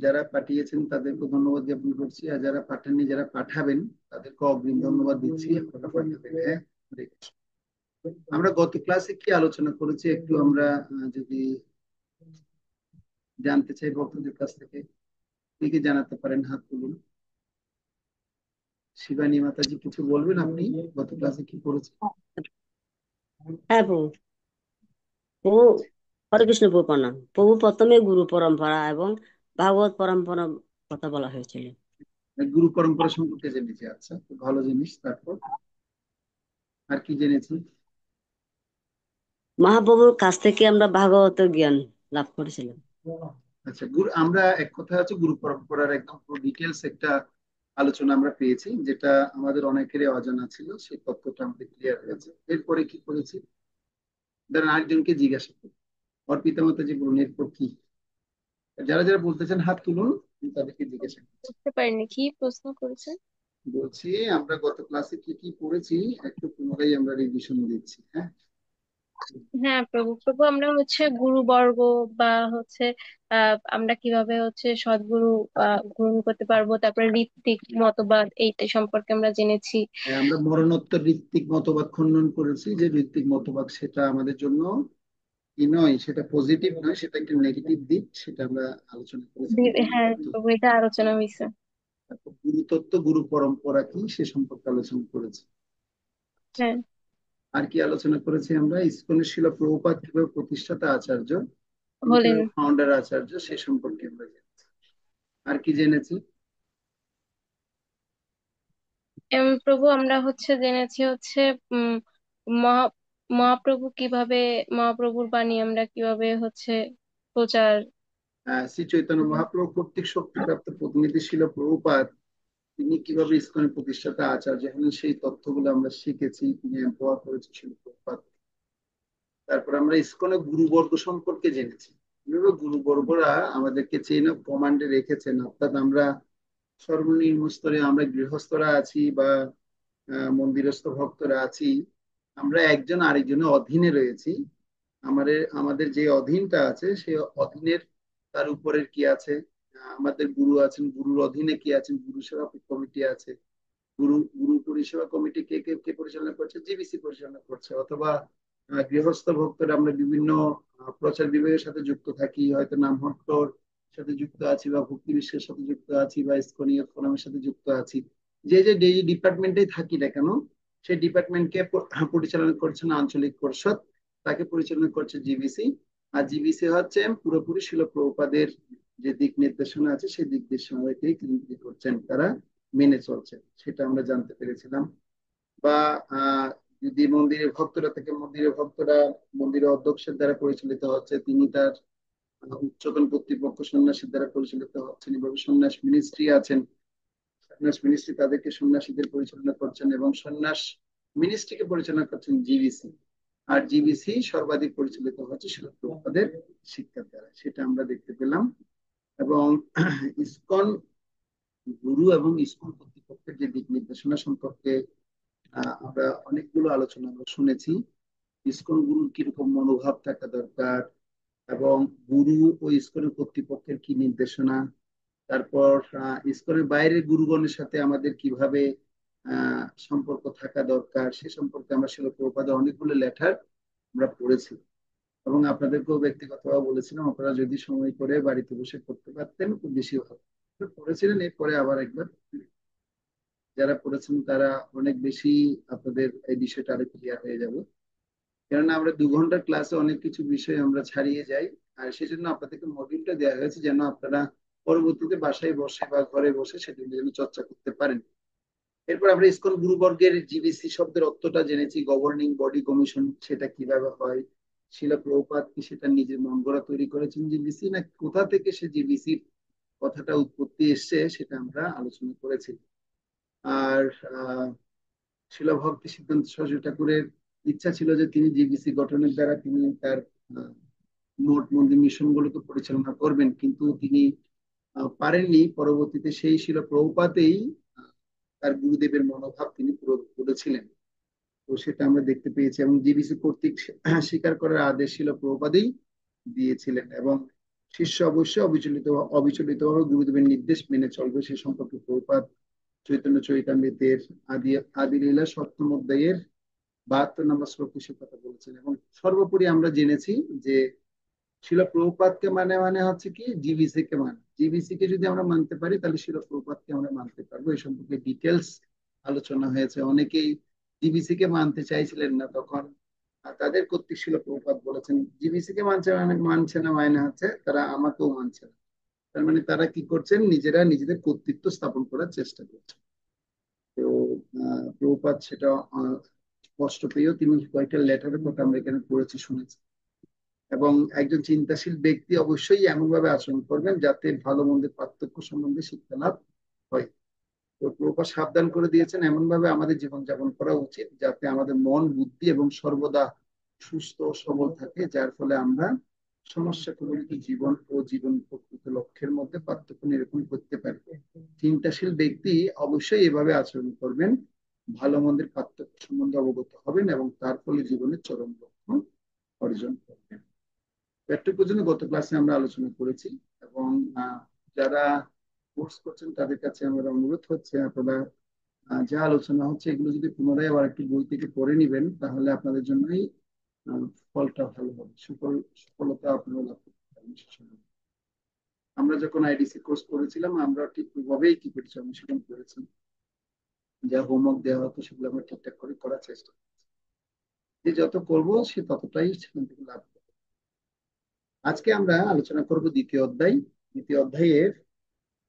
যারা পাঠিয়েছেন তাদেরকে ধন্যবাদ জ্ঞাপন করছি, আর যারা পাঠাননি, যারা পাঠাবেন তাদেরকে অগ্রিম ধন্যবাদ দিচ্ছি। আপনারা পাঠাবেন, হ্যাঁ। হরে কৃষ্ণ। আমরা গত ক্লাসে কি আলোচনা করেছি একটু আমরা যদি জানতে চাই ভক্তদের কাছ থেকে, কি কি জানাতে পারেন? হাত তুলুন। শিবানী মাতাজি, কিছু বলবেন আপনি? গত ক্লাসে কি করেছেন? হ্যাঁ প্রভু। প্রভু, হরে কৃষ্ণ প্রভু প্রণাম। প্রভু, প্রথমে গুরু পরম্পরা এবং ভাগবত পরম্পরা কথা বলা হয়েছিল। গুরু পরম্পরা সম্পর্কে জেনেছি, আচ্ছা, খুব ভালো জিনিস। তারপর আর কি জেনেছি? মহাপ্রভুর কাছ থেকে আমরা ভাগবত জ্ঞান লাভ করেছিলাম। আচ্ছা, গুরু, আমরা এক কথা হচ্ছে গুরু পরম্পরার একদম পুরো ডিটেলস একটা আলোচনা আমরা পেয়েছি, যেটা আমাদের অনেকেরই অজানা ছিল, সেই তথ্যটা আমাদের ক্লিয়ার হয়েছে। এরপরে কি করেছি? ধরেন আরেকজনকে জিজ্ঞাসা করি, ওর পিতামাতা যে বলুন, এরপর কি? যারা যারা বলতেছেন হাত তুলুন, আমি তাদেরকে জিজ্ঞাসা করছি। বুঝতে পারিনি কি প্রশ্ন করেছেন। বলছি আমরা গত ক্লাসে কি কি পড়েছি, একটু পুনরায় আমরা রিভিশন দিচ্ছি, হ্যাঁ। হ্যাঁ প্রভু, প্রভু আমরা হচ্ছে গুরুবর্গ বা হচ্ছে আমরা কিভাবে হচ্ছে সদ্গুরু গ্রহণ করতে পারবো, তারপরে ঋত্বিক মতবাদ এইটা সম্পর্কে আমরা জেনেছি। হ্যাঁ, আমরা মরণোত্তর ঋত্বিক মতবাদ খণ্ডন করেছি, যে ঋত্বিক মতবাদ সেটা আমাদের জন্য কি নয়, সেটা পজিটিভ নয়, সেটা একটা নেগেটিভ দিক, সেটা আমরা আলোচনা করেছি। হ্যাঁ প্রভু, এটা আলোচনা হয়েছে। তারপর গুরুতত্ত্ব, গুরু পরম্পরা কি, সে সম্পর্কে আলোচনা করেছি। হ্যাঁ, আর কি আলোচনা করেছি আমরা? ইসকনের শিল প্রভুপাদ কিভাবে প্রতিষ্ঠাতা আচার্য, তিনি হলেন। কিভাবে ফাউন্ডার আচার্য, সে সম্পর্কে আমরা জেনেছি। আর কি জেনেছি? প্রভু আমরা হচ্ছে জেনেছি হচ্ছে উম মহা মহাপ্রভু কিভাবে, মহাপ্রভুর বাণী আমরা কিভাবে হচ্ছে প্রচার। শ্রী চৈতন্য মহাপ্রভু কর্তৃক শক্তিপ্রাপ্ত প্রতিনিধি ছিল প্রভুপাদ, তিনি কিভাবে ইসকনের প্রতিষ্ঠাতা আচার্য হলেন, সেই তথ্যগুলো আমরা শিখেছি। তিনি এম্পাওয়ার করেছিল প্রভুপাদ। তারপর আমরা ইসকনের গুরুবর্গ সম্পর্কে জেনেছি, কিভাবে গুরুবর্গরা আমাদেরকে চেইন অফ কমান্ডে রেখেছেন। অর্থাৎ আমরা সর্বনিম্ন স্তরে, আমরা গৃহস্থরা আছি বা মন্দিরস্থ ভক্তরা আছি, আমরা একজন আরেকজনের অধীনে রয়েছি। আমাদের আমাদের যে অধীনটা আছে, সেই অধীনের তার উপরের কি আছে, আমাদের গুরু আছেন, গুরুর অধীনে কি আছেন, গুরু সেবা কমিটি আছে। গুরু গুরু পরিষেবা কমিটি কে কে কে পরিচালনা করছে? জিবিসি পরিচালনা করছে। অথবা গৃহস্থ ভক্তরা আমরা বিভিন্ন প্রচার বিভাগের সাথে যুক্ত থাকি, হয়তো নামহট্টর সাথে যুক্ত আছি, বা ভক্তি বিশ্বের সাথে যুক্ত আছি, বা ইসকনীয় ফোরামের সাথে যুক্ত আছি। যে যে ডিপার্টমেন্টে থাকি না কেন, সেই ডিপার্টমেন্টকে পরিচালনা করছেন আঞ্চলিক পরিষদ, তাকে পরিচালনা করছে জিবিসি। আর জিবিসি হচ্ছে পুরোপুরি শিল প্রভুপাদের যে দিক নির্দেশনা আছে, সেই দিক নির্দেশনাকেই তিনি কি করছেন, তারা মেনে চলছে, সেটা আমরা জানতে পেরেছিলাম। বা আহ যদি মন্দিরের ভক্তরা থেকে, মন্দিরের ভক্তরা মন্দিরের অধ্যক্ষের দ্বারা পরিচালিত হচ্ছে, তিনি তার উচ্চতন কর্তৃপক্ষ সন্ন্যাসীর দ্বারা পরিচালিত হচ্ছেন, এভাবে সন্ন্যাস মিনিস্ট্রি আছেন, সন্ন্যাস মিনিস্ট্রি তাদেরকে সন্ন্যাসীদের পরিচালনা করছেন, এবং সন্ন্যাস মিনিস্ট্রিকে পরিচালনা করছেন জিবিসি। আর জিবিসি সর্বাধিক পরিচালিত হচ্ছে শিল প্রভুপাদের শিক্ষার দ্বারা, সেটা আমরা দেখতে পেলাম। এবং ইসকন গুরু এবং ইসকন কর্তৃপক্ষের যে দিক নির্দেশনা সম্পর্কে আমরা অনেকগুলো আলোচনা আমরা শুনেছি। ইসকন গুরুর কিরকম মনোভাব থাকা দরকার, এবং গুরু ও ইসকনের কর্তৃপক্ষের কি নির্দেশনা। তারপর ইসকনের বাইরের গুরুগণের সাথে আমাদের কিভাবে সম্পর্ক থাকা দরকার, সে সম্পর্কে আমরা শিল প্রভুপাদের অনেকগুলো লেটার আমরা পড়েছি। এবং আপনাদেরকেও ব্যক্তিগতভাবে বলেছিলাম, আপনারা যদি সময় করে বাড়িতে বসে পড়তে পারতেন খুব বেশি ভালো। পড়েছিলেন, এরপরে আবার একবার যারা পড়েছেন তারা অনেক বেশি, আপনাদের এই বিষয়টা আরো ক্লিয়ার হয়ে যাবে। কেননা আমরা 2 ঘন্টার ক্লাসে অনেক কিছু বিষয় আমরা ছাড়িয়ে যাই। আর সেজন্য আপনাদেরকে মডিউলটা দেওয়া হয়েছে, যেন আপনারা পরবর্তীতে বাসায় বসে বা ঘরে বসে সেগুলো যেন চর্চা করতে পারেন। এরপর আমরা ইসকন গুরুবর্গের জিবিসি শব্দের অর্থটা জেনেছি, গভর্নিং বডি কমিশন, সেটা কিভাবে হয়। শিলা প্রভুপাদ কি সেটা নিজের মন গড়া তৈরি করেছেন জিবিসি, না কোথা থেকে সে জিবিসির কথাটা উৎপত্তি এসছে, সেটা আমরা আলোচনা করেছি। আর আহ শিলা ভক্তি সিদ্ধান্ত সরস্বতী ঠাকুরের ইচ্ছা ছিল যে তিনি জিবিসি গঠনের দ্বারা তিনি তার আহ, মঠ মন্দির মিশন গুলোকে পরিচালনা করবেন, কিন্তু তিনি পারেননি। পরবর্তীতে সেই শিল প্রভুপাতেই তার গুরুদেবের মনোভাব তিনি পূরণ করেছিলেন। তো সেটা আমরা দেখতে পেয়েছি, এবং জিবিসি কর্তৃক স্বীকার করার আদেশ ছিল প্রভুপাদেই দিয়েছিলেন। এবং শিষ্য অবশ্যই অবিচলিতভাবে গুরুদেবের নির্দেশ মেনে চলবে, সে সম্পর্কে প্রভুপাদ চৈতন্য চরিতামৃতের আদি আদি লীলা সপ্তম অধ্যায়ের 72 নম্বর শ্লোকে সে কথা বলেছেন। এবং সর্বোপরি আমরা জেনেছি যে শিল প্রভুপাদকে মানে হচ্ছে কি জিবিসি কে মানে, জিবিসি কে যদি আমরা মানতে পারি তাহলে শিল প্রভুপাদকে আমরা মানতে পারবো। এই সম্পর্কে ডিটেলস আলোচনা হয়েছে। অনেকেই জিবিসি কে মানতে চাইছিলেন না তখন, তাদের কর্তৃক শিল প্রভুপাদ বলেছেন জিবিসি কে মানছে না মানে হচ্ছে তারা আমাকেও মানছে না। তার মানে তারা কি করছেন, নিজেরা নিজেদের কর্তৃত্ব স্থাপন করার চেষ্টা করছেন। তো প্রভুপাদ সেটা স্পষ্ট পেয়েও তিনি কয়েকটা লেটারের কথা আমরা এখানে পড়েছি শুনেছি। এবং একজন চিন্তাশীল ব্যক্তি অবশ্যই এমন ভাবে আচরণ করবেন যাতে ভালো মন্দের পার্থক্য সম্বন্ধে শিক্ষা লাভ হয়। তো প্রভুপাদ সাবধান করে দিয়েছেন এমন ভাবে আমাদের জীবনযাপন করা উচিত যাতে আমাদের মন বুদ্ধি এবং সর্বদা সুস্থ ও সবল থাকে, যার ফলে আমরা সমস্যা কবলিত জীবন ও জীবন প্রকৃত লক্ষ্যের মধ্যে পার্থক্য নিরূপণ করতে পারি। চিন্তাশীল ব্যক্তি অবশ্যই এভাবে আচরণ করবেন, ভালো মন্দের পার্থক্য সম্বন্ধে অবগত হবেন এবং তার ফলে জীবনের চরম লক্ষ্য অর্জন করবেন। এটুকু পর্যন্ত গত ক্লাসে আমরা আলোচনা করেছি। এবং যারা কোর্স করছেন তাদের কাছে আমার অনুরোধ হচ্ছে আপনারা যা আলোচনা হচ্ছে এগুলো যদি পুনরায় আবার একটু বই থেকে পড়ে নিবেন তাহলে আপনাদের জন্যই ফলটা ভালো হবে, সফলতা আপনারা লাভ করতে পারবেন সে সময়। আমরা যখন আইডিসি কোর্স করেছিলাম আমরা ঠিক ওইভাবেই কি করেছি, অনুশীলন করেছি। যা হোমওয়ার্ক দেওয়া হতো সেগুলো আমরা ঠিকঠাক করে করার চেষ্টা করি। যে যত করবো সে ততটাই সেখান থেকে লাভ করবে। আজকে আমরা আলোচনা করব দ্বিতীয় অধ্যায়। দ্বিতীয় অধ্যায়ের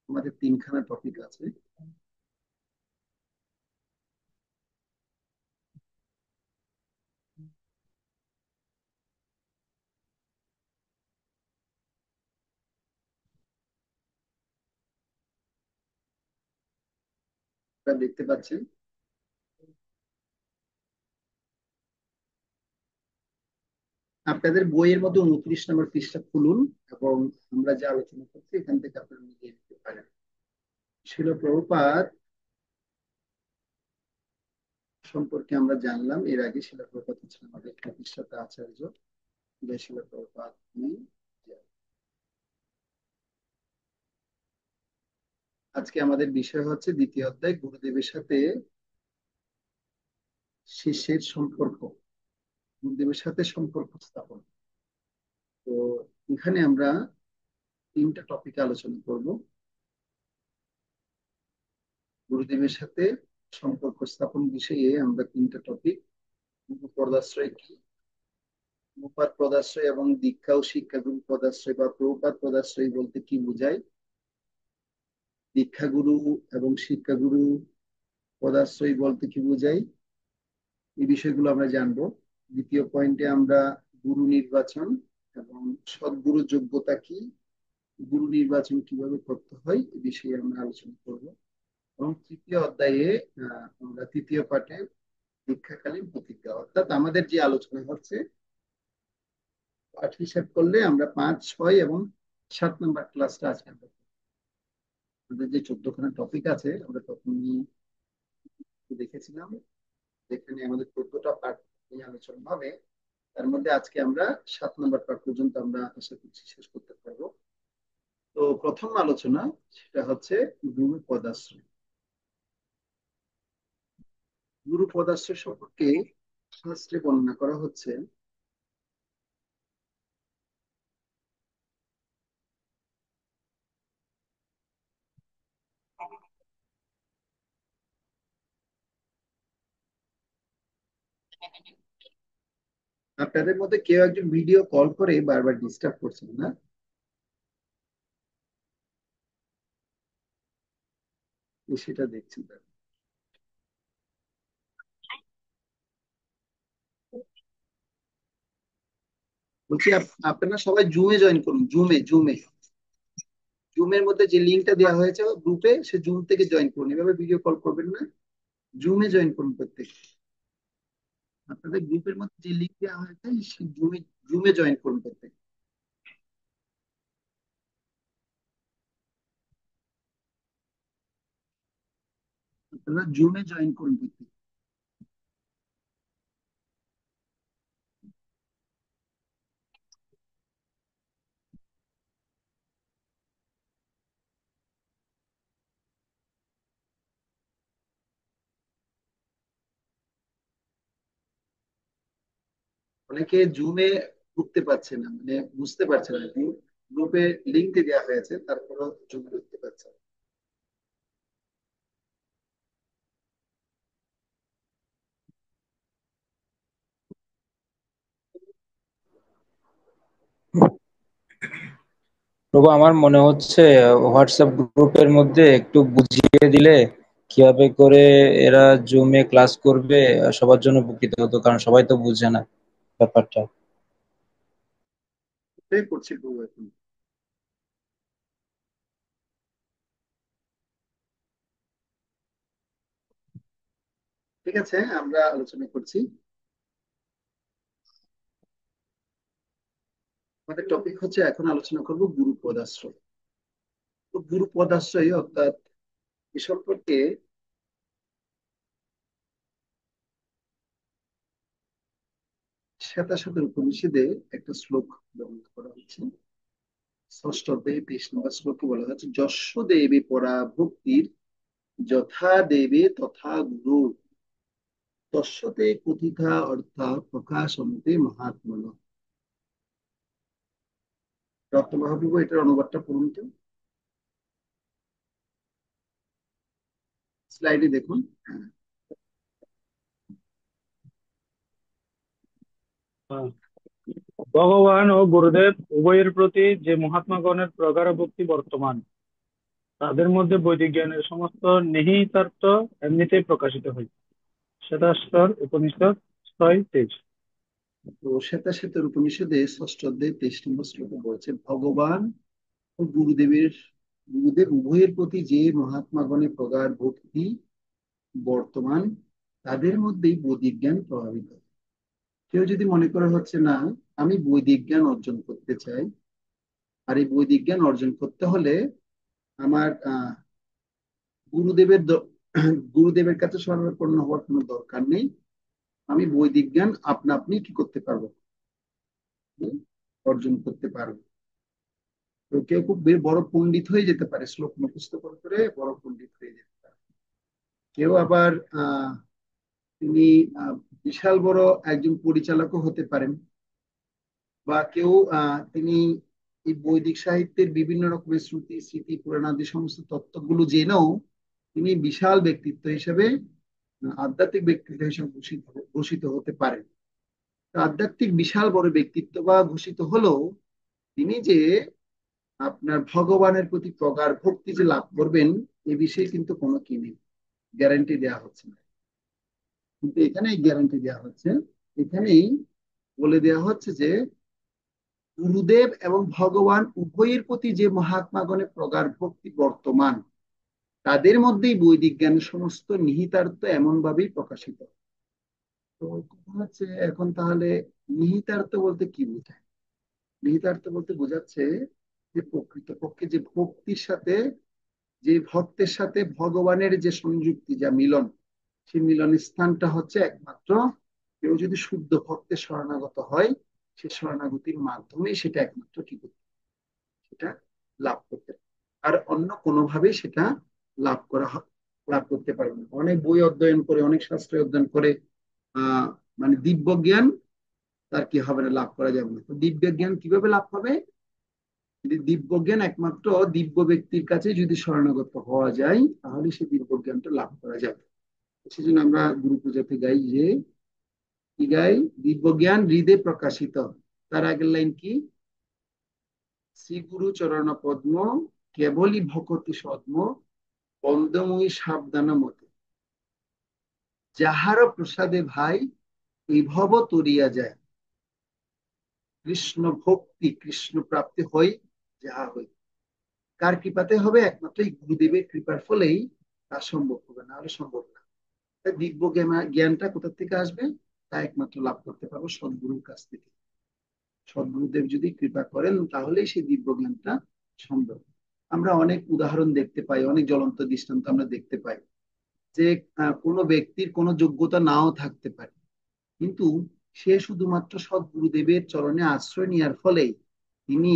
আমাদের তিনখানা টপিক আছে। আপনারা দেখতে পাচ্ছেন আপনাদের বইয়ের মধ্যে 29 নম্বর পৃষ্ঠা খুলুন এবং আমরা যে আলোচনা করছি এখান থেকে আপনারা মিলিয়ে নিতে পারেন। শিল প্রভুপাদ সম্পর্কে আমরা জানলাম এর আগে। শিল প্রভুপাদ হচ্ছেন আমাদের প্রতিষ্ঠাতা আচার্য। শিল প্রভুপাদ আজকে আমাদের বিষয় হচ্ছে দ্বিতীয় অধ্যায়, গুরুদেবের সাথে শিষ্যের সম্পর্ক, গুরুদেবের সাথে সম্পর্ক স্থাপন। তো এখানে আমরা তিনটা টপিকে আলোচনা করব। গুরুদেবের সাথে সম্পর্ক স্থাপন বিষয়ে আমরা তিনটা টপিক, পদাশ্রয় কি, প্রপাত পদাশ্রয় এবং দীক্ষা ও শিক্ষাগুরু পদাশ্রয় বা প্রপাত পদাশ্রয় বলতে কি বোঝায়, দীক্ষাগুরু এবং শিক্ষাগুরু পদাশ্রয় বলতে কি বোঝায়, এই বিষয়গুলো আমরা জানবো। দ্বিতীয় পয়েন্টে আমরা গুরু নির্বাচন এবং সদ্গুরু যোগ্যতা কি, গুরু নির্বাচন কিভাবে করতে হয় এই বিষয়ে আমরা আলোচনা করব। এবং তৃতীয় অধ্যায়ে আমরা তৃতীয় পাঠে দীক্ষাকালীন প্রতিজ্ঞা, অর্থাৎ আমাদের যে আলোচনা হচ্ছে পাঠ হিসাব করলে আমরা 5, 6 এবং 7 নম্বর ক্লাসটা আজকে আমরা আমাদের যে 14খানা টপিক আছে আমরা প্রথমে দেখেছিলাম, যেখানে আমাদের 14টা পাঠ নিয়ে আলোচনা হবে। তার মধ্যে আজকে আমরা 7 নম্বর পাঠ পর্যন্ত আমরা আশা করছি শেষ করতে পারবো। তো প্রথম আলোচনা সেটা হচ্ছে গুরু পদাশ্রয়। গুরু পদাশ্রয় সম্পর্কে শাস্ত্রে বর্ণনা করা হচ্ছে, আপনাদের মধ্যে কেউ একজন ভিডিও কল করে বারবার ডিস্টার্ব করছেন না? সেটা দেখছি। বলছি আপনারা সবাই জুমে জয়েন করুন, জুমে জুমে জুমের মধ্যে যে লিঙ্কটা দেওয়া হয়েছে গ্রুপে, সে জুম থেকে জয়েন করুন, এভাবে ভিডিও কল করবেন না, জুমে জয়েন করুন প্রত্যেক। আপনাদের গ্রুপের মধ্যে যে লিঙ্ক দেওয়া হয়েছে সে জুমে জুমে জয়েন করুন প্রত্যেক। আপনারা জুমে জয়েন করুন প্রত্যেক। অনেকে জুমে ঢুকতে পারছে না, মানে বুঝতে পারছে না, গ্রুপে লিঙ্ক দেওয়া হয়েছে তারপরও জুমে ঢুকতে পারছে না। প্রভু, আমার মনে হচ্ছে হোয়াটসঅ্যাপ গ্রুপের মধ্যে একটু বুঝিয়ে দিলে কিভাবে করে এরা জুমে ক্লাস করবে সবার জন্য উপকৃত হতো, কারণ সবাই তো বুঝে না ব্যাপারটা। এটাই করছি প্রভু এখন। ঠিক আছে, আমরা আলোচনা করছি। আমাদের টপিক হচ্ছে, এখন আলোচনা করব গুরু পদাশ্রয়। তো গুরু পদাশ্রয় অর্থাৎ এ সম্পর্কে শ্বেতাশ্বতর উপনিষদে একটা শ্লোক ব্যবহার করা হচ্ছে। ষষ্ঠ অধ্যায়ে 23 নম্বর শ্লোকে বলা হচ্ছে, যস্য দেবে পরা ভক্তির যথা দেবে তথা গুরু তস্যতে কথিতা অর্থাৎ প্রকাশন্তে মহাত্মন। রত্ন মহাপ্রভু এটার অনুবাদটা পড়ুন তো, স্লাইডে দেখুন। হ্যাঁ, ভগবান ও গুরুদেব উভয়ের প্রতি যে মহাত্মাগণের প্রগাঢ় ভক্তি বর্তমান, তাদের মধ্যে বৈদিক জ্ঞানের সমস্ত নিহিতার্থ এমনিতেই প্রকাশিত হয়। শ্বেতাশ্বর উপনিষদ 6:23। তো শ্বেতাশ্বতর উপনিষদে ষষ্ঠ অধ্যায়ে 23 নম্বর শ্লোকে বলছে, ভগবান ও গুরুদেব উভয়ের প্রতি যে মহাত্মাগণের প্রগাঢ় ভক্তি বর্তমান, তাদের মধ্যেই বৈদিক জ্ঞান প্রভাবিত। কেউ যদি মনে করে হচ্ছে না, আমি বৈদিক জ্ঞান অর্জন করতে চাই, আর এই বৈদিক জ্ঞান অর্জন করতে হলে আমার গুরুদেবের গুরুদেবের কাছে শরণাপন্ন হওয়ার কোনো দরকার নেই, আমি বৈদিক জ্ঞান আপনা আপনি কি করতে পারবো, অর্জন করতে পারবো। তো কেউ খুব বড় পণ্ডিত হয়ে যেতে পারে, শ্লোক মুখস্থ করে করে বড় পণ্ডিত হয়ে যেতে পারে। কেউ আবার আহ তিনি আহ, বিশাল বড় একজন পরিচালকও হতে পারেন, বা কেউ তিনি এই বৈদিক সাহিত্যের বিভিন্ন রকমের শ্রুতি স্মৃতি পুরাণাদি সমস্ত তত্ত্বগুলো জেনেও তিনি বিশাল ব্যক্তিত্ব হিসেবে, আধ্যাত্মিক ব্যক্তিত্ব হিসেবে ঘোষিত হতে পারেন। তো আধ্যাত্মিক বিশাল বড় ব্যক্তিত্ব বা ঘোষিত হলেও তিনি যে আপনার ভগবানের প্রতি প্রগাঢ় ভক্তি যে লাভ করবেন, এ বিষয়ে কিন্তু কোনো কি নেই, গ্যারান্টি দেওয়া হচ্ছে না। কিন্তু এখানে গ্যারান্টি দেওয়া হচ্ছে, এখানেই বলে দেওয়া হচ্ছে যে গুরুদেব এবং ভগবান উভয়ের প্রতি যে মহাত্মাগণের প্রগাঢ় ভক্তি বর্তমান, তাদের মধ্যেই বৈদিক জ্ঞানের সমস্ত নিহিতার্থ এমন ভাবেই প্রকাশিত। তো কথা হচ্ছে এখন তাহলে নিহিতার্থ বলতে কি বোঝায়? নিহিতার্থ বলতে বোঝাচ্ছে যে প্রকৃতপক্ষে যে ভক্তির সাথে, যে ভক্তের সাথে ভগবানের যে সংযুক্তি, যা মিলন, সেই মিলনের স্থানটা হচ্ছে একমাত্র কেউ যদি শুদ্ধ ভক্তের শরণাগত হয়, সে শরণাগতির মাধ্যমে সেটা একমাত্র কি করতে, সেটা লাভ করতে পারে। আর অন্য কোনোভাবেই সেটা লাভ লাভ করতে পারবে না। অনেক বই অধ্যয়ন করে, অনেক শাস্ত্র অধ্যয়ন করে আহ মানে দিব্য জ্ঞান তার কি হবে না, লাভ করা যাবে না। তো দিব্য জ্ঞান কিভাবে লাভ হবে? যদি দিব্য জ্ঞান একমাত্র দিব্য ব্যক্তির কাছে যদি শরণাগত হওয়া যায়, তাহলে সেই দিব্য জ্ঞানটা লাভ করা যাবে। সেজন্য আমরা গুরু পূজাতে গাই যে, কি গাই? দিব্য জ্ঞান হৃদে প্রকাশিত। তার আগের লাইন কি? শ্রী গুরু চরণ পদ্ম কেবলই ভকতি সদ্ম বন্দময়ী সাবধান মতে, যাহার প্রসাদে ভাই এই ভব তরিয়া যায়, কৃষ্ণ ভক্তি কৃষ্ণ প্রাপ্তি হয় যাহা হই। কার কৃপাতে হবে? একমাত্র এই গুরুদেবের কৃপার ফলেই তা সম্ভব হবে, না হলে সম্ভব না। দিব্য জ্ঞানটা কোথা থেকে আসবে? তা একমাত্র লাভ করতে পারবো সদ্গুরুর কাছ থেকে। সদ্গুরুদেব যদি কৃপা করেন, তাহলেই সেই দিব্য জ্ঞানটা সম্ভব। আমরা অনেক উদাহরণ দেখতে পাই, অনেক জ্বলন্ত দৃষ্টান্ত আমরা দেখতে পাই যে কোনো ব্যক্তির কোনো যোগ্যতা নাও থাকতে পারে, কিন্তু সে শুধুমাত্র সদ্গুরুদেবের চরণে আশ্রয় নেওয়ার ফলেই তিনি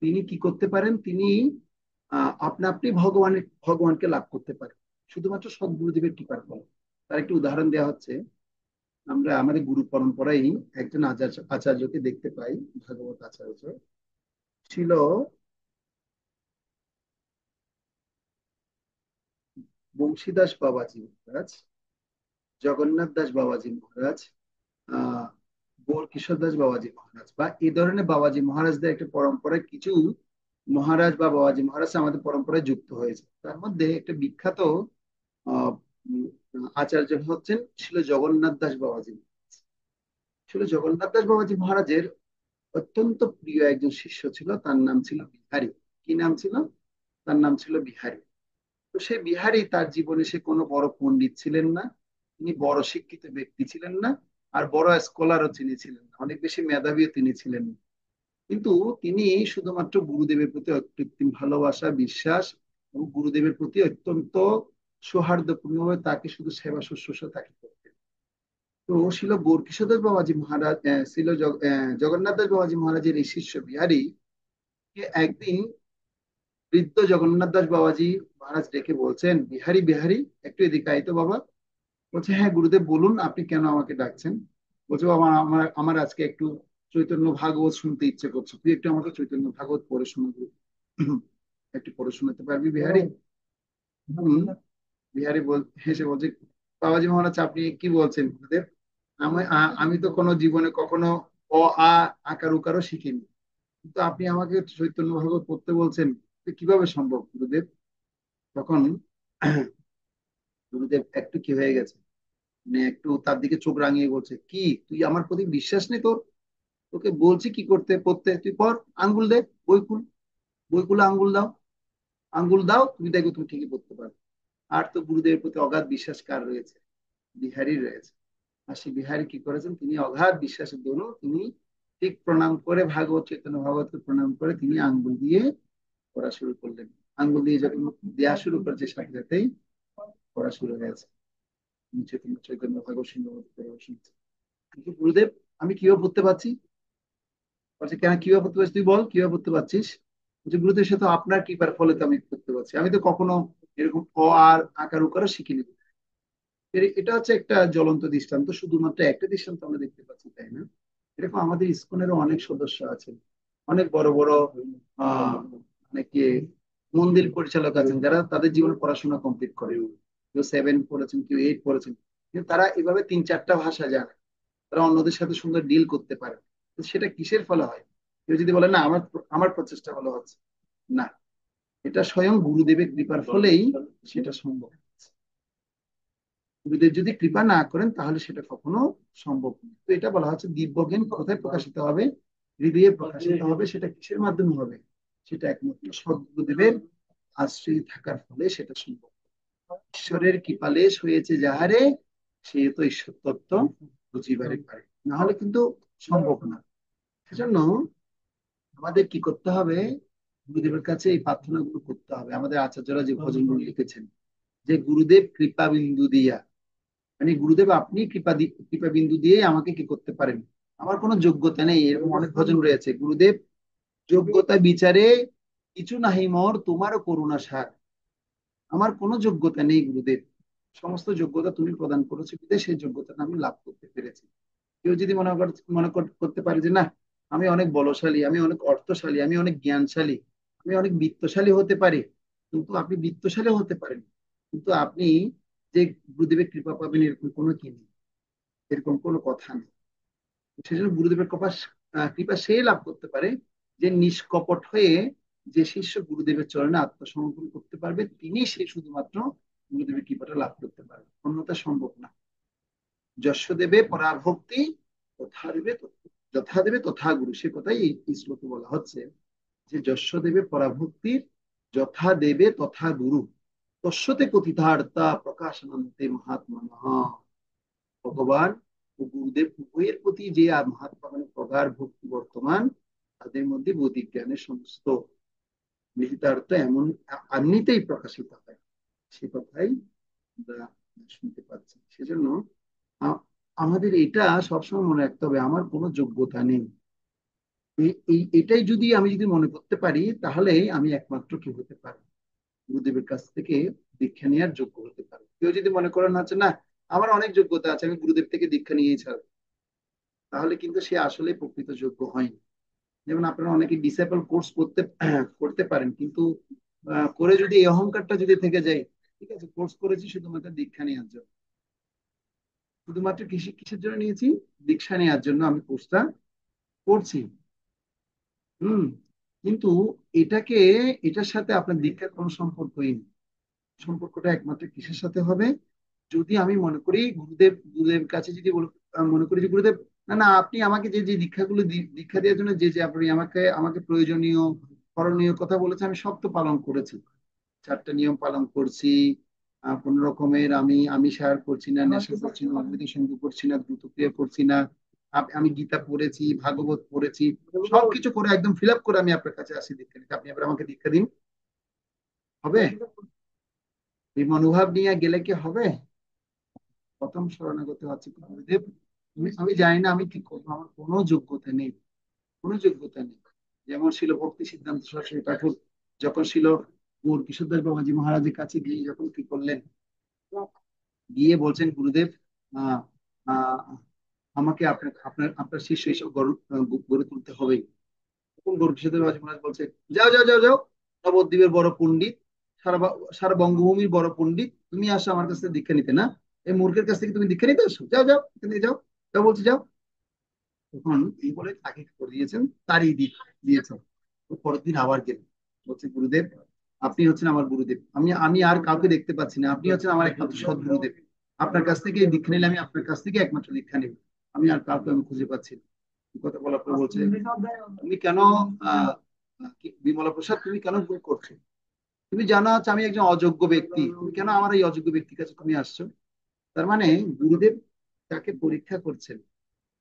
তিনি কি করতে পারেন? তিনি আপনা আপনি ভগবানকে লাভ করতে পারেন, শুধুমাত্র সদ্গুরুদেবের কৃপার ফলে। তার একটি উদাহরণ দেওয়া হচ্ছে, আমরা আমাদের গুরু পরম্পরায় একজন আচার্যকে দেখতে পাই, ভাগবত আচার্য ছিল বংশীদাস বাবাজি মহারাজ, জগন্নাথ দাস বাবাজি মহারাজ, আহ গৌর কিশোর দাস বাবাজি মহারাজ, বা এই ধরনের বাবাজি মহারাজদের একটা পরম্পরায় কিছু মহারাজ বা বাবাজি মহারাজ আমাদের পরম্পরায় যুক্ত হয়েছে। তার মধ্যে একটা বিখ্যাত আহ আচার্য ছিল জগন্নাথ দাস বাবাজি। ছিল জগন্নাথ দাস বাবাজি মহারাজের অত্যন্ত প্রিয় একজন শিষ্য ছিল, তার নাম ছিল বিহারী। কি নাম ছিল? তার নাম ছিল বিহারী। তো সেই বিহারী তার জীবনে সে কোনো বড় পণ্ডিত ছিলেন না, তিনি বড় শিক্ষিত ব্যক্তি ছিলেন না, আর বড় স্কলারও তিনি ছিলেন না, অনেক বেশি মেধাবীও তিনি ছিলেন না। কিন্তু তিনি শুধুমাত্র গুরুদেবের প্রতি অকৃত্রিম ভালোবাসা, বিশ্বাস এবং গুরুদেবের প্রতি অত্যন্ত সৌহার্দ্যপূর্ণভাবে তাকে শুধু সেবা শুশ্রূষা তাকে করতেন। তো ছিল গৌরকিশোর দাস বাবাজি মহারাজ, ছিল জগন্নাথ দাস বাবাজি মহারাজের এই শিষ্য বিহারী কে একদিন বৃদ্ধ জগন্নাথ দাস বাবাজি মহারাজ ডেকে বলছেন, বিহারী বিহারী একটু এদিকে আইতো বাবা। বলছে, হ্যাঁ গুরুদেব বলুন, আপনি কেন আমাকে ডাকছেন? বলছে, বাবা আমার আমার আজকে একটু চৈতন্য ভাগবত শুনতে ইচ্ছে করছে, তুই একটু আমাকে চৈতন্য ভাগবত পড়ে শোনাবি? একটু পড়ে শোনাতে পারবি বিহারী? হম। বিহারী হেসে বলছে, বাবাজি মহারাজ আপনি কি বলছেন গুরুদেব? আমি তো কোনো জীবনে কখনো অ আ আকার উকারও শিখিনি, কিন্তু আপনি আমাকে চৈতন্য ভাগবত পড়তে বলছেন, তো কিভাবে সম্ভব গুরুদেব? তখন গুরুদেব একটু কি হয়ে গেছে, মানে একটু তার দিকে চোখ রাঙিয়ে বলছে, কি তুই আমার প্রতি বিশ্বাস নেই তোর? তোকে বলছি কি করতে পড়তে, তুই পর, আঙ্গুল দে, বই খুল, বই খুলে আঙ্গুল দাও, আঙ্গুল দাও, তুমি দেখো তুমি ঠিকই পড়তে পারো। আর তো গুরুদেবের প্রতি অগাধ বিশ্বাস কার রয়েছে? বিহারীর রয়েছে। আর সেই বিহারী কি করেছেন, তিনি অগাধ বিশ্বাসের জন্য তিনি ঠিক প্রণাম করে, ভাগবত চৈতন্য ভাগবতকে প্রণাম করে তিনি আঙ্গুল দিয়ে পড়া শুরু করলেন। আঙ্গুল দিয়ে যখন দেওয়া শুরু করেছে, সাথে সাথেই পড়া শুরু হয়েছে। চৈতন্য চৈতন্য ভাগবত শুনছে। কিন্তু গুরুদেব আমি কিভাবে পড়তে পারছি? বলছে, কেন কিভাবে পড়তে পারছিস তুই বল, কিভাবে পড়তে পারছিস? বলছে, গুরুদেব সে তো আপনার কৃপার ফলে তো আমি পড়তে পারছি, আমি তো কখনো এরকম অ আর আকার উকারও শিখিনি। এটা হচ্ছে একটা জ্বলন্ত দৃষ্টান্ত, শুধুমাত্র একটা দৃষ্টান্ত আমরা দেখতে পাচ্ছি তাই না? এরকম আমাদের ইসকনেরও অনেক সদস্য আছেন, অনেক বড় বড় আহ অনেকে মন্দির পরিচালক আছেন, যারা তাদের জীবনে পড়াশোনা কমপ্লিট করে, কেউ 7 পড়েছেন, কেউ 8 পড়েছেন, কিন্তু তারা এভাবে 3-4টা ভাষা জানে, তারা অন্যদের সাথে সুন্দর ডিল করতে পারে। তো সেটা কিসের ফলে হয়? কেউ যদি বলে না আমার আমার প্রচেষ্টা ভালো হচ্ছে, না, এটা স্বয়ং গুরুদেবের কৃপার ফলেই সেটা সম্ভব। গুরুদেব যদি কৃপা না করেন তাহলে সেটা কখনো সম্ভব নয়। তো এটা বলা হচ্ছে দিব্যজ্ঞান কোথায় প্রকাশিত হবে? হৃদয়ে প্রকাশিত হবে। সেটা কিসের মাধ্যমে হবে? সেটা একমাত্র সদ্গুরুদেবের আশ্রয় থাকার ফলে সেটা সম্ভব। ঈশ্বরের কৃপালেশ হয়েছে যাহারে, সে তো ঈশ্বর তত্ত্ব বুঝিবারে পারে, না হলে কিন্তু সম্ভব না। সেজন্য আমাদের কি করতে হবে? গুরুদেবের কাছে এই প্রার্থনাগুলো করতে হবে। আমাদের আচার্যরা যে ভজনগুলো লিখেছেন, যে গুরুদেব কৃপা বিন্দু দিয়া, মানে গুরুদেব আপনি কৃপা বিন্দু দিয়ে আমাকে কি করতে পারেন? আমার কোনো যোগ্যতা নেই, এরকম অনেক ভজন রয়েছে। গুরুদেব যোগ্যতা বিচারে কিছু নাহি মোর, তোমারও করুণা সার। আমার কোনো যোগ্যতা নেই গুরুদেব, সমস্ত যোগ্যতা তুমি প্রদান করেছো, বিধায় সেই যোগ্যতাটা আমি লাভ করতে পেরেছি। কেউ যদি করতে পারে যে না, আমি অনেক বলশালী, আমি অনেক অর্থশালী, আমি অনেক জ্ঞানশালী, আমি অনেক বিত্তশালী হতে পারি, কিন্তু আপনি বিত্তশালী হতে পারেন, কিন্তু আপনি যে গুরুদেবের কৃপা পাবেন এরকম কোনো কি নেই, এরকম কোনো কথা নেই। সেজন্য গুরুদেবের কৃপা সে লাভ করতে পারে যে নিষ্কপট হয়ে, যে শিষ্য গুরুদেবের চরণে আত্মসমর্পণ করতে পারবে, তিনি সে শুধুমাত্র গুরুদেবের কৃপাটা লাভ করতে পারবে, অন্যথা সম্ভব না। যশ দেবে পরাভক্তি, তথা দেবে যথা দেবে তথা গুরু, সে কথাই এই শ্লোকে বলা হচ্ছে, যে যশ দেবে পরাভক্তির, যথা দেবে তথা গুরু, তস্যতে কথিতার্থা প্রকাশানন্তে মহাত্মনঃ। ভগবান ও গুরুদেব উভয়ের প্রতি যে মহাত্মা মানে প্রগাঢ় ভক্তি বর্তমান, তাদের মধ্যে বৈদিক জ্ঞানের সমস্ত নিহিতার্থ এমন এমনিতেই প্রকাশিত হয়, সে কথাই আমরা শুনতে পাচ্ছি। সেজন্য আমাদের এটা সবসময় মনে রাখতে হবে, আমার কোনো যোগ্যতা নেই। এটাই যদি আমি মনে করতে পারি, তাহলে আমি একমাত্র কি হতে পারি? গুরুদেবের কাছ থেকে দীক্ষা নেওয়ার যোগ্য হতে পারি। কেউ যদি মনে করেন হচ্ছে না, আমার অনেক যোগ্যতা আছে, আমি গুরুদেব থেকে দীক্ষা নিয়েই ছাড়বো, তাহলে কিন্তু সে আসলে প্রকৃত যোগ্য হয়নি। যেমন আপনারা অনেকে ডিসেবল কোর্স করতে করতে পারেন, কিন্তু করে যদি এই অহংকারটা যদি থেকে যায়, ঠিক আছে কোর্স করেছি শুধুমাত্র দীক্ষা নেওয়ার জন্য, শুধুমাত্র কিসের জন্য নিয়েছি, দীক্ষা নেওয়ার জন্য আমি কোর্সটা করছি। হুম। কিন্তু এটাকে, এটার সাথে আপনার দীক্ষার কোনো সম্পর্কই নেই। সম্পর্কটা একমাত্র কিসের সাথে হবে, যদি আমি মনে করি গুরুদেব কাছে যদি মনে করি যে গুরুদেব, না না আপনি আমাকে যে যে দীক্ষাগুলো দীক্ষা দেওয়ার জন্য যে যে আপনি আমাকে আমাকে প্রয়োজনীয় করণীয় কথা বলেছে, আমি সব তো পালন করেছি, 4টা নিয়ম পালন করছি, কোন রকমের আমি আমি শেয়ার করছি না, নেশা করছি না, অবৈধ সঙ্গ করছি না, দ্রুতক্রিয়া করছি না, আমি গীতা পড়েছি, ভাগবত পড়েছি, সবকিছু করে একদম ফিল আপ করে আমি আপনার কাছে আসি দীক্ষা নিতে, আপনি এবার আমাকে দীক্ষা দিন, হবে? এই মনোভাব নিয়ে গেলে কি হবে? প্রথম শরণাগত হচ্ছে গুরুদেব, আমি জানি না আমি কি করবো, আমার কোনো যোগ্যতা নেই, কোনো যোগ্যতা নেই। যেমন ছিল ভক্তি সিদ্ধান্ত সরস্বতী ঠাকুর, যখন ছিল গৌর কিশোরদাস বাবাজি মহারাজের কাছে গিয়ে যখন কি করলেন, গিয়ে বলছেন গুরুদেব, আহ আহ আমাকে আপনার আপনার আপনার শিষ্য হিসেবে গড়ে তুলতে হবে। তখন গৌর কিশোরদাস বাবাজি মহারাজ বলছে, যাও যাও যাও যাও, নবদ্বীপের বড় পণ্ডিত, সারা বঙ্গভূমির বড় পণ্ডিত, তুমি আসো আমার কাছ থেকে দীক্ষা নিতে, না এই মূর্খের কাছ থেকে তুমি দীক্ষা নিতে আসো, যাও যাও এখান থেকে যাও, যাও বলছি যাও। তখন এই বলে তাকে করে দিয়েছেন, তারই দিয়েছেন। তো পরের দিন আবার গেলেন, বলছে গুরুদেব আপনি হচ্ছেন আমার গুরুদেব, আমি আমি আর কাউকে দেখতে পাচ্ছি না, আপনি হচ্ছেন আমার একমাত্র সৎ গুরুদেব, আপনার কাছ থেকে এই দীক্ষা নিলে আমি আপনার কাছ থেকে একমাত্র দীক্ষা নেব, আমি আর কাউকে আমি খুঁজে পাচ্ছি না। এই কথা বলার পর বলছে, তুমি কেন আহ বিমলা প্রসাদ তুমি কেন ভুল করছো, তুমি জানো হচ্ছে আমি একজন অযোগ্য ব্যক্তি, তুমি কেন আমার এই অযোগ্য ব্যক্তির কাছে তুমি আসছো? তার মানে গুরুদেব তাকে পরীক্ষা করছেন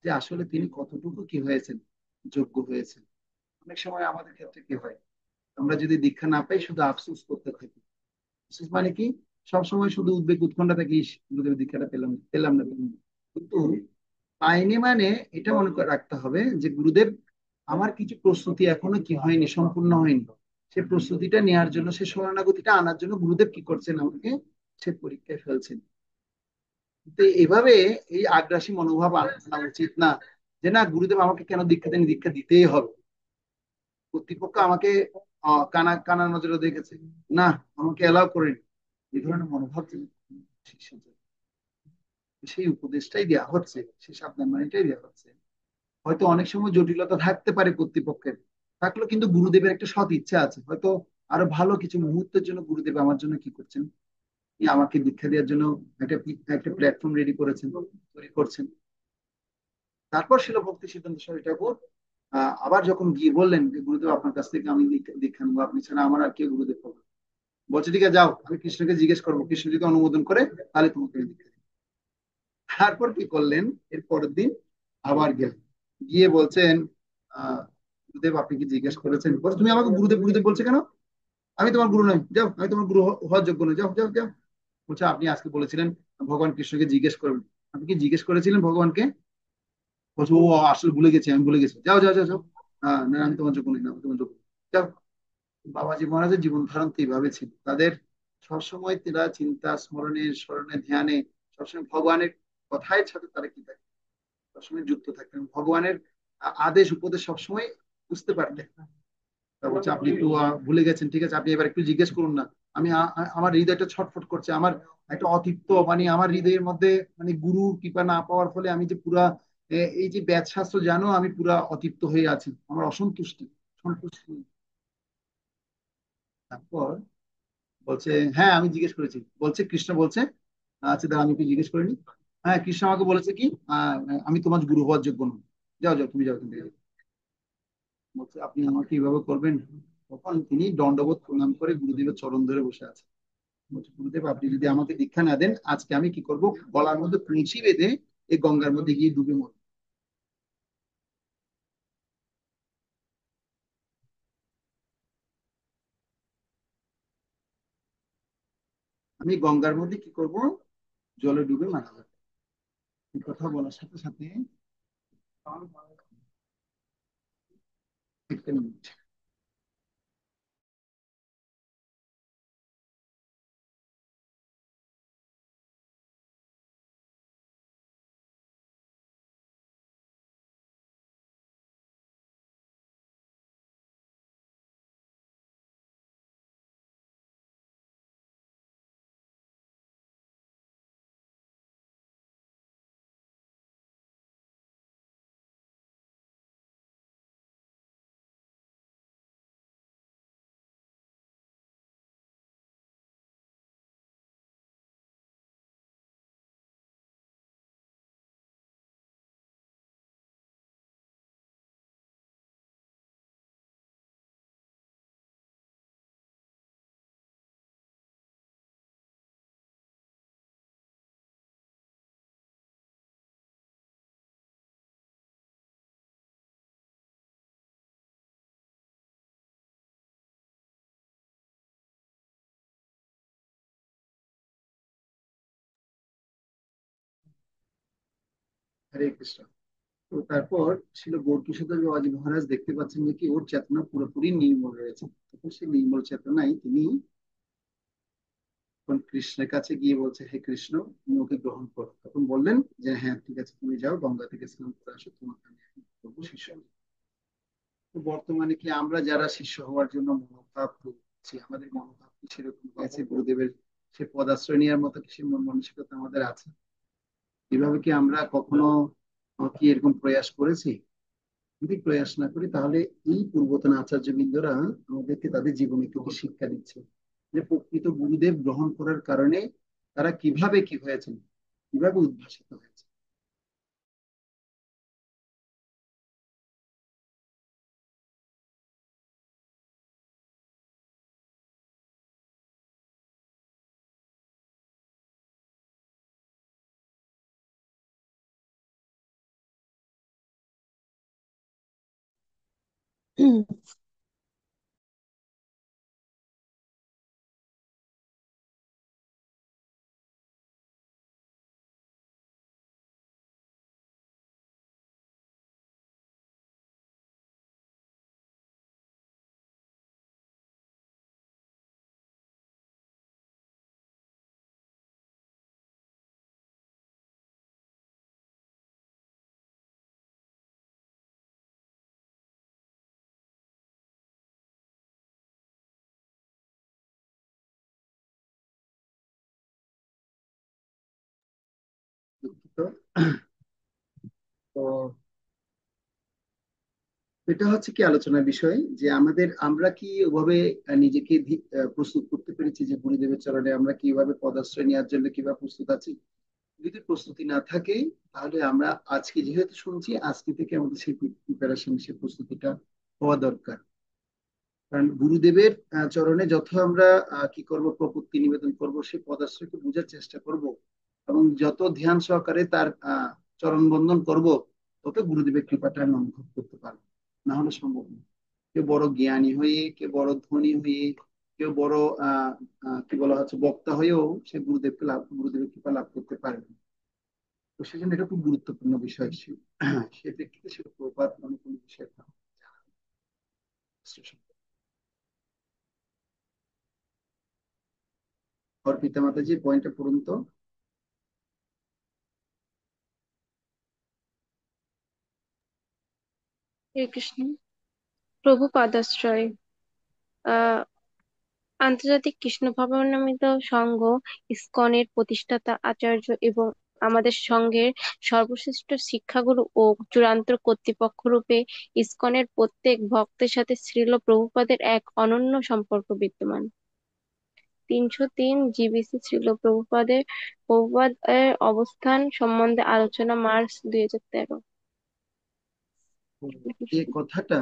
যে আসলে তিনি কতটুকু কি হয়েছেন, যোগ্য হয়েছেন। অনেক সময় আমাদের ক্ষেত্রে কি হয়, আমরা যদি দীক্ষা না পাই শুধু আফসোস করতে থাকি। আফসোস মানে কি, সবসময় শুধু উদ্বেগ উৎকণ্ঠা থাকি, ইস, গুরুদেব দীক্ষাটা পেলাম না, পেলাম না পেলাম না। কিন্তু পাইনি মানে এটা মনে করে রাখতে হবে যে গুরুদেব আমার কিছু প্রস্তুতি এখনো কি হয়নি, সম্পূর্ণ হয়নি, সে প্রস্তুতিটা নেওয়ার জন্য, সে শরণাগতিটা আনার জন্য গুরুদেব কি করছেন, আমাকে সে পরীক্ষায় ফেলছেন। তো এভাবে এই আগ্রাসী মনোভাব আনা উচিত না, যে না গুরুদেব আমাকে কেন দীক্ষা দেন, দীক্ষা দিতেই হবে, কর্তৃপক্ষ আমাকে কানা কানা নজরে দেখেছে, না আমাকে এলাও করেনি, এই ধরনের মনোভাব যদি শিষ্যদের, সেই উপদেশটাই দেওয়া হচ্ছে, সেই সাবধানবাণীটাই দেওয়া হচ্ছে। হয়তো অনেক সময় জটিলতা থাকতে পারে কর্তৃপক্ষের, থাকলেও কিন্তু গুরুদেবের একটা সৎ ইচ্ছা আছে, হয়তো আরো ভালো কিছু মুহূর্তের জন্য গুরুদেব আমার জন্য কি করছেন, আমাকে দীক্ষা দেওয়ার জন্য একটা একটা প্ল্যাটফর্ম রেডি করেছেন, তৈরি করছেন। তারপর ছিল ভক্তি সিদ্ধান্ত সরস্বতী ঠাকুর আবার যখন গিয়ে বললেন যে গুরুদেব আপনার কাছ থেকে আমি দীক্ষা নেবো, আপনি ছাড়া আমার আর কেউ গুরুদেব পাবো না। বলছে ঠিক আছে যাও, আমি কৃষ্ণকে জিজ্ঞেস করবো, কৃষ্ণ যদি অনুমোদন করে তাহলে তোমাকে আমি দীক্ষা দিই। তারপর কি করলেন, এর পরের দিন আবার গেলেন, গিয়ে বলছেন গুরুদেব আপনি কি জিজ্ঞেস করেছেন, বলছে তুমি আমাকে গুরুদেব গুরুদেব বলছে কেন, আমি তোমার গুরু নই, যাও আমি তোমার গুরু হওয়ার যোগ্য নই, যাও যাও যাও। বলছে আপনি আজকে বলেছিলেন ভগবান কৃষ্ণকে জিজ্ঞেস করবেন, আপনি কি জিজ্ঞেস করেছিলেন ভগবানকে? বলছে ও আসলে ভুলে গেছি, আমি ভুলে গেছি, যাও যাও যাও যাও। না আমি তোমার যোগ্য নই, না আমি তোমার যোগ্য নই। যাও। বাবাজি মহারাজের জীবন ধারণ তো এইভাবে ছিল, তাদের সবসময় তারা চিন্তা স্মরণে স্মরণে ধ্যানে সবসময় ভগবানের কথায় সাথে তারা কি থাকে, সবসময় যুক্ত থাকতেন, ভগবানের আদেশ উপদেশ সবসময় বুঝতে পারতেন। তা বলছে আপনি একটু ভুলে গেছেন, ঠিক আছে আপনি এবার একটু জিজ্ঞেস করুন না, আমি আমার হৃদয়টা ছটফট করছে, আমার একটা অতৃপ্ত, মানে আমার হৃদয়ের মধ্যে মানে গুরু কৃপা না পাওয়ার ফলে আমি যে পুরা এই যে বেদ শাস্ত্র জানো আমি পুরা অতৃপ্ত হয়ে আছি, আমার অসন্তুষ্টি, সন্তুষ্টি নেই। তারপর বলছে হ্যাঁ আমি জিজ্ঞেস করেছি, বলছে কৃষ্ণ বলছে, আচ্ছা দাঁড়া আমি একটু জিজ্ঞেস করিনি, হ্যাঁ কৃষ্ণ আমাকে বলেছে কি আহ, আমি তোমার গুরু হওয়ার যোগ্য নই, যাও যাও তুমি যাও এখান থেকে। বলছে আপনি আমাকে এইভাবে করবেন? তখন তিনি দণ্ডবোধ প্রণাম করে গুরুদেবের চরণ ধরে বসে আছেন। বলছে গুরুদেব আপনি যদি আমাকে দীক্ষা না দেন, আজকে আমি কি করব, গলার মধ্যে তুলসী বেঁধে এই গঙ্গার মধ্যে গিয়ে ডুবে মরব। আমি গঙ্গার মধ্যে কি করব, জলে ডুবে মারা যাবো। এই কথা বলার সাথে সাথে একটা মিনিট। হরে কৃষ্ণ। তো তারপর ছিল গৌরকিশোর বাবাজি মহারাজ দেখতে পাচ্ছেন যে কি ওর চেতনা পুরোপুরি নির্মল রয়েছে। তখন সেই নির্মল চেতনায় তিনি তখন কৃষ্ণের কাছে গিয়ে বলছে, হে কৃষ্ণ, তুমি ওকে গ্রহণ করো। তখন বললেন যে হ্যাঁ ঠিক আছে, তুমি যাও গঙ্গা থেকে স্নান করে আসো, তোমাকে আমি এখন করবো শিষ্য। তো বর্তমানে কি আমরা যারা শিষ্য হওয়ার জন্য মনোভাব করছি, আমাদের মনোভাব কি সেরকম হয়েছে? গুরুদেবের সে পদাশ্রয় নেওয়ার মতো কি সে মন মানসিকতা আমাদের আছে? এভাবে কি আমরা কখনো কি এরকম প্রয়াস করেছি? যদি প্রয়াস না করি তাহলে এই পূর্বতন আচার্যবৃন্দরা আমাদেরকে তাদের জীবনে কি শিক্ষা দিচ্ছে যে প্রকৃত গুরুদেব গ্রহণ করার কারণে তারা কিভাবে কি হয়েছেন, কিভাবে উদ্ভাসিত হয়েছে। দুঃখিত। তো এটা হচ্ছে কি আলোচনার বিষয় যে আমরা কি ওভাবে নিজেকে প্রস্তুত করতে পেরেছি যে গুরুদেবের চরণে আমরা কিভাবে পদাশ্রয় নেওয়ার জন্য কিভাবে প্রস্তুত আছি। যদি প্রস্তুতি না থাকে তাহলে আমরা আজকে যেহেতু শুনছি, আজকে থেকে আমাদের সেই প্রিপারেশন, সেই প্রস্তুতিটা হওয়া দরকার। কারণ গুরুদেবের চরণে যত আমরা কি করব, প্রপত্তি নিবেদন করব, সেই পদাশ্রয়কে বোঝার চেষ্টা করব এবং যত ধ্যান সহকারে তার চরণ বন্দন করব, তত গুরুদেবের কৃপাটা আমি অনুভব করতে পারবো। না হলে সম্ভব না। কেউ বড় জ্ঞানী হয়ে, কেউ বড় ধনী হয়ে, কেউ বড় কি বলা হচ্ছে বক্তা হয়েও সে গুরুদেবের কৃপা লাভ করতে পারে না। তো সেজন্য এটা খুব গুরুত্বপূর্ণ বিষয়। সে ব্যক্তিকে সে প্রপাত মানে কোনো বিষয় না। ওর পিতা মাতাজি পয়েন্টটা পড়ুন তো। হরে কৃষ্ণ। প্রভু পাদাশ্রয়। আহ আন্তর্জাতিক কৃষ্ণ ভাবনামৃত সংঘ ইসকনের প্রতিষ্ঠাতা আচার্য এবং আমাদের সংঘের সর্বশ্রেষ্ঠ শিক্ষাগুরু ও চূড়ান্ত কর্তৃপক্ষ রূপে ইসকনের প্রত্যেক ভক্তের সাথে শ্রীল প্রভুপাদের এক অনন্য সম্পর্ক বিদ্যমান। 303 জিবিসি শ্রীল প্রভুপাদ এর অবস্থান সম্বন্ধে আলোচনা, মার্চ 2013। এই কথাটা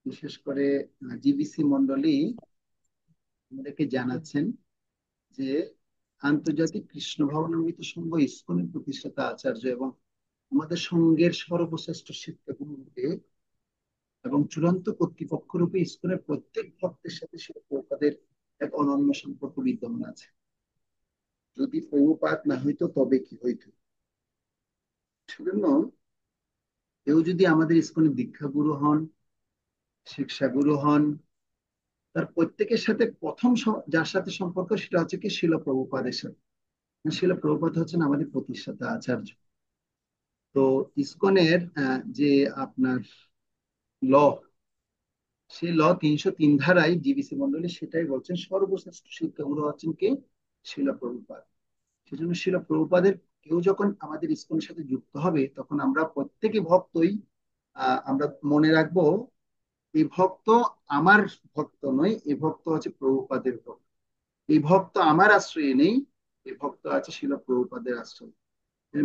বিশেষ করে জিবিসি মন্ডলী আমাদেরকে জানাচ্ছেন যে আন্তর্জাতিক কৃষ্ণ ভাবনামৃত সংঘ ইসকনের প্রতিষ্ঠাতা আচার্য এবং আমাদের সংঘের সর্বশ্রেষ্ঠ শিক্ষাগুরু রূপে এবং চূড়ান্ত কর্তৃপক্ষ রূপে ইসকনের প্রত্যেক ভক্তের সাথে সে প্রভুপাদের এক অনন্য সম্পর্ক বিদ্যমান আছে। যদি প্রভুপাত না হইতো তবে কি হইতো? সেজন্য কেউ যদি আমাদের ইসকনের দীক্ষাগুরু হন, শিক্ষাগুরু হন, তার প্রত্যেকের সাথে প্রথম যার সাথে সম্পর্ক সেটা হচ্ছে কি শিল প্রভুপাদের সাথে। শিল প্রভুপাদ হচ্ছেন আমাদের প্রতিষ্ঠাতা আচার্য। তো ইসকনের যে আপনার ল, সেই ল 303 ধারায় জিবিসি মন্ডলী সেটাই বলছেন, সর্বশ্রেষ্ঠ শিক্ষাগুরু হচ্ছেন কে? শিল প্রভুপাদ। সেজন্য শিল প্রভুপাদের কেউ যখন আমাদের ইসকনের সাথে যুক্ত হবে তখন আমরা প্রত্যেকে ভক্তই আমরা মনে রাখবো এই ভক্ত আমার ভক্ত নয়, এই ভক্ত হচ্ছে প্রভুপাদের ভক্ত। এই ভক্ত আমার আশ্রয়ে নেই, এই ভক্ত আছে শিল প্রভুপাদের আশ্রয়।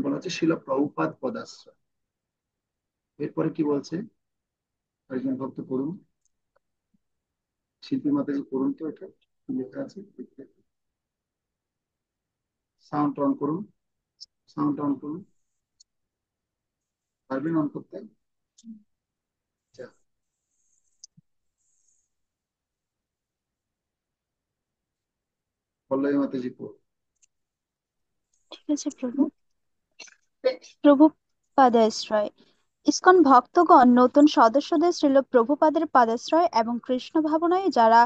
বলা হচ্ছে শিল প্রভুপাদ পদাশ্রয়। এরপরে কি বলছে? একজন ভক্ত পড়ুন, শিল্পী মাতাজি পড়ুন তো, এটা কি লেখা আছে। সাউন্ড অন করুন, সাউন্ড অন করুন। পারবেন অন করতে? আচ্ছা, পল্লবী মাতাজি পড়ুন। ঠিক আছে প্রভু। প্রভু পাদাশ্রয়। ইসকন ভক্তগণ নতুন সদস্যদের শ্রীল প্রভুপাদের পাদাশ্রয় এবং কৃষ্ণ ভাবনায় যারা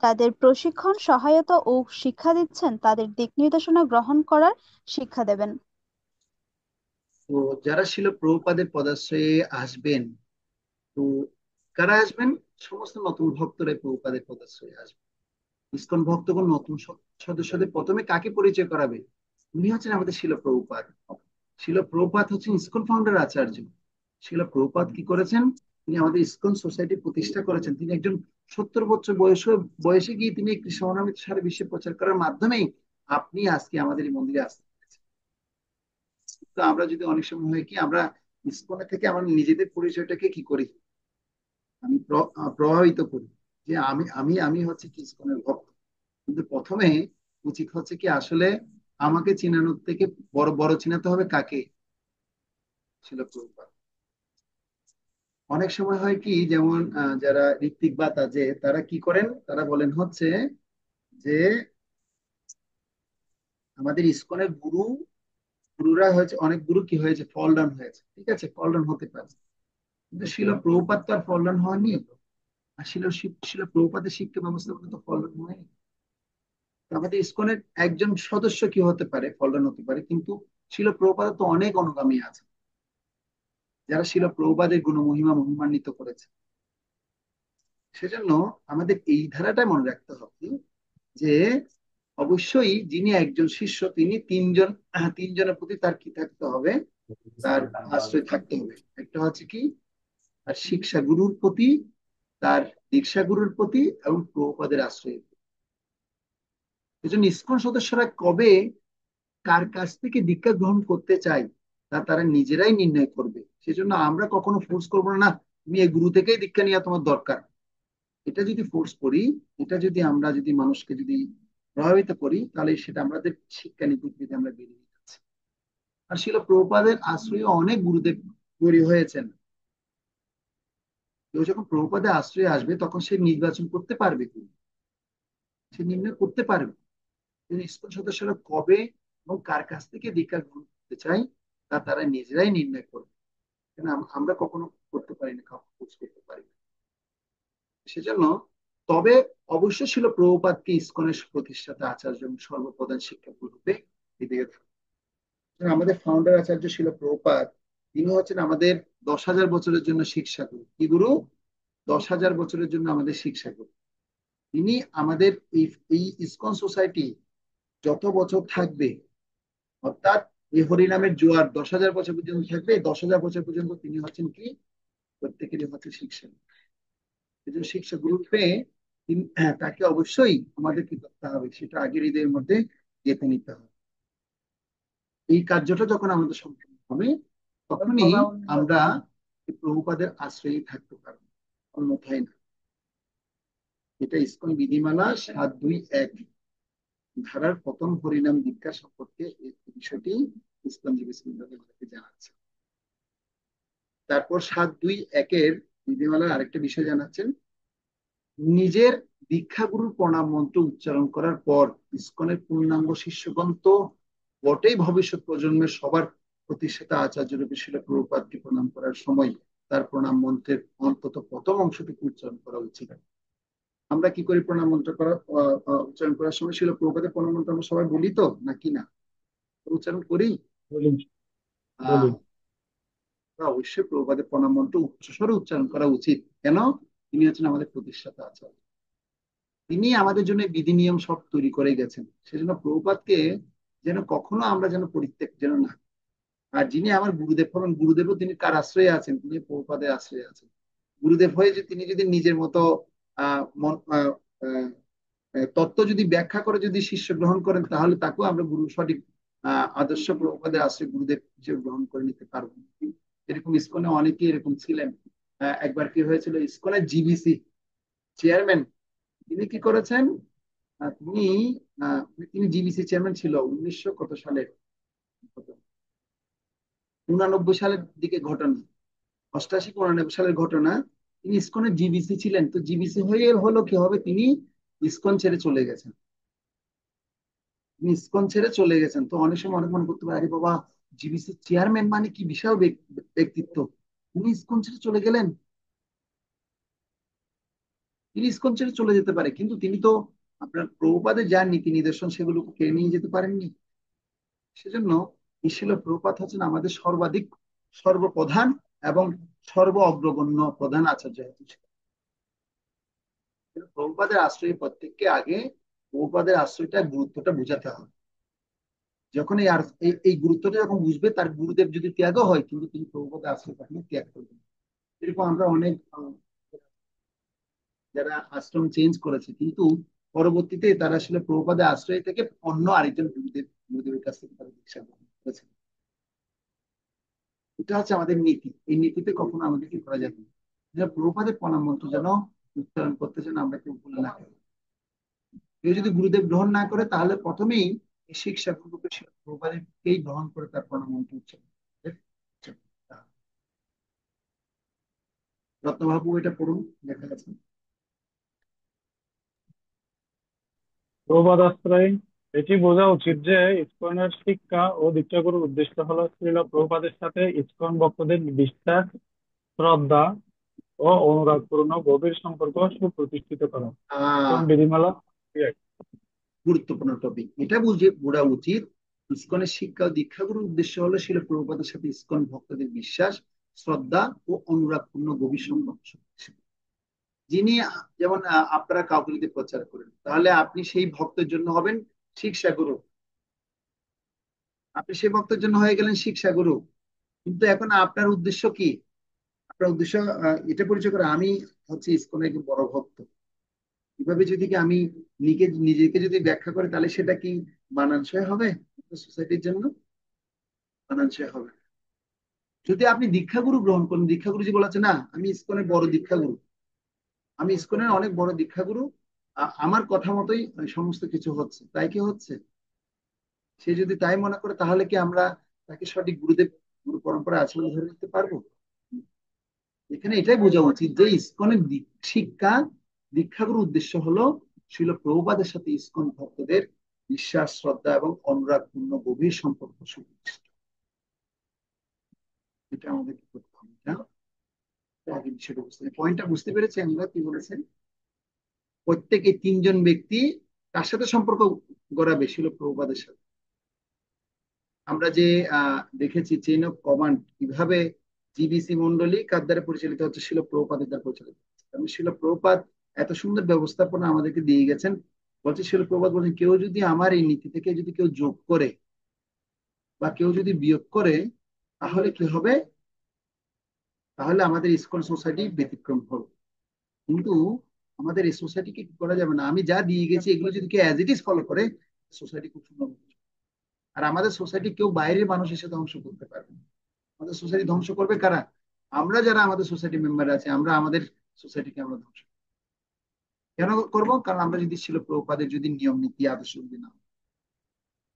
তাদের প্রশিক্ষণ, সহায়তা ও শিক্ষা দিচ্ছেন তাদের দিক নির্দেশনা গ্রহণ করার শিক্ষা দেবেন। তো যারা ছিল প্রভুপাদের পদাশ্রয়ে আসবেন, তো কারা আসবেন? সমস্ত নতুন ভক্তরাই প্রভুপাদের পদাশ্রয়ে আসবে। ইসকন ভক্তগণ নতুন সদস্যদের প্রথমে কাকে পরিচয় করাবে? উনি হচ্ছেন আমাদের শিল প্রভুপাদ। শিল প্রভুপাদ হচ্ছেন ইসকন ফাউন্ডার আচার্য। শিল প্রভুপাদ কি করেছেন? তিনি আমাদের ইসকন সোসাইটি প্রতিষ্ঠা করেছেন। তিনি একজন 70 বছর বয়সে গিয়ে তিনি কৃষ্ণ মহানামে সারা বিশ্বে প্রচার করার মাধ্যমেই আপনি আজকে আমাদের এই মন্দিরে আসতে পেরেছেন। তো আমরা যদি অনেক সময় হয় কি, আমরা ইসকনে থেকে আমরা নিজেদের পরিচয়টাকে কি করি, আমি প্রভাবিত করি যে আমি আমি আমি হচ্ছে কি ইসকনের ভক্ত। কিন্তু প্রথমে উচিত হচ্ছে কি, আসলে আমাকে চিনানোর থেকে বড় বড় চিনাতে হবে কাকে? ছিল প্রভুপাদ। অনেক সময় হয় কি, যেমন যারা ঋত্বিক বা তাজে, তারা কি করেন, তারা বলেন হচ্ছে যে আমাদের ইসকনের গুরুরা হয়েছে, অনেক গুরু কি হয়েছে, ফল ডাউন হয়েছে। ঠিক আছে, ফল ডাউন হতে পারে, কিন্তু শিল প্রভুপাদ তো আর ফল ডাউন হয়নি। আর শিল প্রভুপাদের শিক্ষা ব্যবস্থা তো ফল ডাউন হয়নি। তো আমাদের ইসকনের একজন সদস্য কি হতে পারে, ফল ডাউন হতে পারে, কিন্তু শিল প্রভুপাদের তো অনেক অনুগামী আছে যারা শিল প্রভুপাদের মহিমান্বিত করেছে। সেজন্য আমাদের এই ধারাটা মনে রাখতে হবে যে অবশ্যই যিনি একজন শিষ্য, তিনি তিনজনের প্রতি তার কি থাকতে হবে, তার আশ্রয় থাকতে হবে। একটা হচ্ছে কি, তার শিক্ষা গুরুর প্রতি, তার দীক্ষা গুরুর প্রতি, এবং প্রভুপাদের আশ্রয়। এজন্য ইসকন সদস্যরা কবে কার কাছ থেকে দীক্ষা গ্রহণ করতে চাই তা তারা নিজেরাই নির্ণয় করবে। সেজন্য আমরা কখনো ফোর্স করবো না, তুমি এই গুরু থেকেই দীক্ষা নেওয়া তোমার দরকার। এটা যদি ফোর্স করি, এটা যদি আমরা মানুষকে প্রভাবিত করি, তাহলে সেটা আমাদের শিক্ষা নীতি থেকে আমরা বেরিয়ে যাচ্ছি। আর শিল প্রভুপাদের আশ্রয়ে অনেক গুরুদেব তৈরি হয়েছেন। কেউ যখন প্রভুপাদের আশ্রয়ে আসবে তখন সে নির্বাচন করতে পারবে, কি সে নির্ণয় করতে পারবে ইসকন সদস্যরা কবে এবং কার কাছ থেকে দীক্ষা গ্রহণ করতে চাই তা তারা নিজেরাই নির্ণয় করবে। কেন আমরা কখনো করতে পারি না, কাউকে ফোর্স করতে পারি না। সেজন্য তবে অবশ্যই ছিল প্রভুপাদকে ইসকনের প্রতিষ্ঠাতা আচার্য এবং সর্বপ্রধান শিক্ষক রূপে বিবেক। আমাদের ফাউন্ডার আচার্য ছিল প্রভুপাদ, তিনি হচ্ছেন আমাদের 10,000 বছরের জন্য শিক্ষা গুরু। কি গুরু? 10,000 বছরের জন্য আমাদের শিক্ষা গুরু। তিনি আমাদের এই ইসকন সোসাইটি যত বছর থাকবে, অর্থাৎ এই হরিনামের জোয়ার 10,000 বছর পর্যন্ত থাকবে, 10,000 বছর পর্যন্ত তিনি হচ্ছেন কি, প্রত্যেকেরই হচ্ছে শিক্ষা। শিক্ষা গ্রুপে তাকে অবশ্যই আমাদের কি করতে হবে, সেটা আগে হৃদয়ের মধ্যে গেঁথে নিতে হবে। এই কার্যটা যখন আমাদের সম্পূর্ণ হবে, তখনই আমরা প্রভুপাদের আশ্রয়ে থাকতে পারবো, অন্যথায় না। এটা ইসকন বিধিমালা 7.2.1 ধারার প্রথম হরিনাম দীক্ষা সম্পর্কে এই বিষয়টি ইসকন জীবকে জানাচ্ছে। তারপর 7.2.1 বিধিমালার আরেকটা বিষয় জানাচ্ছেন, নিজের দীক্ষাগুরুর প্রণাম মন্ত্র উচ্চারণ করার পর ইসকনের পূর্ণাঙ্গ শিষ্যগণ তো বটেই, ভবিষ্যৎ প্রজন্মের সবার প্রতিষ্ঠাতা আচার্য রূপে শিল প্রভুপাদকে প্রণাম করার সময় তার প্রণাম মন্ত্রের অন্তত প্রথম অংশটুকু উচ্চারণ করা উচিত। আমরা কি করি প্রণাম মন্ত্র উচ্চারণ করার সময়? শিল প্রভুপাদের প্রণাম মন্ত্র আমরা সবাই বলি তো, নাকি না? উচ্চারণ করি। অবশ্যই প্রভুপাদের প্রণাম মন্ত্র উচ্চস্বরে উচ্চারণ করা উচিত। কেন? তিনি হচ্ছেন আমাদের প্রতিষ্ঠাতা আচার্য, তিনি আমাদের জন্য বিধি নিয়ম সব তৈরি করে গেছেন। সেজন্য প্রভুপাদকে যেন কখনো আমরা পরিত্যাগ যেন না। আর যিনি আমার গুরুদেব হবেন, গুরুদেবও তিনি কার আশ্রয়ে আছেন? তিনি প্রভুপাদের আশ্রয়ে আছেন। গুরুদেব হয়ে যে তিনি যদি নিজের মতো তত্ত্ব ব্যাখ্যা করে শিষ্য গ্রহণ করেন, তাহলে তাকেও আমরা গুরু সঠিক আদর্শ প্রভুপাদের আশ্রয় গুরুদেব হিসেবে গ্রহণ করে নিতে পারবো। এরকম ইসকনে অনেকেই এরকম ছিলেন। একবার কি হয়েছিল, ইসকনের জিবিসি চেয়ারম্যান তিনি কি করেছেন, তিনি তিনি জিবিসি চেয়ারম্যান ছিল 1900 কত সালে, 89 সালের দিকে ঘটনা, 88-89 সালের ঘটনা। তিনি ইসকনের জিবিসি ছিলেন। তো জিবিসি হয়ে হলো কি হবে, তিনি ইসকন ছেড়ে চলে গেছেন। তিনি ইসকন ছেড়ে চলে গেছেন। তো অনেক সময় অনেক মনে করতে পারে, আরে বাবা, জিবিসি চেয়ারম্যান মানে কি বিশাল ব্যক্তিত্ব, তিনি ইসকন ছেড়ে চলে গেলেন। তিনি ইসকন ছেড়ে চলে যেতে পারে, কিন্তু তিনি তো আপনার প্রভুপাদের যা নীতি নির্দেশন সেগুলো কেড়ে নিয়ে যেতে পারেননি। সেজন্য ছিল প্রভুপাদ হচ্ছেন আমাদের সর্বাধিক সর্বপ্রধান এবং সর্ব অগ্রগণ্য প্রধান আচার্য হচ্ছেন। প্রভুপাদের আশ্রয় প্রত্যেককে আগে প্রভুপাদের আশ্রয়টা গুরুত্বটা বুঝাতে হবে। যখন এই গুরুত্বটা যখন বুঝবে, তার গুরুদেব যদি ত্যাগও হয়, কিন্তু তিনি প্রভুপাদের আশ্রয় কখনো ত্যাগ করবেন। এরকম আমরা অনেক যারা আশ্রম চেঞ্জ করেছে, কিন্তু পরবর্তীতে তারা আসলে প্রভুপাদের আশ্রয় থেকে অন্য আরেকজন গুরুদেবের কাছ থেকে তারা দীক্ষা গ্রহণ করেছে। এটা হচ্ছে আমাদের নীতি। এই নীতিতে কখনো আমাদের কি করা যাবে না, প্রভুপাদের প্রণাম মন্ত্র যেন উচ্চারণ করতে যেন আমরা কেউ ভুল না করি। কেউ যদি গুরুদেব গ্রহণ না করে, তাহলে প্রথমেই এই শিক্ষা গুরুকে প্রভুপাদেরকেই গ্রহণ করে তার প্রণাম মন্ত্র উচ্চারণ করতে হবে। রত্নবাবু এটা পড়ুন, দেখা যাচ্ছে। প্রবাদ আশ্রয়। এটি বোঝা উচিত যে ইসকনের শিক্ষা ও দীক্ষাগুরুর উদ্দেশ্য হলো শ্রীল প্রভুপাদের সাথে ইসকন ভক্তদের বিশ্বাস, শ্রদ্ধা ও অনুরাগপূর্ণ গভীর সম্পর্ক সুপ্রতিষ্ঠিত করা। ইসকন আহ বিধিমালা 2:1। গুরুত্বপূর্ণ টপিক, এটা বোঝা উচিত ইসকনের শিক্ষা ও দীক্ষাগুরুর উদ্দেশ্য হলো শিল প্রভুপাদের সাথে ইসকন ভক্তদের বিশ্বাস, শ্রদ্ধা ও অনুরাগপূর্ণ গভীর সম্পর্ক। যিনি যেমন আপনারা কাউকে যদি প্রচার করেন, তাহলে আপনি সেই ভক্তের জন্য হবেন শিক্ষা গুরু, আপনি সেই ভক্তের জন্য হয়ে গেলেন শিক্ষা গুরু। কিন্তু এখন আপনার উদ্দেশ্য কি? আপনার উদ্দেশ্য এটা পরিচয় করে আমি হচ্ছে ইসকনের একজন বড় ভক্ত। এভাবে যদি কি আমি নিজেকে যদি ব্যাখ্যা করি, তাহলে সেটা কি মানানসই হবে সোসাইটির জন্য? মানানসই হবে না। যদি আপনি দীক্ষাগুরু গ্রহণ করেন, দীক্ষাগুরু যে বলেছে না আমি ইসকনের বড় দীক্ষাগুরু, আমি ইসকনের অনেক বড় দীক্ষাগুরু, আমার কথা মতোই সমস্ত কিছু হচ্ছে, তাই কি হচ্ছে? সে যদি তাই মনে করে, তাহলে কি আমরা তাকে সঠিক গুরুদেব গুরু পরম্পরা আছে বলে ধরে নিতে পারবো? এখানে এটাই বোঝা উচিত যে ইসকনের শিক্ষা দীক্ষাগুরুর উদ্দেশ্য হলো ছিল প্রভুপাদের সাথে ইসকন ভক্তদের বিশ্বাস, শ্রদ্ধা এবং অনুরাগপূর্ণ গভীর সম্পর্ক সুপ্রতিষ্ঠিত। এটা আমাদের কি করতে হবে, আগে বিষয়টা পয়েন্টটা বুঝতে পেরেছি আমরা কি বলেছেন। প্রত্যেকে তিনজন ব্যক্তি কার সাথে সম্পর্ক গড়াবে? ছিল প্রভুপাদের সাথে। আমরা যে দেখেছি চেইন অফ কমান্ড কিভাবে জিবিসি মন্ডলী কার দ্বারা পরিচালিত হচ্ছে? ছিল প্রভুপাদের দ্বারা পরিচালিত হচ্ছে। কারণ ছিল প্রভুপাদ এত সুন্দর ব্যবস্থাপনা আমাদেরকে দিয়ে গেছেন। বলছে ছিল প্রভুপাদ বলছেন, কেউ যদি আমার এই নীতি থেকে যদি কেউ যোগ করে বা কেউ যদি বিয়োগ করে, তাহলে কি হবে? তাহলে আমাদের ইসকন সোসাইটি ব্যতিক্রম হবে। কিন্তু আমাদের এই সোসাইটিকে কি করা যাবে না, আমি যা দিয়ে গেছি এগুলো যদি কেউ অ্যাজ ইট ইজ ফলো করে, সোসাইটি খুব সুন্দর হবে। আর আমাদের সোসাইটি কেউ বাইরের মানুষ এসে ধ্বংস করতে পারবে না। আমাদের সোসাইটি ধ্বংস করবে কারা? আমরা যারা আমাদের সোসাইটি মেম্বার আছে, আমরা আমাদের সোসাইটিকে আমরা ধ্বংস কেন করব? কারণ আমরা যদি ছিল প্রভুপাদের যদি নিয়ম নীতি আদর্শ যদি না,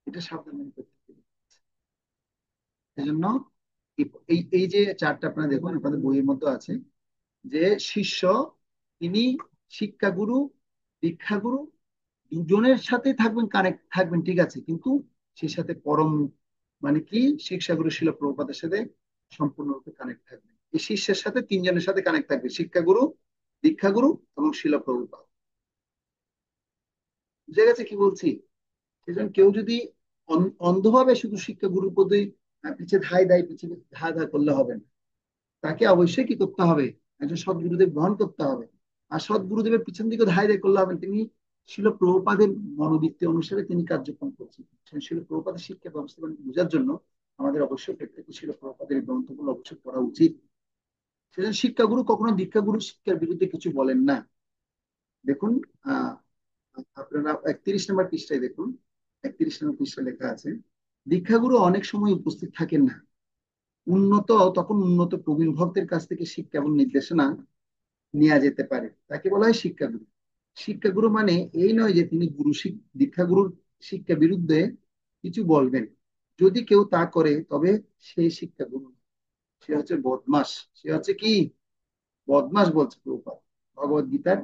এটা সাবধানে করতে হবে। সেজন্য এই এই যে চারটা আপনারা দেখুন, আপনাদের বইয়ের মধ্যে আছে যে শিষ্য তিনি শিক্ষাগুরু, দীক্ষাগুরু দুজনের সাথে থাকবেন, কানেক্ট থাকবেন, ঠিক আছে, কিন্তু সেই সাথে পরম মানে কি শিক্ষাগুরু ছিল প্রভুপাদের সাথে সম্পূর্ণরূপে কানেক্ট থাকবে। এই শিষ্যের সাথে তিনজনের সাথে কানেক্ট থাকবে, শিক্ষাগুরু, দীক্ষাগুরু এবং শিল প্রভুপাদ। বুঝে গেছে কি বলছি? সেজন্য কেউ যদি অন্ধভাবে শুধু শিক্ষাগুরুর প্রতি পিছিয়ে ধাই ধাই পিছিয়ে ধা ধা করলে হবে না। তাকে অবশ্যই কি করতে হবে? একজন সদ্গুরুদেব গ্রহণ করতে হবে। আর সদ্গুরুদেবের পিছন দিকে ধাই ধাই করলে হবে, তিনি শিল প্রভুপাদের মনোবৃত্তি অনুসারে তিনি কার্যক্রম করছেন। শিল প্রভুপাদের শিক্ষা ব্যবস্থা বোঝার জন্য আমাদের অবশ্যই প্রত্যেকটি শিল প্রভুপাদের গ্রন্থগুলো অবশ্যই পড়া উচিত। সেজন্য শিক্ষাগুরু কখনো দীক্ষাগুরু শিক্ষার বিরুদ্ধে কিছু বলেন না। দেখুন আহ আপনারা 31 নম্বর পৃষ্ঠায় দেখুন, 31 নম্বর পৃষ্ঠায় লেখা আছে, দীক্ষাগুরু অনেক সময় উপস্থিত থাকেন না। তখন উন্নত প্রবীণ ভক্তের কাছ থেকে শিক্ষা এবং নির্দেশনা নেওয়া যেতে পারে, তাকে বলা হয় শিক্ষাগুরু। শিক্ষাগুরু মানে এই নয় যে তিনি দীক্ষাগুরুর শিক্ষা বিরুদ্ধে কিছু বলবেন। যদি কেউ তা করে, তবে সেই শিক্ষাগুরু, সে হচ্ছে বদমাস। সে হচ্ছে কি? বদমাস বলছে প্রভুপাদ ভগবদ গীতার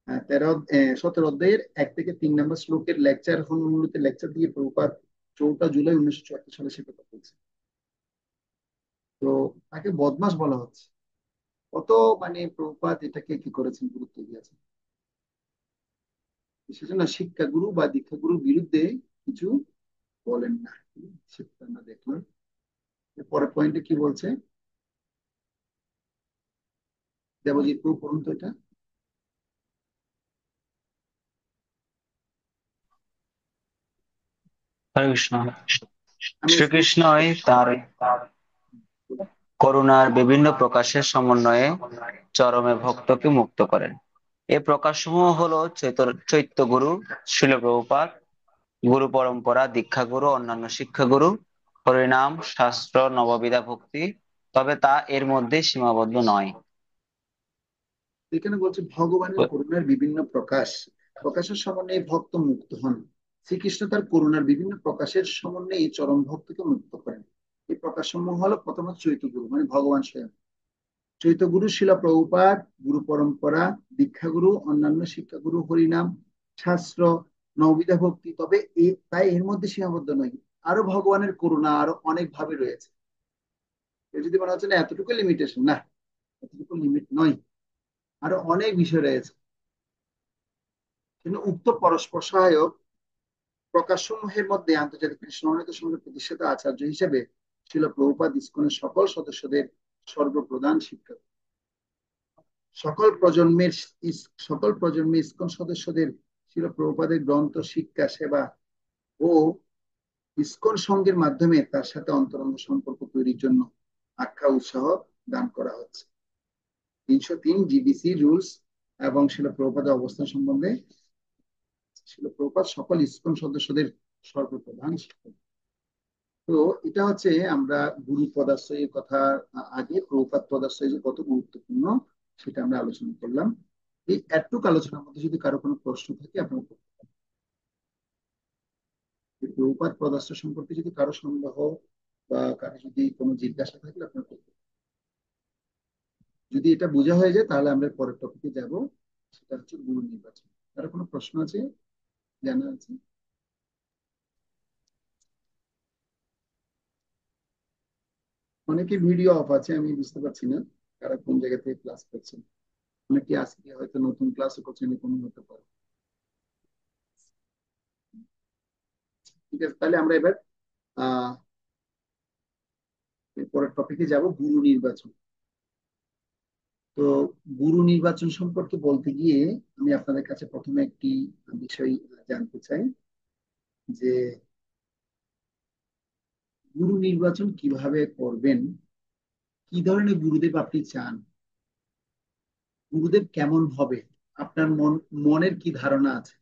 17 অধ্যায়ের 1 থেকে 3 নম্বর শ্লোকের লেকচার হনুমূলতে লেকচার দিয়ে প্রভুপাদ 4 জুলাই 1974 সালে সে কথা বলছে। তো তাকে বদমাস বলা হচ্ছে। কত মানে প্রভুপাদ এটাকে কি করেছেন, গুরুত্ব দিয়েছেন। সেজন্য শিক্ষাগুরু বা দীক্ষাগুরুর বিরুদ্ধে কিছু বলেন না, সেটা আমরা দেখলাম। পরের পয়েন্টে কি বলছে দেবজিৎ প্রভু, পড়ুন তো এটা। হরে কৃষ্ণ। আমি শ্রীকৃষ্ণই তার করুণার বিভিন্ন প্রকাশের সমন্বয়ে চরমে ভক্তকে মুক্ত করেন। এই প্রকাশসমূহ হলো চৈত্য গুরু, শিল প্রভুপাদ, গুরু পরম্পরা, দীক্ষাগুরু, অন্যান্য শিক্ষাগুরু, হরিনাম, শাস্ত্র, নববিধা ভক্তি। তবে তা এর মধ্যে সীমাবদ্ধ নয়। এখানে বলছে ভগবানের করুণার বিভিন্ন প্রকাশের সমন্বয়ে ভক্ত মুক্ত হন। শ্রীকৃষ্ণ তার করুণার বিভিন্ন প্রকাশের সমন্বয়ে চরম ভক্তকে মুক্ত করেন। এই প্রকাশ সমূহ হলো প্রথমত চৈতগুরু মানে ভগবান স্বয়ং, চৈতগুরু শিলা প্রভুপাদ, গুরু পরম্পরা, দীক্ষাগুরু, অন্যান্য শিক্ষাগুরু, হরিনাম, শাস্ত্র, নববিধা ভক্তি। তবে তাই এর মধ্যে সীমাবদ্ধ নয়, আরো ভগবানের করুণা আরো অনেক ভাবে রয়েছে। এর যদি মনে হচ্ছে না এতটুকু লিমিটেশন, না, এতটুকু লিমিট নয়, আরো অনেক বিষয় রয়েছে। কিন্তু উক্ত পরস্পর সহায়ক প্রকাশসমূহের মধ্যে আন্তর্জাতিক কৃষ্ণামৃত সংঘের প্রতিষ্ঠাতা আচার্য হিসেবে ছিল প্রভুপাদ ইসকনের সকল সদস্যদের সর্বপ্রধান শিক্ষক। সকল প্রজন্মের সকল প্রজন্মের ইসকন সদস্যদের ছিল প্রভুপাদের গ্রন্থ শিক্ষা সেবা ও ইসকন সংঘের মাধ্যমে তার সাথে অন্তরঙ্গ সম্পর্ক তৈরির জন্য আখ্যা উৎসাহ দান করা হচ্ছে। 303 জিবিসি রুলস এবং শিল প্রভুপাদের অবস্থান সম্বন্ধে শিল প্রভুপাদ সকল ইসকন সদস্যদের সর্বপ্রধান শিক্ষক। তো এটা হচ্ছে আমরা গুরু পদাশ্রয়ের কথা আগে প্রভুপাদ পদাশ্রয় যে কত গুরুত্বপূর্ণ সেটা আমরা আলোচনা করলাম। এই এতটুক আলোচনার মধ্যে যদি কারো কোনো প্রশ্ন থাকে আপনারা করতে পারেন। প্রভুপাদ পদাশ্রয় সম্পর্কে যদি কারো সন্দেহ বা কারো যদি কোনো জিজ্ঞাসা থাকলে আপনারা করতে পারেন। যদি এটা বোঝা হয়ে যায় তাহলে আমরা পরের টপিকে যাব, সেটা হচ্ছে গুরু নির্বাচন। কারো কোনো প্রশ্ন আছে, জানা আছে? অনেকে ভিডিও অফ আছে, আমি বুঝতে পারছি না কারা কোন জায়গা থেকে ক্লাস করছেন। অনেকে আজকে হয়তো নতুন ক্লাসও করছেন, এরকম হতে পারে। ঠিক আছে, তাহলে আমরা এবার আহ পরের টপিকে যাব, গুরু নির্বাচন। তো গুরু নির্বাচন সম্পর্কে বলতে গিয়ে আমি আপনাদের কাছে প্রথমে একটি বিষয় জানতে চাই যে গুরু নির্বাচন কিভাবে করবেন, কি ধরনের গুরুদেব আপনি চান, গুরুদেব কেমন হবে, আপনার মনের কি ধারণা আছে,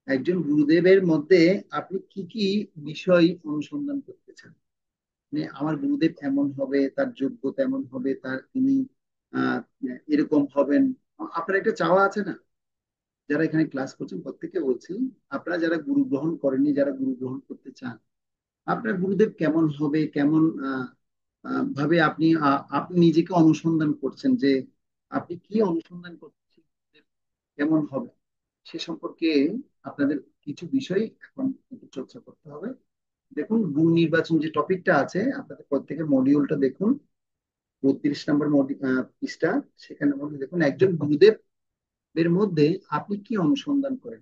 একজন গুরুদেবের মধ্যে আপনি কি কি বিষয় অনুসন্ধান করতে চান। মানে আমার গুরুদেব এমন হবে, তার যোগ্যতা এমন হবে, তার তিনি আহ এরকম হবেন। আপনার একটা চাওয়া আছে না? যারা এখানে ক্লাস করছেন প্রত্যেকে বলছি, আপনারা যারা গুরু গ্রহণ করেননি, যারা গুরু গ্রহণ করতে চান, আপনার গুরুদেব কেমন হবে, কেমন ভাবে আপনি আপনি নিজেকে অনুসন্ধান করছেন, যে আপনি কি অনুসন্ধান করছেন, গুরুদেব কেমন হবে সে সম্পর্কে আপনাদের কিছু বিষয় এখন একটু চর্চা করতে হবে। দেখুন, গুরু নির্বাচন যে টপিকটা আছে আপনাদের প্রত্যেকের মডিউলটা দেখুন, 32 নম্বর পৃষ্ঠা। সেখানে মধ্যে দেখুন একজন গুরুদেব এর মধ্যে আপনি কি অনুসন্ধান করেন।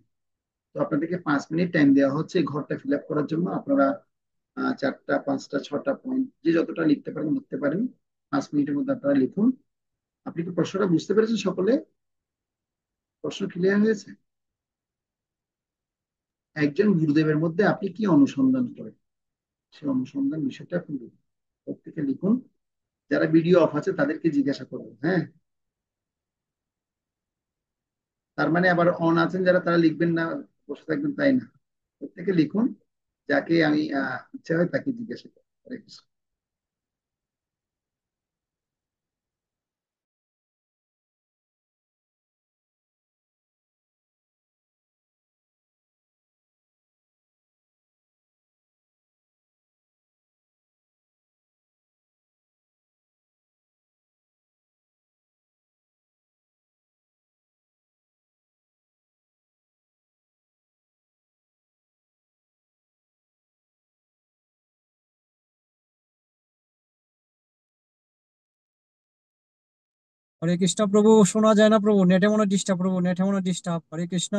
তো আপনাদেরকে 5 মিনিট টাইম দেওয়া হচ্ছে এই ঘরটা ফিল আপ করার জন্য। আপনারা 4টা 5টা 6টা পয়েন্ট যে যতটা লিখতে পারেন লিখতে পারেন। 5 মিনিটের মধ্যে আপনারা লিখুন। আপনি কি প্রশ্নটা বুঝতে পেরেছেন সকলে? প্রশ্ন ক্লিয়ার হয়েছে? একজন গুরুদেবের মধ্যে আপনি কি অনুসন্ধান করেন, সেই অনুসন্ধান বিষয়টা আপনি লিখুন, প্রত্যেকে লিখুন। যারা ভিডিও অফ আছে তাদেরকে জিজ্ঞাসা করবেন, হ্যাঁ? তার মানে আবার অন আছেন যারা, তারা লিখবেন না, বসে থাকবেন তাই না। প্রত্যেকে লিখুন, যাকে আমি ইচ্ছা হয় তাকে জিজ্ঞাসা করবো। হরে কৃষ্ণ প্রভু, শোনা যায় না প্রভু, নেটে মনে ডিস্টার্ব প্রভু, নেটে মনে ডিস্টার্ব। হরে কৃষ্ণ।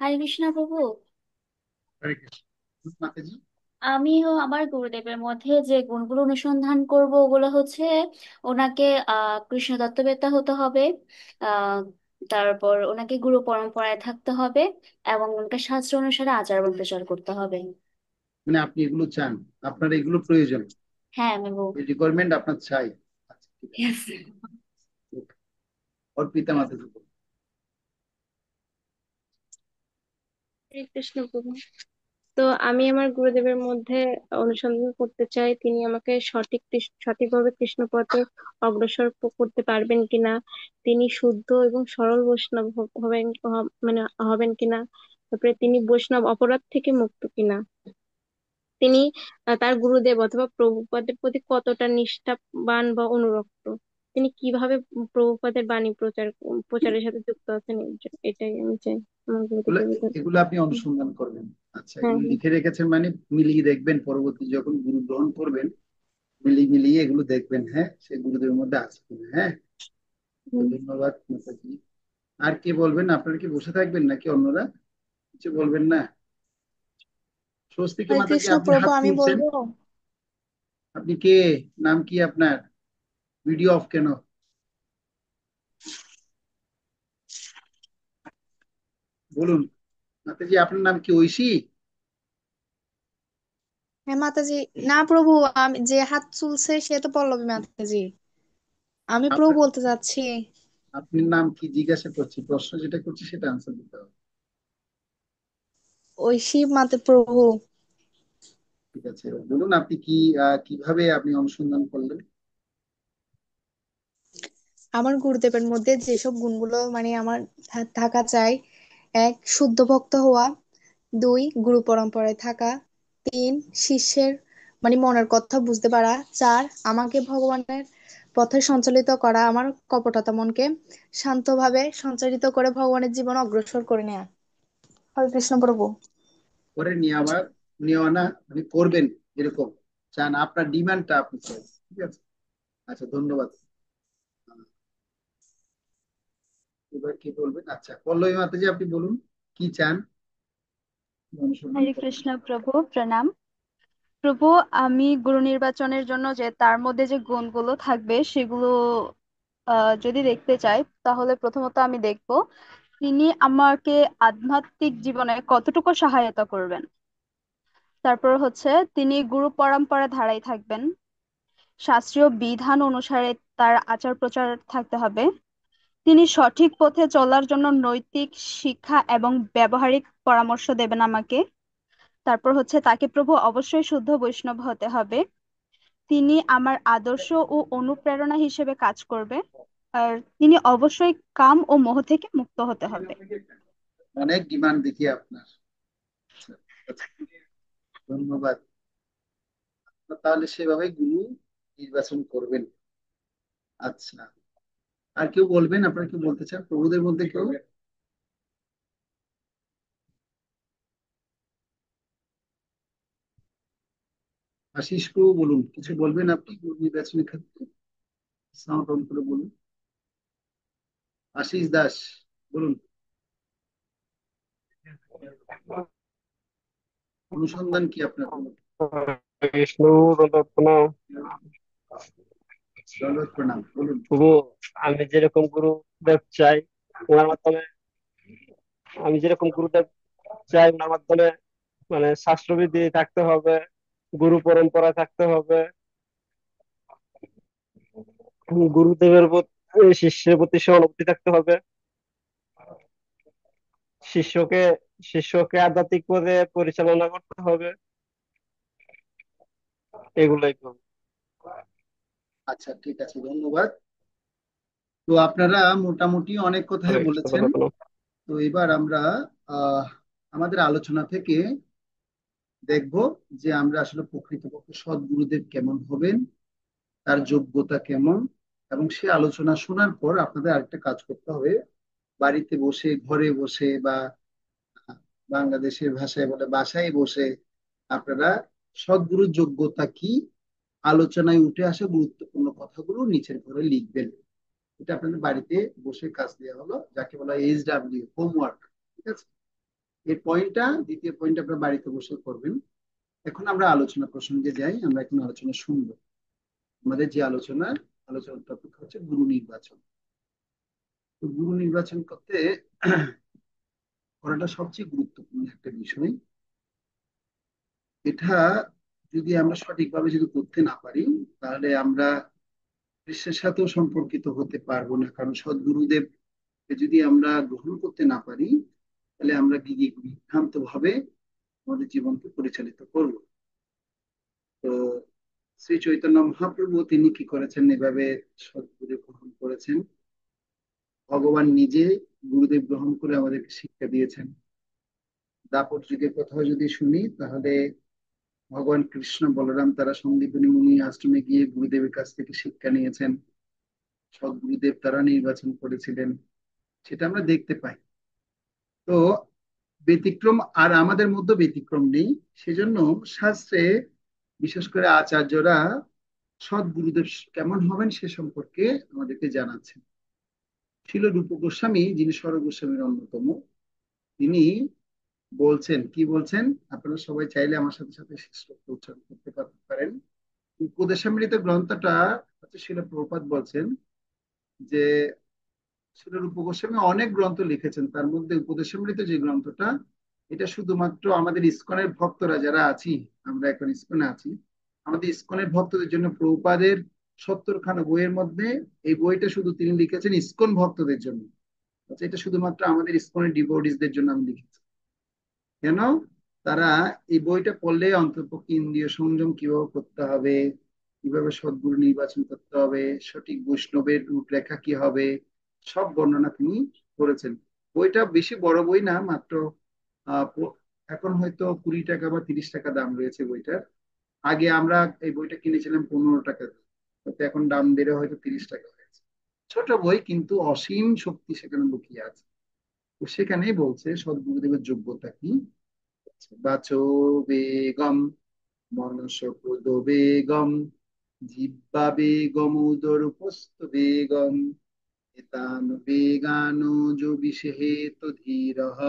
হরে কৃষ্ণ প্রভু। হরে কৃষ্ণ মাতাজি। আমিও আমার গুরুদেবের মধ্যে যে গুণগুলো অনুসন্ধান করব ওগুলো হচ্ছে ওনাকে কৃষ্ণ তত্ত্ববেত্তা হতে হবে। আহ তারপর ওনাকে গুরু পরম্পরায় থাকতে হবে এবং ওনাকে শাস্ত্র অনুসারে আচরণ প্রচার করতে হবে। মানে আপনি এগুলো চান, আপনার এগুলো প্রয়োজন, হ্যাঁ আমি এই রিকোয়ারমেন্ট আপনার চাই। আচ্ছা ঠিক আছে। Yes. Okay. ওর পিতা মাতাজি বলুন। হরে কৃষ্ণ প্রভু। তো আমি আমার গুরুদেবের মধ্যে অনুসন্ধান করতে চাই তিনি আমাকে সঠিকভাবে কৃষ্ণ পথে অগ্রসর করতে পারবেন কিনা, তিনি শুদ্ধ এবং সরল বৈষ্ণব মানে হবেন কিনা, তারপরে তিনি বৈষ্ণব অপরাধ থেকে মুক্ত কিনা, তিনি তার গুরুদেব অথবা প্রভুপাদের প্রতি কতটা নিষ্ঠাবান বা অনুরক্ত, তিনি কিভাবে প্রভুপাদের বাণী প্রচারের সাথে যুক্ত আছেন, এটাই আমি চাই আমার এগুলো গুরুদেবের ভিতরে। এগুলো আপনি অনুসন্ধান করবেন। আচ্ছা, হ্যাঁ এগুলো হ্যাঁ। লিখে রেখেছেন মানে মিলিয়ে দেখবেন, পরবর্তী যখন গুরু গ্রহণ করবেন মিলিয়ে মিলিয়ে এগুলো দেখবেন, হ্যাঁ সে গুরুদেবের মধ্যে আছে কিনা। হ্যাঁ, তো হুম। ধন্যবাদ মাতাজি। আর কি বলবেন? আপনারা কি বসে থাকবেন নাকি অন্যরা কিছু বলবেন না? স্বস্তিকে হরে মাতাজি কৃষ্ণ আপনি প্রভু, হাত আমি তুলছেন, বলবো। আপনি কে? নাম কি আপনার? ভিডিও অফ কেন? বলুন মাতাজি, আপনার নাম কি ঐশী? হ্যাঁ মাতাজি। না প্রভু, আমি যে হাত তুলছে সে তো পল্লবী মাতাজি। আমি প্রভু আপনার বলতে চাচ্ছি। আপনার নাম কি জিজ্ঞাসা করছি, প্রশ্ন যেটা করছি সেটা আনসার দিতে হবে। ওই শিব মাতে প্রভু। ঠিক আছে, বলুন আপনি কি কিভাবে আপনি অনুসন্ধান করলেন? আমার গুরুদেবের মধ্যে যেসব গুণগুলো মানে আমার থাকা চাই: এক, শুদ্ধ ভক্ত হওয়া; দুই, গুরু পরম্পরায় থাকা; তিন, শিষ্যের মানে মনের কথা বুঝতে পারা; চার, আমাকে ভগবানের পথে সঞ্চালিত করা, আমার কপটতা মনকে শান্তভাবে সঞ্চালিত করে ভগবানের জীবন অগ্রসর করে নেয়া। হরে কৃষ্ণ প্রভু। করে নিয়ে আবার নিয়েও না, আপনি করবেন এরকম চান, আপনার ডিমান্ডটা আপনি চান, ঠিক আছে। আচ্ছা ধন্যবাদ। এবার কি বলবেন? আচ্ছা পল্লবী মাতাজি আপনি বলুন কি চান, কি অনুসন্ধান হরে করবেন? কৃষ্ণ প্রভু, প্রণাম। প্রভু, আমি গুরু নির্বাচনের জন্য যে তার মধ্যে যে গুণগুলো থাকবে সেগুলো যদি দেখতে চাই, তাহলে প্রথমত আমি দেখব তিনি আমাকে আধ্যাত্মিক জীবনে কতটুকু সহায়তা করবেন। তারপর হচ্ছে তিনি গুরু পরম্পরা ধারায় থাকবেন, শাস্ত্রীয় বিধান অনুসারে তার আচার প্রচার থাকতে হবে। তিনি সঠিক পথে চলার জন্য নৈতিক শিক্ষা এবং ব্যবহারিক পরামর্শ দেবেন আমাকে। তারপর হচ্ছে তাকে প্রভু অবশ্যই শুদ্ধ বৈষ্ণব হতে হবে। তিনি আমার আদর্শ ও অনুপ্রেরণা হিসেবে কাজ করবে। আর তিনি অবশ্যই কাম ও মোহ থেকে মুক্ত হতে হবে। অনেক ডিমান্ড দেখি আপনার। আচ্ছা, আচ্ছা, ধন্যবাদ। তাহলে সেভাবে গুরু নির্বাচন করবেন। আচ্ছা, আর কেউ বলবেন? আপনারা কি বলতে চান প্রভুদের মধ্যে কেউ? আশিস কেউ বলুন, কিছু বলবেন আপনি গুরু নির্বাচনের ক্ষেত্রে? সাউন্ড অন করে বলুন। আশিস দাস, বলুন। অনুসন্ধান কি আপনার? বিষ্ণু রত্ন। দণ্ডবত প্রণাম, বলুন। প্রভু, আমি যেরকম গুরুদেব চাই ওনার মাধ্যমে, আমি যেরকম গুরুদেব চাই ওনার মাধ্যমে, মানে শাস্ত্রবিধি থাকতে হবে, গুরু পরম্পরা থাকতে হবে, গুরুদেবের শিষ্যের প্রতি সহানুভূতি থাকতে হবে, শিষ্যকে শিষ্যকে আধ্যাত্মিক পথে পরিচালনা করতে হবে। এগুলাই প্রভু। আচ্ছা, ঠিক আছে, ধন্যবাদ। তো আপনারা মোটামুটি অনেক কথাই হরে কৃষ্ণ বলেছেন। রত্ন। তো এবার আমরা আহ আমাদের আলোচনা থেকে দেখব যে আমরা আসলে প্রকৃতপক্ষে সৎ গুরুদেব কেমন হবেন, তার যোগ্যতা কেমন। এবং সে আলোচনা শোনার পর আপনাদের আরেকটা কাজ করতে হবে। বাড়িতে বসে, ঘরে বসে, বা বাংলাদেশের ভাষায় বলে বাসায় বসে, আপনারা সদ্গুরুর যোগ্যতা কি, আলোচনায় উঠে আসা গুরুত্বপূর্ণ কথাগুলো নিচের ঘরে লিখবেন। এটা আপনাদের বাড়িতে বসে কাজ দেওয়া হলো, যাকে বলা হয় HW, হোমওয়ার্ক। ঠিক আছে? এই পয়েন্টটা, দ্বিতীয় পয়েন্ট আপনারা বাড়িতে বসে করবেন। এখন আমরা আলোচনা প্রসঙ্গে যাই। আমরা এখন আলোচনা শুনবো। আমাদের যে আলোচনার টপিক হচ্ছে গুরু নির্বাচন। তো গুরু নির্বাচন করাটা সবচেয়ে গুরুত্বপূর্ণ একটা বিষয়। এটা যদি আমরা সঠিকভাবে যদি করতে না পারি, তাহলে আমরা কৃষ্ণের সাথেও সম্পর্কিত হতে পারবো না। কারণ সদ্গুরুদেব যদি আমরা গ্রহণ করতে না পারি, তাহলে আমরা বিভ্রান্ত ভাবে আমাদের জীবনকে পরিচালিত করব। তো শ্রী চৈতন্য মহাপ্রভু তিনি কি করেছেন? এভাবে সদ্গুরুদেব গ্রহণ করেছেন। ভগবান নিজে গুরুদেব গ্রহণ করে আমাদেরকে শিক্ষা দিয়েছেন। দাপর যুগের কথা যদি শুনি, তাহলে ভগবান কৃষ্ণ বলরাম তারা সন্দীপনী মুনি আশ্রমে গিয়ে গুরুদেবের কাছ থেকে শিক্ষা নিয়েছেন। সদ্গুরুদেব তারা নির্বাচন করেছিলেন, সেটা আমরা দেখতে পাই। তো ব্যতিক্রম আর আমাদের মধ্যে ব্যতিক্রম নেই। সেজন্য শাস্ত্রে বিশেষ করে আচার্যরা সদ্গুরুদেব কেমন হবেন সে সম্পর্কে আমাদেরকে জানাচ্ছেন। ছিল রূপ গোস্বামী, যিনি স্বর গোস্বামীর অন্যতম, তিনি বলছেন, কি বলছেন আপনারা সবাই চাইলে আমার সাথে সাথে শ্লোক উচ্চারণ করতে পারেন। উপদেশামৃত গ্রন্থটা হচ্ছে শিল প্রভুপাদ বলছেন যে শিল রূপ গোস্বামী অনেক গ্রন্থ লিখেছেন, তার মধ্যে উপদেশামৃত যে গ্রন্থটা, এটা শুধুমাত্র আমাদের ইসকনের ভক্তরা যারা আছি, আমরা এখন ইসকনে আছি, আমাদের ইসকনের ভক্তদের জন্য প্রভুপাদের 70 খানা বইয়ের মধ্যে এই বইটা শুধু তিনি লিখেছেন ইসকন ভক্তদের জন্য। আচ্ছা, এটা শুধুমাত্র আমাদের ইসকনের ডিভোটিসদের জন্য আমি লিখেছি। কেন? তারা এই বইটা পড়লে অন্ততপক্ষে ইন্দ্রিয় সংযম কিভাবে করতে হবে, কিভাবে সদ্গুরু নির্বাচন করতে হবে, সঠিক বৈষ্ণবের রূপরেখা কি হবে, সব বর্ণনা তিনি করেছেন। বইটা বেশি বড় বই না, মাত্র এখন হয়তো 20 টাকা বা 30 টাকা দাম রয়েছে বইটার। আগে আমরা এই বইটা কিনেছিলাম 15 টাকা দিয়ে, তো এখন দাম বেড়ে হয়তো 30 টাকা হয়েছে। ছোট বই, কিন্তু অসীম শক্তি সেখানে লুকিয়ে আছে। তো সেখানেই বলছে সদ্গুরুদেবের যোগ্যতা কি। বাচো বেগম, মনসপদ বেগম, জিহ্বা বেগম, উদরপস্থ বেগম, এতান বেগানো যোবিষেহেত ধীরঃ,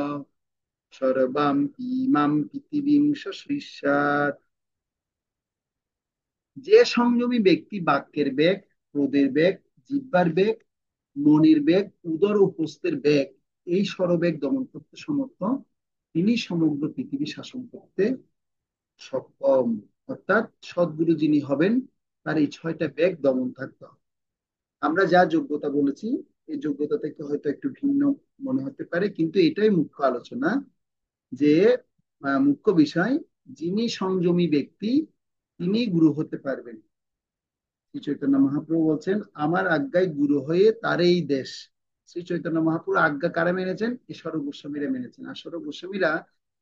সর্বাম ইমাম পৃথিবীং সশৃষ্যাৎ। যে সংযমী ব্যক্তি বাক্যের বেগ, ক্রোধের বেগ, জিহ্বার বেগ, মনের বেগ, উদর ও প্রস্থের বেগ, এই সরবেগ দমন করতে সমর্থ, তিনি সমগ্র পৃথিবী শাসন করতে সক্ষম। অর্থাৎ সদ্গুরু যিনি হবেন তার এই 6টা বেগ দমন থাকতে হবে। আমরা যা যোগ্যতা বলেছি এই যোগ্যতা থেকে হয়তো একটু ভিন্ন মনে হতে পারে, কিন্তু এটাই মুখ্য আলোচনা, যে মুখ্য বিষয়, যিনি সংযমী ব্যক্তি তিনি গুরু হতে পারবেন। শ্রী চৈতন্য মহাপ্রভু বলছেন, আমার আজ্ঞায় গুরু হয়ে তার এই দেশ। শ্রী চৈতন্য মহাপ্রভু আজ্ঞা কারা মেনেছেন? ঈশ্বর গোস্বামীরা মেনেছেন। ঈশ্বর গোস্বামীরা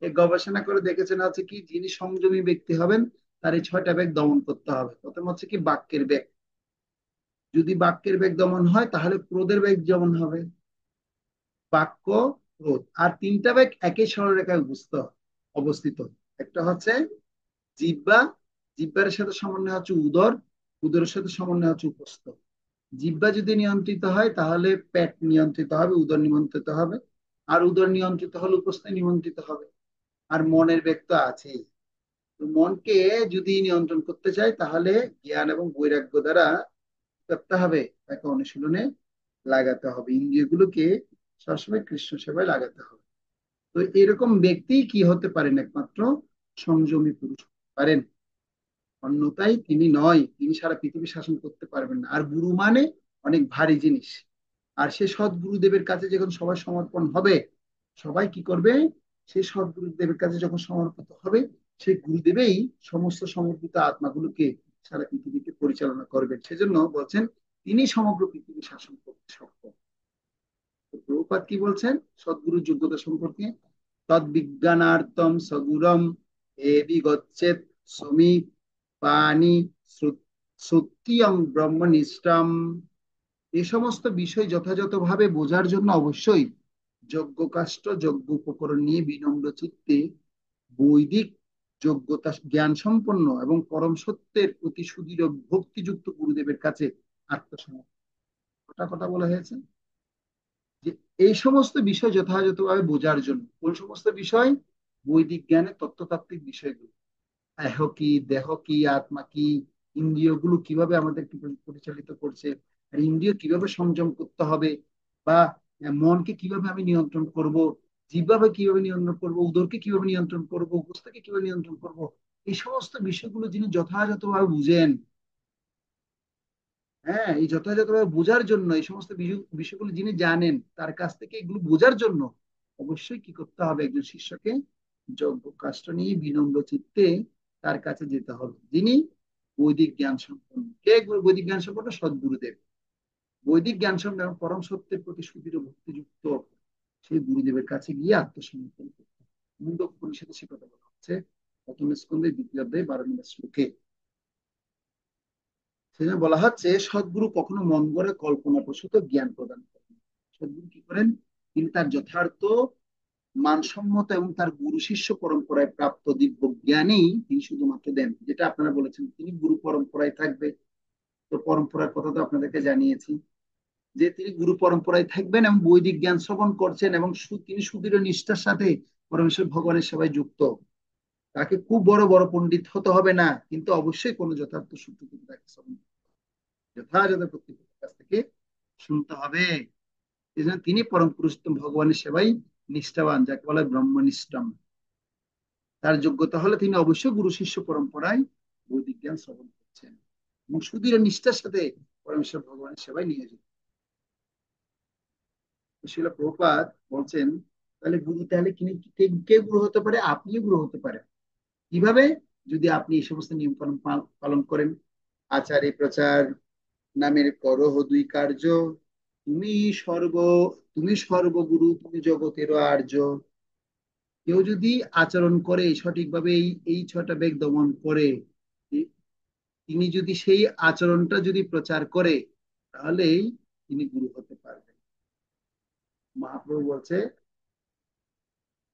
এই গবেষণা করে দেখেছেন হচ্ছে কি, যিনি সংযমী ব্যক্তি হবেন তার এই 6টা বেগ দমন করতে হবে। প্রথম হচ্ছে কি বাক্যের বেগ। যদি বাক্যের বেগ দমন হয় তাহলে ক্রোধের বেগ যেমন হবে, বাক্য, ক্রোধ, আর 3টা বেগ একই সরলরেখায় অবস্থিত। একটা হচ্ছে জিহ্বা, জিহ্বার সাথে সমন্বয় হচ্ছে উদর, উদরের সাথে সমন্বয় হচ্ছে উপস্থ। জিহ্বা যদি নিয়ন্ত্রিত হয় তাহলে পেট নিয়ন্ত্রিত হবে, উদর নিয়ন্ত্রিত হবে, আর উদর নিয়ন্ত্রিত হলে উপস্থ নিয়ন্ত্রিত হবে। আর মনের বেগ তো আছেই। তো মনকে যদি নিয়ন্ত্রণ করতে চাই তাহলে জ্ঞান এবং বৈরাগ্য দ্বারা করতে হবে, তাকে অনুশীলনে লাগাতে হবে, ইন্দ্রিয়গুলোকে সবসময় কৃষ্ণ সেবায় লাগাতে হবে। তো এরকম ব্যক্তি কি হতে পারেন? একমাত্র সংযমী পুরুষ হতে পারেন, অন্যথায় তিনি নয়। তিনি সারা পৃথিবী শাসন করতে পারবেন না। আর গুরু মানে অনেক ভারী জিনিস। আর সে সৎ গুরুদেবের কাছে যখন সবাই সমর্পণ হবে, সবাই কি করবে? সেই সৎ গুরুদেবের কাছে যখন সমর্পিত হবে, সেই গুরুদেবেই সমস্ত সমর্পিত আত্মাগুলোকে সারা পৃথিবীকে পরিচালনা করবেন। সেজন্য বলছেন তিনি সমগ্র পৃথিবী শাসন করতে সক্ষম। প্রভুপাদ কি বলছেন সদ্গুরুর যোগ্যতা সম্পর্কে? তদ্বিজ্ঞানার্থম সগুরম এবি গচ্ছেত সমী পানি সত্যিয়ং ব্রহ্মনিষ্ঠম। এই সমস্ত বিষয় যথাযথভাবে বোঝার জন্য অবশ্যই যজ্ঞকাষ্ঠ, যজ্ঞ উপকরণ নিয়ে বিনম্র চিত্তে বৈদিক যোগ্যতা জ্ঞান সম্পন্ন এবং পরম সত্যের প্রতি সুদৃঢ় ভক্তিযুক্ত গুরুদেবের কাছে আত্মসমর্পণ। কথা বলা হয়েছে যে এই সমস্ত বিষয় যথাযথভাবে বোঝার জন্য। কোন সমস্ত বিষয়? বৈদিক জ্ঞানের তত্ত্বতাত্ত্বিক বিষয়গুলো, দেহ কি, দেহ কি, আত্মা কি, ইন্দ্রিয়গুলো কিভাবে আমাদেরকে পরিচালিত করছে, আর ইন্দ্রিয় কিভাবে সংযম করতে হবে, বা মনকে কিভাবে আমি নিয়ন্ত্রণ করব, জিহ্বাকে কিভাবে নিয়ন্ত্রণ করব, উদরকে কিভাবে নিয়ন্ত্রণ করব, উপস্থকে কিভাবে নিয়ন্ত্রণ করব, এই সমস্ত বিষয়গুলো যিনি যথাযথভাবে বুঝেন, হ্যাঁ, এই যথাযথভাবে বোঝার জন্য, এই সমস্ত বিষয়গুলো যিনি জানেন, তার কাছ থেকে এগুলো বোঝার জন্য অবশ্যই কি করতে হবে? একজন শিষ্যকে যজ্ঞ কাষ্ঠ নিয়ে বিনম্র চিত্তে তার কাছে যেতে হবে, যিনি বৈদিক জ্ঞান সম্পন্ন। কে বৈদিক জ্ঞান সম্পন্ন? সদ্গুরুদেব। বৈদিক জ্ঞান সম্পন্ন এবং পরম সত্যের প্রতি সুদৃঢ় ভক্তিযুক্ত সেই গুরুদেবের কাছে গিয়ে আত্মসমর্পণ করতে হবে। মুন্ডক পরিষদে সে কথা বলা হচ্ছে প্রথম স্কন্ধে 2য় অধ্যায় 12 নম্বর শ্লোকে। সেখানে বলা হচ্ছে সদ্গুরু কখনো মন গড়ে কল্পনা প্রসূত জ্ঞান প্রদান করেন। সদ্গুরু কি করেন? তিনি তার যথার্থ মানসম্মত এবং তার গুরু শিষ্য পরম্পরায় প্রাপ্ত দিব্য জ্ঞানই তিনি শুধুমাত্র দেন। যেটা আপনারা বলেছেন তিনি গুরু পরম্পরায় থাকবে, তো পরম্পরার কথা তো আপনাদেরকে জানিয়েছি যে তিনি গুরু পরম্পরায় থাকবেন এবং বৈদিক জ্ঞান শ্রবণ করছেন, এবং তিনি সুদৃঢ় নিষ্ঠার সাথে পরমেশ্বর ভগবানের সেবায় যুক্ত। তাকে খুব বড় বড় পণ্ডিত হতে হবে না, কিন্তু অবশ্যই কোনো যথার্থ সূত্র থেকে তাকে শ্রবণ যথাযথ কর্তৃপক্ষের কাছ থেকে শুনতে হবে। এই জন্য তিনি পরম পুরুষোত্তম ভগবানের সেবাই নিষ্ঠাবান, যাকে বলা হয় ব্রহ্মনিষ্ঠম। তার যোগ্যতা হলে তিনি অবশ্যই গুরু শিষ্য পরম্পরায় বৈদিক জ্ঞান শ্রবণ করছেন এবং সুদৃঢ় নিষ্ঠার সাথে পরমেশ্বর ভগবানের সেবায় নিয়োজিত। শিল প্রভুপাদ বলছেন তাহলে গুরু, তাহলে কে গুরু হতে পারে? আপনিও গুরু হতে পারেন। কিভাবে? যদি আপনি এই সমস্ত নিয়ম কানুন পালন করেন। আচারে প্রচার নামের করহ 2 কার্য, তুমি সর্ব তুমি সর্বগুরু, তুমি জগতের আর্য। কেউ যদি আচরণ করে সঠিকভাবে, এই 6টা বেগ দমন করে, তিনি যদি সেই আচরণটা যদি প্রচার করে, তাহলেই তিনি গুরু হতে পারবেন। মহাপ্রভু বলছে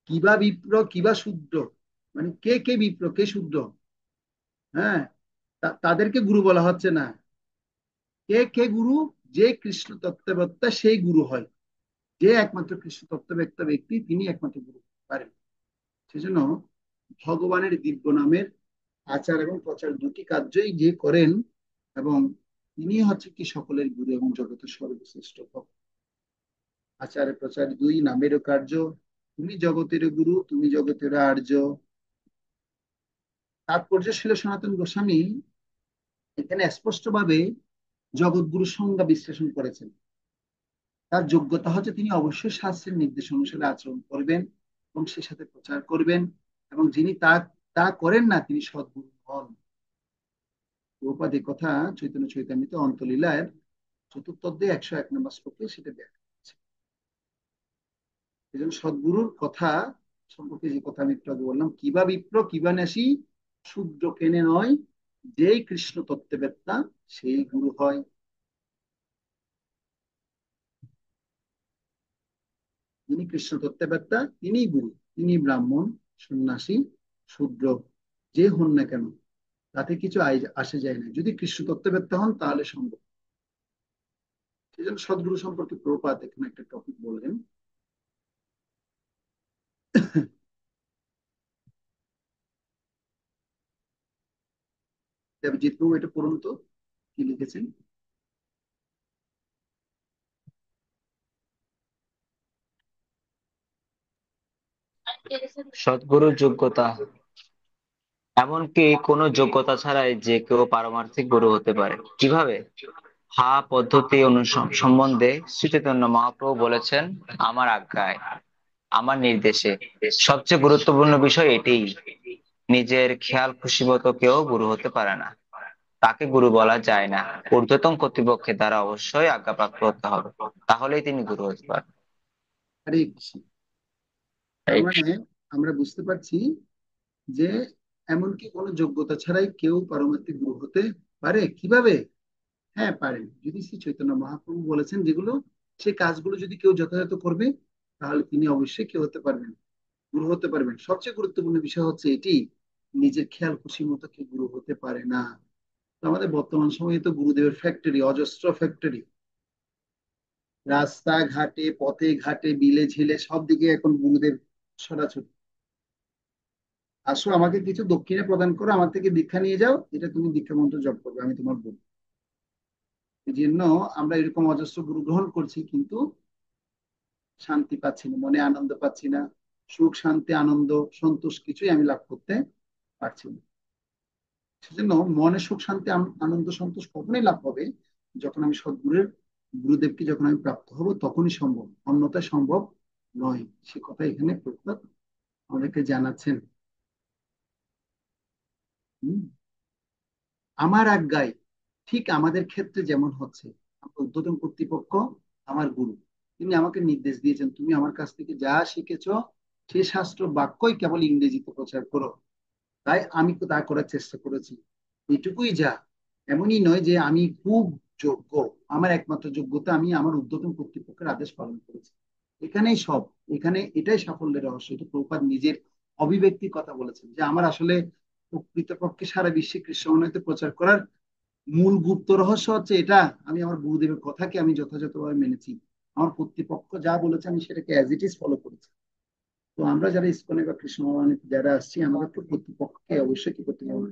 কিবা বিপ্র কিবা শূদ্র, মানে কে কে বিপ্র কে শূদ্র, হ্যাঁ, তাদেরকে গুরু বলা হচ্ছে না। কে কে গুরু? যে কৃষ্ণ তত্ত্ববেত্তা সেই গুরু হয়। যে একমাত্র কৃষ্ণ তত্ত্ববেত্তা ব্যক্তি তিনি একমাত্র গুরু পারেন। সেজন্য ভগবানের দিব্য নামের আচার এবং প্রচার দুটি কার্যই যে করেন, এবং তিনি হচ্ছে কি সকলের গুরু এবং জগতের সর্বশ্রেষ্ঠ ভক্ত। আচার প্রচার দুই নামেরও কার্য। তুমি জগতের গুরু, তুমি জগতের আর্য। তাৎপর্য ছিল সনাতন গোস্বামী এখানে স্পষ্টভাবে জগৎগুরু সংজ্ঞা বিশ্লেষণ করেছেন। তার যোগ্যতা হচ্ছে তিনি অবশ্যই শাস্ত্রের নির্দেশ অনুসারে আচরণ করবেন এবং সে সাথে প্রচার করবেন, এবং যিনি তা তা করেন না তিনি সদ্গুরু হন। প্রভুপাদ এই কথা চৈতন্য চৈতামৃত অন্তলীলায় চতুর্থ অধ্যায়ে 101 নম্বর শ্লোকে সেটা ব্যাখ্যা করেছে। এই জন্য সদ্গুরুর কথা সম্পর্কে যে কথা আমি একটু আগে বললাম, কিবা বিপ্র কিবা নেশি, শূদ্র কেনে নয়, যেই কৃষ্ণ তত্ত্ববেত্তা সেই গুরু হয়। যিনি কৃষ্ণ তত্ত্ববেত্তা তিনি গুরু। তিনি ব্রাহ্মণ, সন্ন্যাসী, শূদ্র যে হন না কেন তাতে কিছু আসে যায় না, যদি কৃষ্ণ তত্ত্ববেত্তা হন তাহলে সম্ভব। সেই জন্য সদ্গুরু সম্পর্কে প্রভুপাদ এখানে একটা টপিক বললেন। দেবজিৎ প্রভু এটা পড়ুন তো, কি লিখেছেন। সদ্গুরুর যোগ্যতা, এমনকি কোনো যোগ্যতা ছাড়াই যে কেউ পারমার্থিক গুরু হতে পারে। কিভাবে? পদ্ধতি সম্বন্ধে শ্রী চৈতন্য মহাপ্রভু বলেছেন, আমার আজ্ঞায়, আমার নির্দেশে। সবচেয়ে গুরুত্বপূর্ণ বিষয় এটাই, নিজের খেয়াল খুশি মতো কেউ গুরু হতে পারে না, তাকে গুরু বলা যায় না। ঊর্ধ্বতন কর্তৃপক্ষের দ্বারা অবশ্যই আজ্ঞাপ্রাপ্ত হতে হবে, তাহলেই তিনি গুরু হতে পারবেন। হরে কৃষ্ণ। তার মানে আমরা বুঝতে পারছি যে এমনকি কোনো যোগ্যতা ছাড়াই কেউ পারমার্থিক গুরু হতে পারে। কিভাবে? হ্যাঁ পারেন, যদি শ্রী চৈতন্য মহাপ্রভু বলেছেন যেগুলো, সেই কাজগুলো যদি কেউ যথাযথ করবে তাহলে তিনি অবশ্যই কেউ হতে পারবেন, গুরু হতে পারবেন। সবচেয়ে গুরুত্বপূর্ণ বিষয় হচ্ছে এটি, নিজের খেয়াল খুশি মতো কেউ গুরু হতে পারে না। তো আমাদের বর্তমান সময়ে তো গুরুদেবের ফ্যাক্টরি, অজস্র ফ্যাক্টরি, রাস্তা ঘাটে পথে ঘাটে বিলে ঝিলে সব দিকে এখন গুরুদেব ছড়াছড়ি। আসো আমাকে কিছু দক্ষিণে প্রদান করো, আমার থেকে দীক্ষা নিয়ে যাও, এটা তুমি দীক্ষা মন্ত্র জপ করবে, আমি তোমার গুরু। এই জন্য আমরা এরকম অজস্র গুরু গ্রহণ করছি, কিন্তু শান্তি পাচ্ছি না, মনে আনন্দ পাচ্ছি না, সুখ শান্তি আনন্দ সন্তোষ কিছুই আমি লাভ করতে পারছি না। সেজন্য মনে সুখ শান্তি আনন্দ সন্তোষ কখনই লাভ হবে যখন আমি সদ্গুরুর গুরুদেবকে যখন আমি প্রাপ্ত হব, তখনই সম্ভব, অন্যথায় সম্ভব নয়। সে কথা এখানে প্রভুপাদ আমাদেরকে জানাচ্ছেন। হম আমার আজ্ঞায়, ঠিক আমাদের ক্ষেত্রে যেমন হচ্ছে, ঊর্ধ্বতন কর্তৃপক্ষ আমার গুরু, তিনি আমাকে নির্দেশ দিয়েছেন তুমি আমার কাছ থেকে যা শিখেছ সে শাস্ত্র বাক্যই কেবল ইংরেজিতে প্রচার করো। তাই আমি তো তা করার চেষ্টা করেছি, এটুকুই যা। এমনই নয় যে আমি খুব যোগ্য, আমার একমাত্র যোগ্যতা আমি আমার ঊর্ধ্বতন কর্তৃপক্ষের আদেশ পালন করেছি, এখানেই সব। এখানে এটাই সাফল্যের রহস্য। এটা প্রভুপাদ নিজের অভিব্যক্তির কথা বলেছেন যে আমার আসলে প্রকৃতপক্ষে সারা বিশ্বে কৃষ্ণ অনুযায়ীতে প্রচার করার মূল গুপ্ত রহস্য হচ্ছে এটা, আমি আমার গুরুদেবের কথাকে আমি যথাযথভাবে মেনেছি, আমার কর্তৃপক্ষ যা বলেছে আমি সেটাকে অ্যাজ ইট ইজ ফলো করেছি। তো আমরা যারা ইসকনে বা কৃষ্ণ ভগবানের যারা আসছি, আমাদের তো কর্তৃপক্ষকে অবশ্যই কি করতে হবে,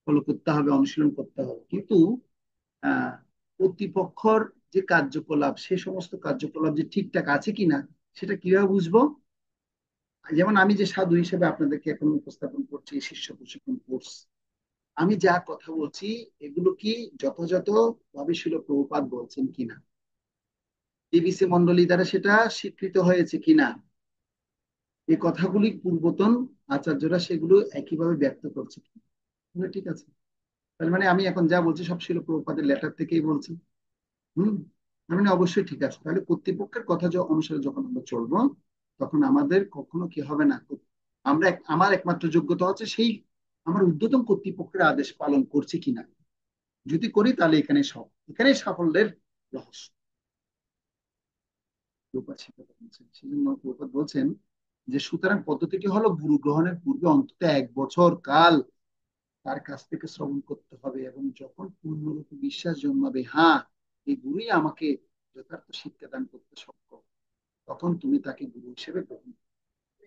ফলো করতে হবে, অনুশীলন করতে হবে। কিন্তু আহ কর্তৃপক্ষর যে কার্যকলাপ, সে সমস্ত কার্যকলাপ যে ঠিকঠাক আছে কিনা সেটা কিভাবে বুঝবো? যেমন আমি যে সাধু হিসেবে আপনাদেরকে এখন উপস্থাপন করছি এই শিষ্য প্রশিক্ষণ কোর্স, আমি যা কথা বলছি এগুলো কি যথাযথ ভাবে ছিল প্রভুপাদ বলছেন কিনা, বিবিসি মন্ডলী দ্বারা সেটা স্বীকৃত হয়েছে কিনা, এই কথাগুলি পূর্বতন আচার্যরা সেগুলো একইভাবে ব্যক্ত করছে কিনা, ঠিক আছে? তার মানে আমি এখন যা বলছি সব ছিল প্রভুপাদের লেটার থেকেই বলছি। হম তার মানে অবশ্যই ঠিক আছে। তাহলে কর্তৃপক্ষের কথা অনুসারে যখন আমরা চলবো, তখন আমাদের কখনো কি হবে না, আমার একমাত্র যোগ্যতা হচ্ছে সেই আমার ঊর্ধ্বতন কর্তৃপক্ষের আদেশ পালন করছি কিনা। যদি করি তাহলে এখানে সাফল্যের রহস্য। প্রভুপাদ সে কথা বলছেন। সেজন্য প্রভুপাদ বলছেন যে সুতরাং পদ্ধতিটি হলো গুরু গ্রহণের পূর্বে অন্তত 1 বছর কাল তার কাছ থেকে শ্রবণ করতে হবে, এবং যখন পূর্ণরূপে বিশ্বাস জন্মাবে, হ্যাঁ এই গুরুই আমাকে যথার্থ শিক্ষাদান করতে সক্ষম, তখন তুমি তাকে গুরু হিসেবে গ্রহণ করবে।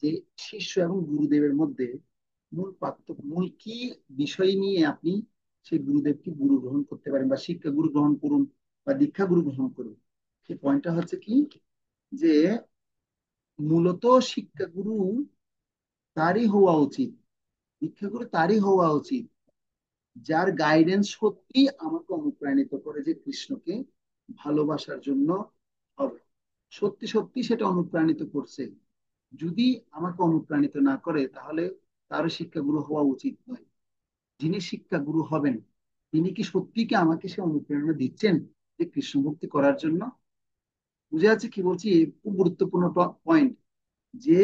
যে শিষ্য এবং গুরুদেবের মধ্যে মূল পার্থক্য, মূল কি বিষয় নিয়ে আপনি সেই গুরুদেবকে গুরু গ্রহণ করতে পারেন বা শিক্ষা গুরু গ্রহণ করুন বা দীক্ষা গুরু গ্রহণ করুন। সেই পয়েন্টটা হচ্ছে কি, যে মূলত শিক্ষাগুরু তারই হওয়া উচিত, শিক্ষাগুরু তারই হওয়া উচিত যার গাইডেন্স সত্যি আমাকে অনুপ্রাণিত করে যে কৃষ্ণকে ভালোবাসার জন্য হবে, সত্যি সত্যি সেটা অনুপ্রাণিত করছে। যদি আমাকে অনুপ্রাণিত না করে তাহলে তারও শিক্ষাগুরু হওয়া উচিত নয়। যিনি শিক্ষাগুরু হবেন তিনি কি সত্যি কি আমাকে সে অনুপ্রেরণা দিচ্ছেন যে কৃষ্ণ ভক্তি করার জন্য? বুঝে আছে কি বলছি? খুব গুরুত্বপূর্ণ পয়েন্ট, যে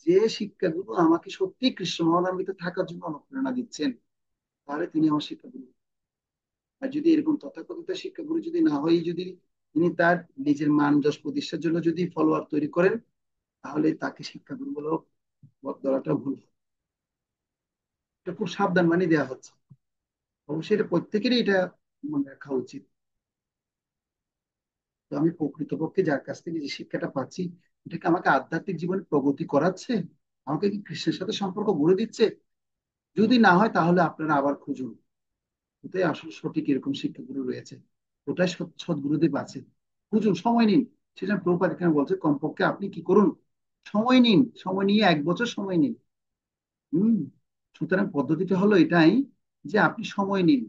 যে শিক্ষাগুরু আমাকে সত্যি কৃষ্ণ ভাবনান্বিত থাকার জন্য অনুপ্রেরণা দিচ্ছেন তাহলে তিনি আমার শিক্ষাগুরু। আর যদি এরকম তথাকথিত শিক্ষাগুরু যদি না হয়ে যদি তিনি তার নিজের মান যশ প্রতিষ্ঠার জন্য যদি ফলোয়ার তৈরি করেন তাহলে তাকে শিক্ষাগুরু বলে ধরাটা ভুল হবে। এটা খুব সাবধান বাণী দেওয়া হচ্ছে, অবশ্যই এটা প্রত্যেকেরই এটা মনে রাখা উচিত। তো আমি প্রকৃতপক্ষে যার কাছ থেকে যে শিক্ষাটা পাচ্ছি এটা কি আমাকে আধ্যাত্মিক জীবনে প্রগতি করাচ্ছে, আমাকে কি কৃষ্ণের সাথে সম্পর্ক গড়ে দিচ্ছে? যদি না হয় তাহলে আপনারা আবার খুঁজুন কোথায় আসলে সঠিক এরকম শিক্ষাগুরু রয়েছে, কোথায় সদ্গুরুদেব আছে, খুঁজুন, সময় নিন। সেটা প্রভুপাদ এখানে বলছে কমপক্ষে আপনি কি করুন, সময় নিন, সময় নিয়ে 1 বছর সময় নিন। হম সুতরাং পদ্ধতিটা হলো এটাই যে আপনি সময় নিন,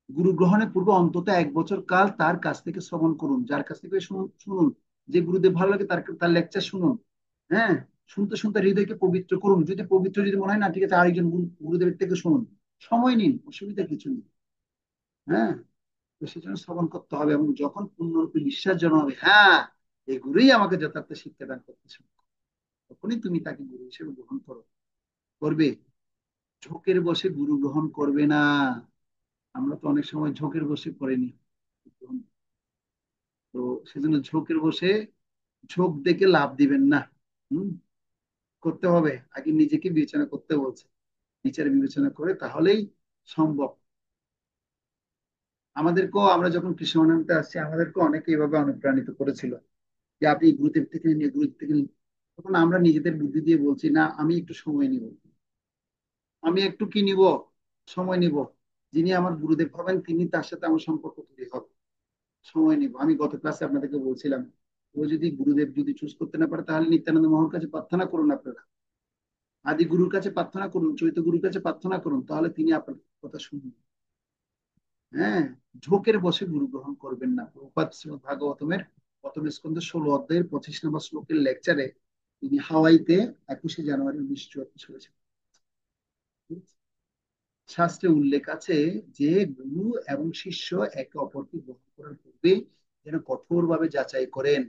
গুরু গ্রহণের পূর্বে অন্তত 1 বছর কাল তার কাছ থেকে শ্রবণ করুন, যার কাছ থেকে শুনুন, যে গুরুদেব ভালো লাগে তার তার লেকচার শুনুন। হ্যাঁ, শুনতে শুনতে হৃদয়কে পবিত্র করুন, যদি পবিত্র যদি মনে হয় না ঠিক আছে আরেকজন গুরুদেবের থেকে শুনুন, সময় নিন, অসুবিধা কিছু নেই। হ্যাঁ, তো সেজন্য শ্রবণ করতে হবে এবং যখন পূর্ণরূপে বিশ্বাস জন্মাবে হ্যাঁ এই গুরুই আমাকে যথার্থ শিক্ষা দান করতেছে, তখনই তুমি তাকে গুরু হিসেবে গ্রহণ করবে। ঝোঁকের বসে গুরু গ্রহণ করবে না। আমরা তো অনেক সময় ঝোঁকের বসে করিনি, তো সেজন্য ঝোঁকের বসে ঝোঁক দেখে লাভ দিবেন না। হম করতে হবে, আগে নিজেকে বিবেচনা করতে বলছে, বিচার বিবেচনা করে তাহলেই সম্ভব। আমাদেরকেও আমরা যখন কৃষ্ণ নামতে আসছি আমাদেরকে অনেকে এভাবে অনুপ্রাণিত করেছিল যে আপনি গুরুদেব থেকে নিয়ে গুরুদেব থেকে নিন। তখন আমরা নিজেদের বুদ্ধি দিয়ে বলছি না আমি একটু সময় নিব, আমি একটু কি নিব, সময় নিব। যিনি আমার গুরুদেব হবেন তিনি তার সাথে আমার সম্পর্ক তৈরি হবে, সময় নিব। আমি গত ক্লাসে আপনাদেরকে বলছিলাম ও যদি গুরুদেব যদি চুজ করতে না পারে তাহলে নিত্যানন্দ মহার কাছে প্রার্থনা করুন, আপনারা আদি গুরুর কাছে প্রার্থনা করুন, চৈত্য গুরুর কাছে প্রার্থনা করুন, তাহলে তিনি আপনার কথা শুনবেন। হ্যাঁ, ঝোঁকের বসে গুরু গ্রহণ করবেন না। প্রভুপাদ শ্রীমদ্ ভাগবতমের প্রথম স্কন্ধ 16 অধ্যায়ের 25 নম্বর শ্লোকের লেকচারে তিনি হাওয়াইতে 21শে জানুয়ারি 1974 সালে শাস্ত্রে উল্লেখ আছে যে গুরু এবং শিষ্য একে অপরকে গ্রহণ করার পূর্বে যেন কঠোরভাবে যাচাই করেন।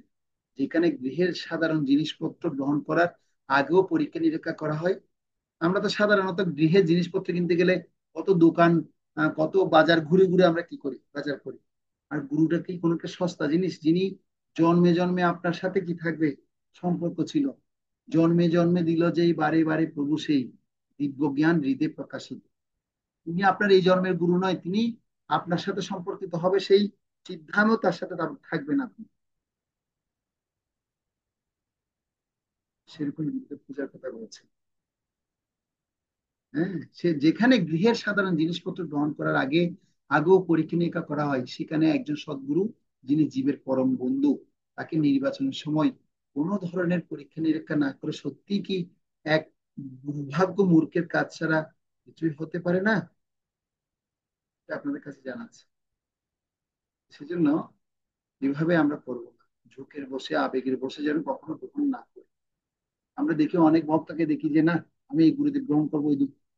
যেখানে গৃহের সাধারণ জিনিসপত্র গ্রহণ করার আগেও পরীক্ষা নিরীক্ষা করা হয়। আমরা তো সাধারণত গৃহের জিনিসপত্র কিনতে গেলে কত দোকান কত বাজার ঘুরে ঘুরে আমরা কি করি, বাজার করি। আর গুরুটা কি কোনো একটা সস্তা জিনিস, যিনি জন্মে জন্মে আপনার সাথে কি থাকবে সম্পর্ক ছিল, জন্মে জন্মে দিল যেই বারে বারে প্রভু সেই দিব্য জ্ঞান হৃদয়ে প্রকাশিত। তিনি আপনার এই জন্মের গুরু নয়, তিনি আপনার সাথে সম্পর্কিত হবে সেই সিদ্ধান্তও তার সাথে থাকবেন আপনি। সেরকম গুরুদেব পূজার কথা বলছেন। হ্যাঁ, সে যেখানে গৃহের সাধারণ জিনিসপত্র গ্রহণ করার আগেও পরীক্ষা নিরীক্ষা করা হয় সেখানে একজন সদ্গুরু যিনি জীবের পরম বন্ধু তাকে নির্বাচনের সময় কোনো ধরনের পরীক্ষা নিরীক্ষা না করে সত্যি কি এক দুর্ভাগ্য মূর্খের কাজ ছাড়া কিছুই হতে পারে না, এটা আপনাদের কাছে জানা আছে। সেজন্য এভাবে আমরা করবো না, ঝোঁকের বসে আবেগের বসে যেন কখনো গ্রহণ না করি। আমরা দেখি অনেক ভক্তকে দেখি যে না আমি এই গুরুদেব গ্রহণ করবো,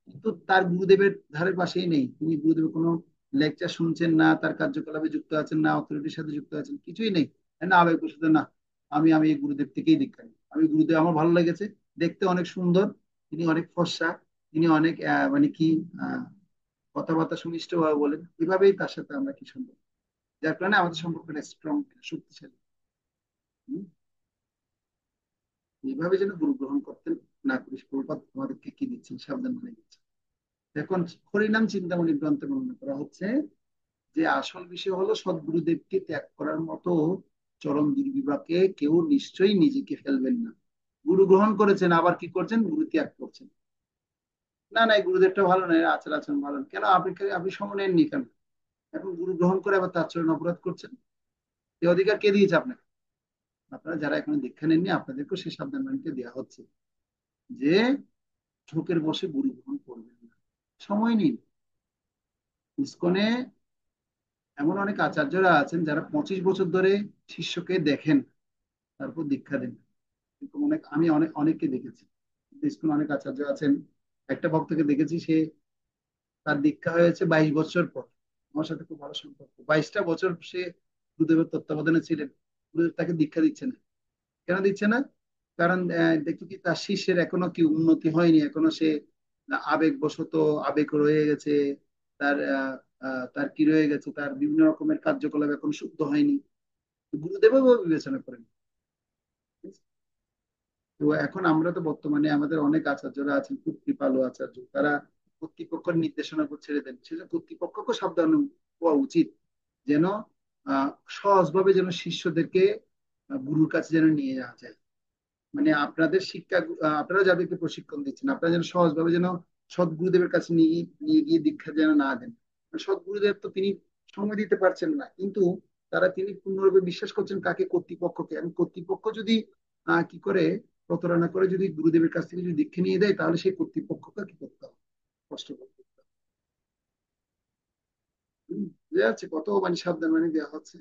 কিন্তু তার গুরুদেবের ধারের পাশেই নেই, তিনি গুরুদেবের কোনো লেকচার শুনছেন না, তার কার্যকলাপে যুক্ত আছেন না, অথরিটির সাথে যুক্ত আছেন, কিছুই নেই। না আবেগ বসে না আমি আমি এই গুরুদেব থেকেই দীক্ষা নিই, আমি গুরুদেব আমার ভালো লেগেছে, দেখতে অনেক সুন্দর, তিনি অনেক ফর্সা, তিনি অনেক মানে কি আহ কথাবার্তা সুমিষ্ট ভাবে বলেন, এভাবেই তার সাথে আমরা কি সুন্দর, যার কারণে আমাদের সম্পর্কটা স্ট্রং, শক্তিশালী। হম, এইভাবে যেন গুরু গ্রহণ করতেন না করি। প্রভুপাদ আমাদেরকে কি দিচ্ছেন, সাবধান করে দিচ্ছেন। এখন হরিনাম চিন্তামণি গ্রন্থে বর্ণনা করা হচ্ছে যে আসল বিষয় হলো সদ্গুরুদেবকে ত্যাগ করার মতো চরম দুর্বিপাকে কেউ নিশ্চয়ই নিজেকে ফেলবেন না। গুরু গ্রহণ করেছেন, আবার কি করছেন, গুরু ত্যাগ করছেন। না না, এই গুরুদেবটা ভালো নয়, আচার আচরণ ভালো না। কেন আপনি আপনি সময় নেননি কেন? এখন গুরু গ্রহণ করে আবার তার আচরণ অপরাধ করছেন। এই অধিকার কে দিয়েছে আপনাকে? আপনারা যারা এখনো দীক্ষা নেননি, আপনাদেরকেও সেই সাবধান বাণীতে দেওয়া হচ্ছে যে ঝোঁকের বসে গুরু গ্রহণ করবেন না, সময় নিন। ইসকনে এমন অনেক আচার্যরা আছেন যারা 25 বছর ধরে শিষ্যকে দেখেন, তারপর দীক্ষা দেন। এরকম অনেক, আমি অনেককে দেখেছি। ইসকনে অনেক আচার্য আছেন। একটা ভক্তকে দেখেছি, সে তার দীক্ষা হয়েছে 22 বছর পর। আমার সাথে খুব ভালো সম্পর্ক, 22টা বছর সে গুরুদেবের তত্ত্বাবধানে ছিলেন, গুরুদেব তাকে দীক্ষা দিচ্ছে না। কেন দিচ্ছে না? কারণ দেখি কি তার শিষ্যের এখনো কি উন্নতি হয়নি, এখনো সে আবেগবশত, আবেগ রয়ে গেছে তার, তার কি রয়ে গেছে, তার বিভিন্ন রকমের কার্যকলাপ এখন শুদ্ধ হয়নি। গুরুদেবও বিবেচনা করেন। তো এখন আমরা তো বর্তমানে আমাদের অনেক আচার্যরা আছেন, খুব কৃপালু আচার্য, তারা কর্তৃপক্ষের নির্দেশনা করে ছেড়ে দেন। সেজন্য কর্তৃপক্ষকে সাবধান হওয়া উচিত, যেন আহ সহজভাবে যেন শিষ্যদেরকে গুরুর কাছে যেন নিয়ে যাওয়া যায়। মানে আপনাদের শিক্ষা, আপনারা যাদেরকে প্রশিক্ষণ দিচ্ছেন, আপনারা যেন সহজভাবে যেন সদ্গুরুদেবের কাছে নিয়ে নিয়ে গিয়ে দীক্ষা যেন না দেন। সদ্গুরুদেব তো তিনি সময় দিতে পারছেন না, কিন্তু তিনি পূর্ণরূপে বিশ্বাস করছেন কাকে, কর্তৃপক্ষকে। এবং কর্তৃপক্ষ যদি কি করে, প্রতারণা করে যদি গুরুদেবের কাছ থেকে যদি দীক্ষা নিয়ে দেয়, তাহলে সেই কর্তৃপক্ষকে কি করতে হবে, কষ্ট করতে হবে। বুঝা যাচ্ছে কত মানে সাবধান মানে দেওয়া হচ্ছে।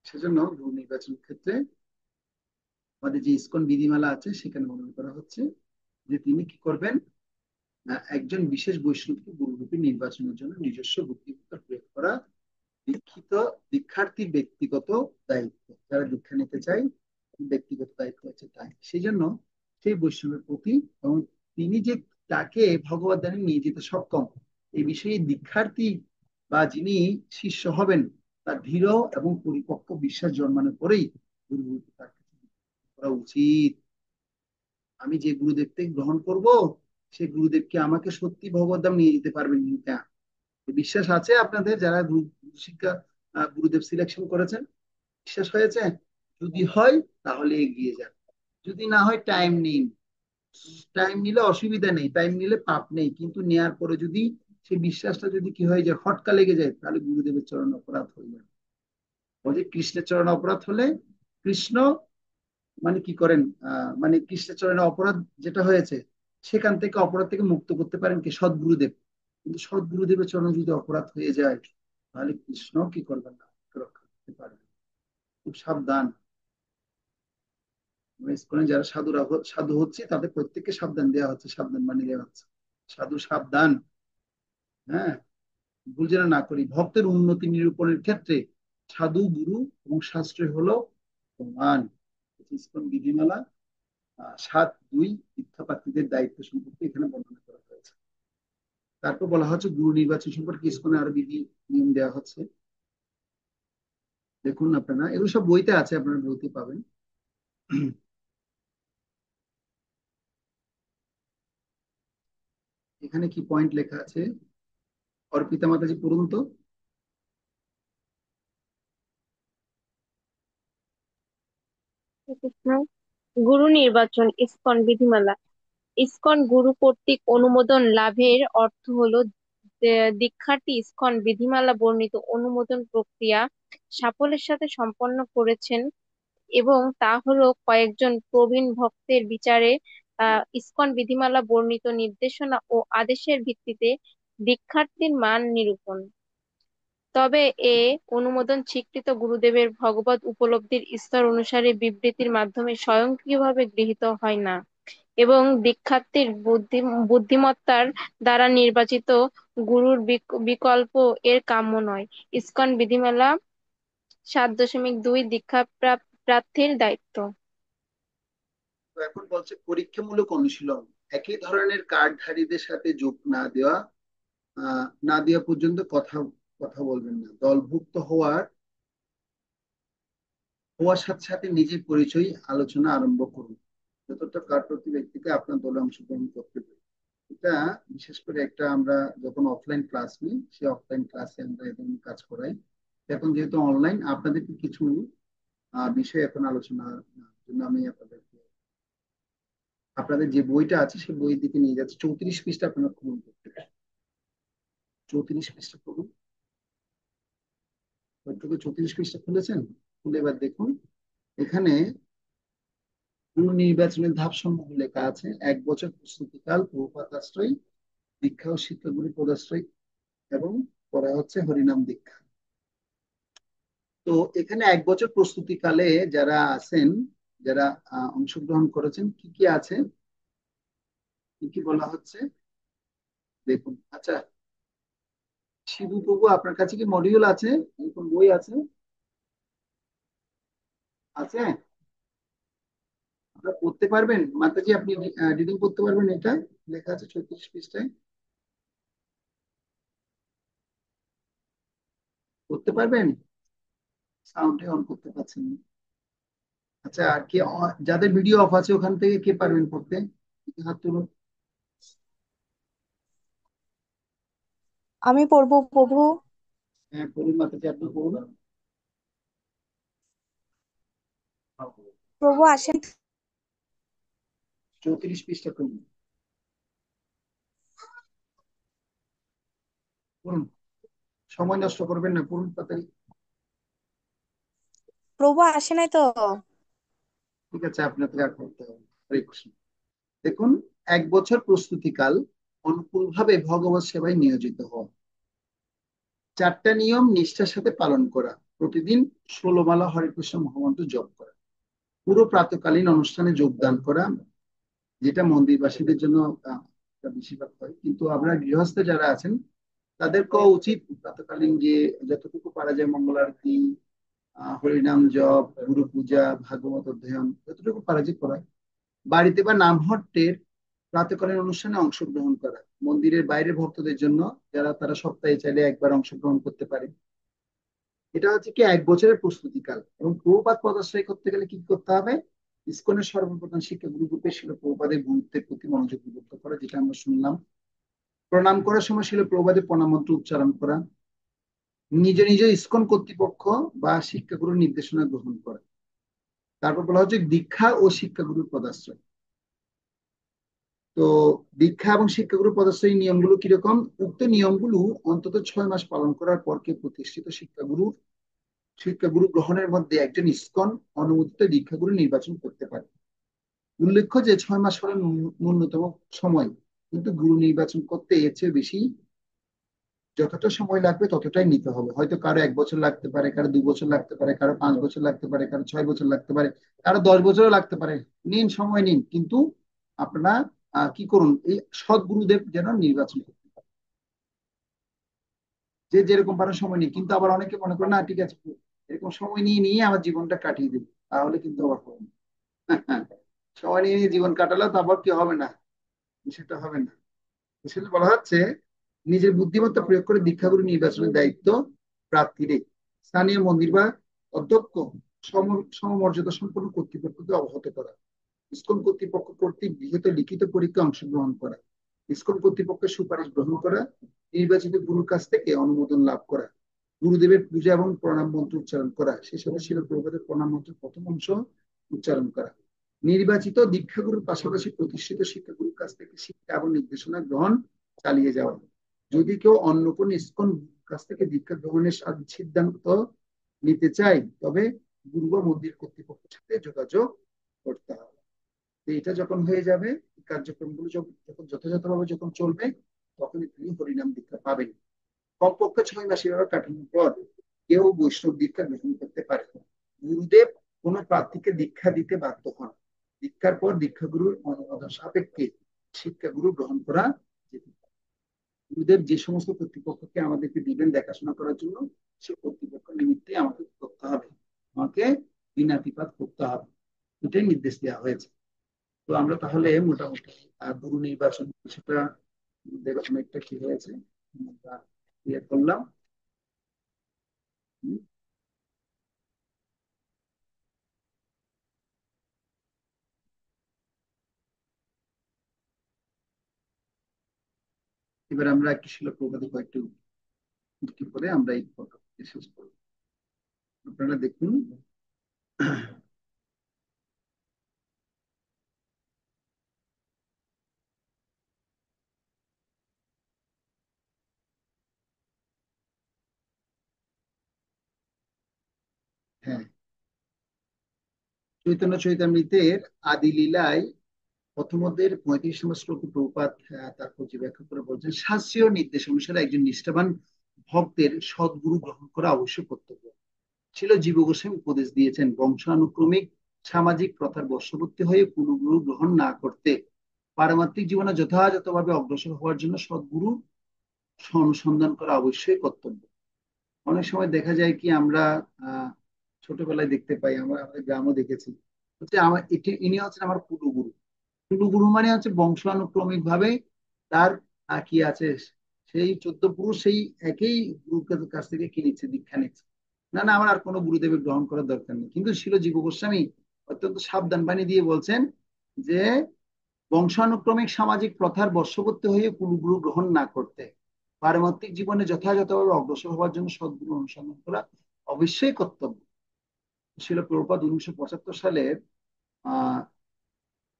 সেজন্য গুরু নির্বাচনের ক্ষেত্রে আমাদের যে ইসকন বিধিমালা আছে সেখানে মনে করা হচ্ছে যে তিনি কি করবেন, একজন বিশেষ বৈষ্ণবকে গুরুরূপে নির্বাচনের জন্য নিজস্ব বুদ্ধিমত্তা প্রয়োগ করা দীক্ষার্থীর ব্যক্তিগত দায়িত্ব। যারা দীক্ষা নিতে চায় ব্যক্তিগত দায়িত্ব আছে তাই। সেই জন্য সেই বৈষ্ণবের প্রতি, এবং তিনি যে তাকে ভগবত ধামে নিয়ে যেতে সক্ষম, এই বিষয়ে দীক্ষার্থী বা যিনি শিষ্য হবেন তার দৃঢ় এবং পরিপক্ক বিশ্বাস জন্মানোর পরেই গুরুরূপে তার করা উচিত। আমি যে গুরুদেবকে গ্রহণ করব, সেই গুরুদেবকে আমাকে সত্যি ভগবদ্ধাম নিয়ে যেতে পারবেন কিনা, বিশ্বাস আছে আপনাদের যারা শিক্ষা গুরুদেব সিলেকশন করেছেন? বিশ্বাস হয়েছে? যদি হয় তাহলে এগিয়ে যান, যদি না হয় টাইম নিন। টাইম নিলে অসুবিধা নেই, টাইম নিলে পাপ নেই, কিন্তু নেয়ার পরে যদি সেই বিশ্বাসটা যদি কি হয়ে যায়, হটকা লেগে যায়, তাহলে গুরুদেবের চরণ অপরাধ হয়ে যাবে। বলছে কৃষ্ণের চরণ অপরাধ হলে কৃষ্ণ মানে কি করেন, মানে কৃষ্ণের চরণে অপরাধ যেটা হয়েছে সেখান থেকে অপরাধ থেকে মুক্ত করতে পারেন কি, সদ্গুরুদেব। কিন্তু সদ্গুরুদেবের চরণে যদি অপরাধ হয়ে যায়, তাহলে কৃষ্ণ কি করবেন না, রক্ষা করতে পারবেন। খুব সাবধান। ইসকনে যারা সাধু হচ্ছে তাদের প্রত্যেককে সাবধান দেওয়া হচ্ছে, সাবধান বানিয়ে দেওয়া হচ্ছে, সাধু সাবধান। হ্যাঁ, ভুল যেন না করি। ভক্তের উন্নতি নিরূপণের ক্ষেত্রে সাধু, গুরু এবং শাস্ত্রই হলো প্রমাণ। ইসকন বিধিমালা 7.2 দীক্ষাপ্রার্থীদের দায়িত্ব সম্পর্কে এখানে বর্ণনা করা হয়েছে। তারপর বলা হচ্ছে গুরু নির্বাচন সম্পর্কে ইসকনে আরো বিধি নিয়ম দেওয়া হচ্ছে। দেখুন আপনারা, এগুলো সব বইতে আছে, আপনারা বইতে পাবেন। এখানে কি পয়েন্ট লেখা আছে, অর্পিতা মাতাজি পড়ুন তো। কৃষ্ণ। গুরু নির্বাচন ইসকন বিধিমালা। ইসকন গুরু কর্তৃক অনুমোদন লাভের অর্থ হলো যে দীক্ষার্থী ইসকন বিধিমালা বর্ণিত অনুমোদন প্রক্রিয়া সাফল্যের সাথে সম্পন্ন করেছেন, এবং তা হলো কয়েকজন প্রবীণ ভক্তের বিচারে ইসকন বিধিমালা বর্ণিত নির্দেশনা ও আদেশের ভিত্তিতে দীক্ষার্থীর মান নিরূপণ। তবে এ অনুমোদন স্বীকৃত গুরুদেবের ভগবত উপলব্ধির স্তর অনুসারে বিবৃতির মাধ্যমে স্বয়ংক্রিয়ভাবে গৃহীত হয় না, এবং দীক্ষার্থীর বুদ্ধিমত্তার দ্বারা নির্বাচিত গুরুর বিকল্প এর কাম্য নয়। ইসকন বিধিমালা 7.2 দীক্ষা প্রার্থীর দায়িত্ব। তো এখন বলছে পরীক্ষামূলক অনুশীলন। একই ধরনের কার্ডধারীদের সাথে যোগ না দেওয়া পর্যন্ত কথা কথা বলবেন না। দলভুক্ত হওয়ার সাথে সাথে নিজের পরিচয় আলোচনা আরম্ভ করুন। যতটা কার্ডপ্রার্থী ব্যক্তিকে আপনার দলে অংশগ্রহণ করতে পারে। এটা বিশেষ করে একটা আমরা যখন অফলাইন ক্লাস নিই, সেই অফলাইন ক্লাসে আমরা এই ধরনের কাজ করাই। এখন যেহেতু অনলাইন, আপনাদেরকে কিছু বিষয় এখন আলোচনা জন্য আমি আপনাদের যে বইটা আছে সেই বইয়ের দিকে নিয়ে যাচ্ছি। 34 পৃষ্ঠা আপনারা খুলুন করতে, 34 পৃষ্ঠা খুলুন। 34 পৃষ্ঠা খুলেছেন? খুলে এবার দেখুন, এখানে পুনর্নির্বাচনের ধাপ সমূহ লেখা আছে। 1 বছর প্রস্তুতিকাল, প্রভুপাদ আশ্রয়, দীক্ষা ও শিক্ষাগুরু পদাশ্রয় এবং পরে হচ্ছে হরিনাম দীক্ষা। তো এখানে 1 বছর প্রস্তুতিকালে যারা আছেন, যারা অংশগ্রহণ করেছেন, কি কি আছে, কি কি বলা হচ্ছে দেখুন। আচ্ছা শিবু প্রভু, আপনার কাছে কি মডিউল আছে, এরকম বই আছে? আছে? আপনারা পড়তে পারবেন মাতাজি? আপনি রিডিং করতে পারবেন? এটা লেখা আছে 34 পৃষ্ঠায়, করতে পারবেন? সাউন্ডে অন করতে পারছেন না। আচ্ছা, আর কে যাদের ভিডিও অফ আছে ওখান থেকে কে পারবেন পড়তে? হাত তুলুন। আমি পড়বো প্রভু। হ্যাঁ পড়ুন মাতাজি, আপনি পড়ুন। প্রভু আসেন। 34 পৃষ্ঠা করুন, পড়ুন, সময় নষ্ট করবেন না, পড়ুন তাড়াতাড়ি। প্রভু আসে নাই তো। ঠিক আছে, আপনাকে আর করতে হবে। হরে কৃষ্ণ। দেখুন, 1 বছর প্রস্তুতিকাল, অনুকূলভাবে ভগবত সেবায় নিয়োজিত হওয়া, 4টা নিয়ম নিষ্ঠার সাথে পালন করা, প্রতিদিন 16 মালা হরে কৃষ্ণ মহামন্ত্র জপ করা, পুরো প্রাতকালীন অনুষ্ঠানে যোগদান করা, যেটা মন্দিরবাসীদের জন্য বেশিরভাগ হয়, কিন্তু আমরা গৃহস্থ যারা আছেন তাদেরকেও উচিত প্রাতকালীন যে যতটুকু পারা যায় মঙ্গল আরতি, হরিনাম জপ, গুরু পূজা, ভাগবত অধ্যয়ন যতটুকু পারা যায় করা, বাড়িতে বা নামহট্টের প্রাতকালীন অনুষ্ঠানে অংশগ্রহণ করা, মন্দিরের বাইরের ভক্তদের জন্য যারা তারা সপ্তাহে চাইলে একবার অংশগ্রহণ করতে পারে। এটা হচ্ছে কি 1 বছরের প্রস্তুতিকাল। এবং প্রভুপাদ পদাশ্রয় করতে গেলে কি করতে হবে? ইসকনের সর্বপ্রধান শিক্ষা গুরু রূপে শিল প্রভুপাদের গুরুত্বের প্রতি মনোযোগ বিভক্ত করা, যেটা আমরা শুনলাম। প্রণাম করার সময় শিল প্রভুপাদের প্রণাম মন্ত্র উচ্চারণ করা, নিজ নিজ ইসকন কর্তৃপক্ষ বা শিক্ষাগুরুর নির্দেশনা গ্রহণ করা। তারপর বলা হচ্ছে দীক্ষা ও শিক্ষাগুরুর পদাশ্রয়। তো দীক্ষা এবং শিক্ষাগুরু পদাশ্রয়ী নিয়মগুলো কিরকম? উক্ত নিয়মগুলো অন্তত 6 মাস পালন করার পর কে প্রতিষ্ঠিত শিক্ষাগুরু গ্রহণের মধ্যে একজন ইসকন অনুমোদিত দীক্ষাগুরু নির্বাচন করতে পারে। উল্লেখ্য যে 6 মাস হল ন্যূনতম সময়, কিন্তু গুরু নির্বাচন করতে এর চেয়ে বেশি যতটা সময় লাগবে ততটাই নিতে হবে। হয়তো কারো 1 বছর লাগতে পারে, কারো 2 বছর লাগতে পারে, কারো 5 বছর লাগতে পারে, কারো 6 বছর লাগতে পারে, কারো 10 বছরও লাগতে পারে। নিন, সময় নিন, কিন্তু আপনারা কি করুন, এই সৎ গুরুদেব যেন নির্বাচন করতে পারে। যে যেরকম পারে সময় নিন, কিন্তু আবার অনেকে মনে করে না ঠিক আছে এরকম সময় নিয়ে নিয়ে আমার জীবনটা কাটিয়ে দেবে, তাহলে কিন্তু আবার হবে না। সময় নিয়ে নিয়ে জীবন কাটালে তারপর কি হবে না, সেটা হবে না। সেটা বলা হচ্ছে নিজের বুদ্ধিমত্তা প্রয়োগ করে দীক্ষাগুরু নির্বাচনের দায়িত্ব প্রার্থীরে স্থানীয় মন্দির বা অধ্যক্ষ সমমর্যাদা সম্পন্ন কর্তৃপক্ষকে অবগত করা, ইসকন কর্তৃপক্ষ কর্তৃক গৃহীত লিখিত পরীক্ষায় অংশগ্রহণ করা, ইসকন কর্তৃপক্ষের সুপারিশ গ্রহণ করা, নির্বাচিত গুরুর কাছ থেকে অনুমোদন লাভ করা, গুরুদেবের পূজা এবং প্রণাম মন্ত্র উচ্চারণ করা, সেসব শিল প্রভুপাদের প্রণাম মন্ত্রের প্রথম অংশ উচ্চারণ করা, নির্বাচিত দীক্ষাগুরুর পাশাপাশি প্রতিষ্ঠিত শিক্ষাগুরুর কাছ থেকে শিক্ষা এবং নির্দেশনা গ্রহণ চালিয়ে যাওয়া। যদি কেউ অন্য কোন ইসকন কাছ থেকে দীক্ষা গ্রহণের সিদ্ধান্ত নিতে চায় তবে গুরু বা মন্দির কর্তৃপক্ষের সাথে যোগাযোগ করতে হবে। এটা যখন হয়ে যাবে, কার্যক্রমগুলো যখন যথাযথভাবে যখন চলবে, তখনই তিনি হরিনাম দীক্ষা পাবেন। কমপক্ষে 6 মাস এভাবে কাটানোর পর কেউ বৈষ্ণব দীক্ষা গ্রহণ করতে পারে। গুরুদেব কোন প্রার্থীকে দীক্ষা দিতে বাধ্য হন। দীক্ষার পর দীক্ষাগুরুর অনুমোদন সাপেক্ষে শিক্ষাগুরু গ্রহণ করা যেতে পারে। গুরুদেব যে সমস্ত কর্তৃপক্ষকে আমাদেরকে দিবেন দেখাশোনা করার জন্য, সে কর্তৃপক্ষ নিমিত্তে আমাকে করতে হবে, আমাকে বিনাতিপাত করতে হবে, এটাই নির্দেশ দেওয়া হয়েছে। তো আমরা তাহলে মোটামুটি গুরু নির্বাচন সেটা অনেকটা কি হয়েছে ক্লিয়ার করলাম। এবার আমরা একটু শিল প্রবাদে কয়েকটু উক্তি করে আমরা এই পর্বটি শেষ করব। আপনারা দেখুন, হ্যাঁ, চৈতন্য চৈতামৃতের আদি লীলায় প্রথম অধ্যায়ের 35 নম্বর শ্লোকে প্রভুপাদ তার প্রতি ব্যাখ্যা করে বলছেন, শাস্ত্রীয় নির্দেশ অনুসারে একজন নিষ্ঠাবান ভক্তের সদ্গুরু গ্রহণ করা অবশ্যই কর্তব্য। ছিল জীব গোস্বামী উপদেশ দিয়েছেন বংশানুক্রমিক সামাজিক প্রথার বশবর্তী হয়ে কোনো গুরু গ্রহণ না করতে, পারমাত্মিক জীবনে যথাযথভাবে অগ্রসর হওয়ার জন্য সদ্গুরু অনুসন্ধান করা অবশ্যই কর্তব্য। অনেক সময় দেখা যায় কি আমরা আহ ছোটবেলায় দেখতে পাই, আমরা আমাদের গ্রামও দেখেছি, হচ্ছে আমার ইনি হচ্ছেন আমার কুলগুরু। কুলগুরু মানে হচ্ছে বংশানুক্রমিক ভাবে তার কি আছে, সেই 14 পুরুষ সেই একই গুরুর কাছ থেকে কি নিচ্ছে, দীক্ষা নিচ্ছে। না না, আমার আর কোনো গুরুদেবের গ্রহণ করার দরকার নেই। কিন্তু শিল জীব গোস্বামী অত্যন্ত সাবধান বাণী দিয়ে বলছেন যে বংশানুক্রমিক সামাজিক প্রথার বশবর্তী হয়ে কুলগুরু গ্রহণ না করতে, পারমাত্মিক জীবনে যথাযথভাবে অগ্রসর হওয়ার জন্য সদ্গুরু অনুসন্ধান করা অবশ্যই কর্তব্য। শিল প্রভুপাদ 1975 সালের আহ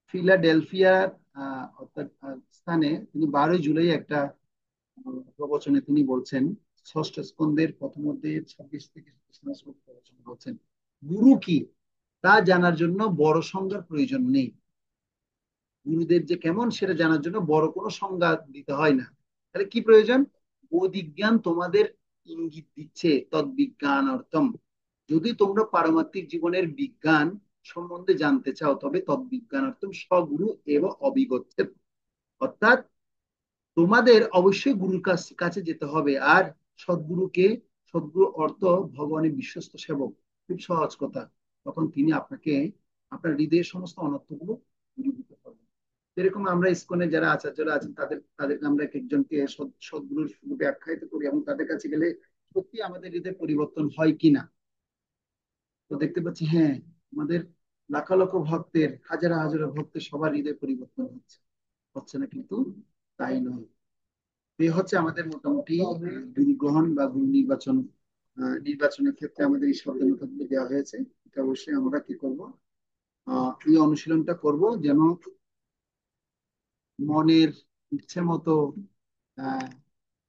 ফিলাডেলফিয়ার অর্থাৎ স্থানে তিনি 12 জুলাই একটা প্রবচনে তিনি বলছেন, ষষ্ঠ স্কন্ধের প্রথম অধ্যায়ের 26 থেকে 27 শ্লোক প্রবচন বলছেন, গুরু কি তা জানার জন্য বড় সংজ্ঞার প্রয়োজন নেই। গুরুদেব যে কেমন সেটা জানার জন্য বড় কোনো সংজ্ঞা দিতে হয় না। তাহলে কি প্রয়োজন? বোধিজ্ঞান তোমাদের ইঙ্গিত দিচ্ছে তদ্বিজ্ঞান অর্থম। যদি তোমরা পারমাত্মিক জীবনের বিজ্ঞান সম্বন্ধে জানতে চাও তবে তদ্বিজ্ঞান অর্থম স্বগুরু এবং অবিগত, অর্থাৎ তোমাদের অবশ্যই গুরুর কাছে যেতে হবে। আর সদ্গুরুকে, সদ্গুরু অর্থ ভগবানের বিশ্বস্ত সেবক। খুব সহজ কথা। তখন তিনি আপনাকে আপনার হৃদয়ের সমস্ত অনর্থগুলো দূরীভূত করবেন। যেরকম আমরা ইসকনে যারা আচার্যরা আছেন তাদেরকে আমরা এক একজনকে সদ্গুরুর রূপে আখ্যায়িত করি এবং তাদের কাছে গেলে সত্যি আমাদের হৃদয় পরিবর্তন হয় কিনা। তো দেখতে পাচ্ছি হ্যাঁ, আমাদের লাখ লক্ষ ভক্তের, হাজার হাজার ভক্তের সবার হৃদয় পরিবর্তন হচ্ছে, হচ্ছে না কিন্তু তাই নয়। এই হচ্ছে আমাদের মোটামুটি গুরু গ্রহণ বা গুরু নির্বাচন, নির্বাচনের ক্ষেত্রে আমাদের এই সাবধানতাগুলো দেওয়া হয়েছে। এটা অবশ্যই আমরা কি করব, এই অনুশীলনটা করব যেন মনের ইচ্ছে মতো আহ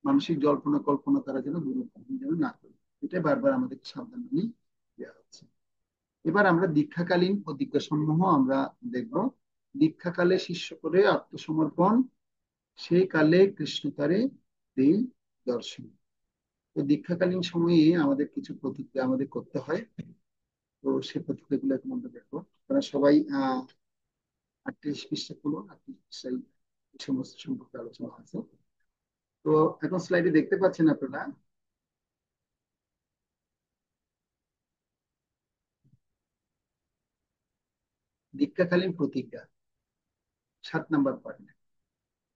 মানসিক জল্পনা কল্পনা তারা যেন গুরু গ্রহণ যেন না করে। এটা বারবার আমাদের সাবধান দেওয়া হচ্ছে। এবার আমরা দীক্ষাকালীন প্রতিজ্ঞা সমূহ আমরা দেখব। দীক্ষাকালে শিষ্য করে আত্মসমর্পণ, সেই কালে কৃষ্ণ তারে দেই দর্শন। তো দীক্ষাকালীন সময়ে আমাদের কিছু প্রতিজ্ঞা আমাদের করতে হয়। তো সেই প্রতিজ্ঞাগুলো এখন আমরা দেখবো। তারা সবাই 38 পৃষ্ঠা খুলো, 38 পৃষ্ঠায় এই সমস্ত সম্পর্কে আলোচনা আছে। তো এখন স্লাইডে দেখতে পাচ্ছেন আপনারা দীক্ষাকালীন প্রতিজ্ঞা 7 নাম্বার পয়েন্ট।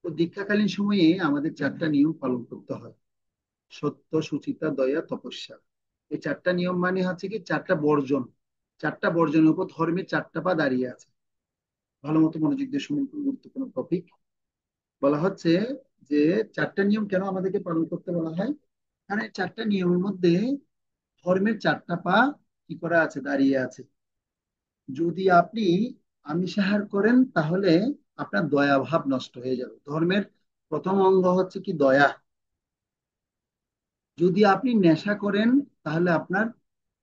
তো দীক্ষাকালীন সময়ে আমাদের 4টা নিয়ম পালন করতে হয়। সত্য, সুচিতা, দয়া, তপস্যা। এই 4টা নিয়ম মানে হচ্ছে কি 4টা বর্জন। 4টা বর্জনের উপর ধর্মের 4টা পা দাঁড়িয়ে আছে। ভালো মতো মনোযোগ দিয়ে শুনুন, গুরুত্বপূর্ণ টপিক। বলা হচ্ছে যে 4টা নিয়ম কেন আমাদেরকে পালন করতে বলা হয়, কারণ এই 4টা নিয়মের মধ্যে ধর্মের 4টা পা কি করা আছে, দাঁড়িয়ে আছে। যদি আপনি আমিষাহার করেন তাহলে আপনার দয়া ভাব নষ্ট হয়ে যাবে। ধর্মের প্রথম অঙ্গ হচ্ছে কি দয়া। যদি আপনি নেশা করেন তাহলে আপনার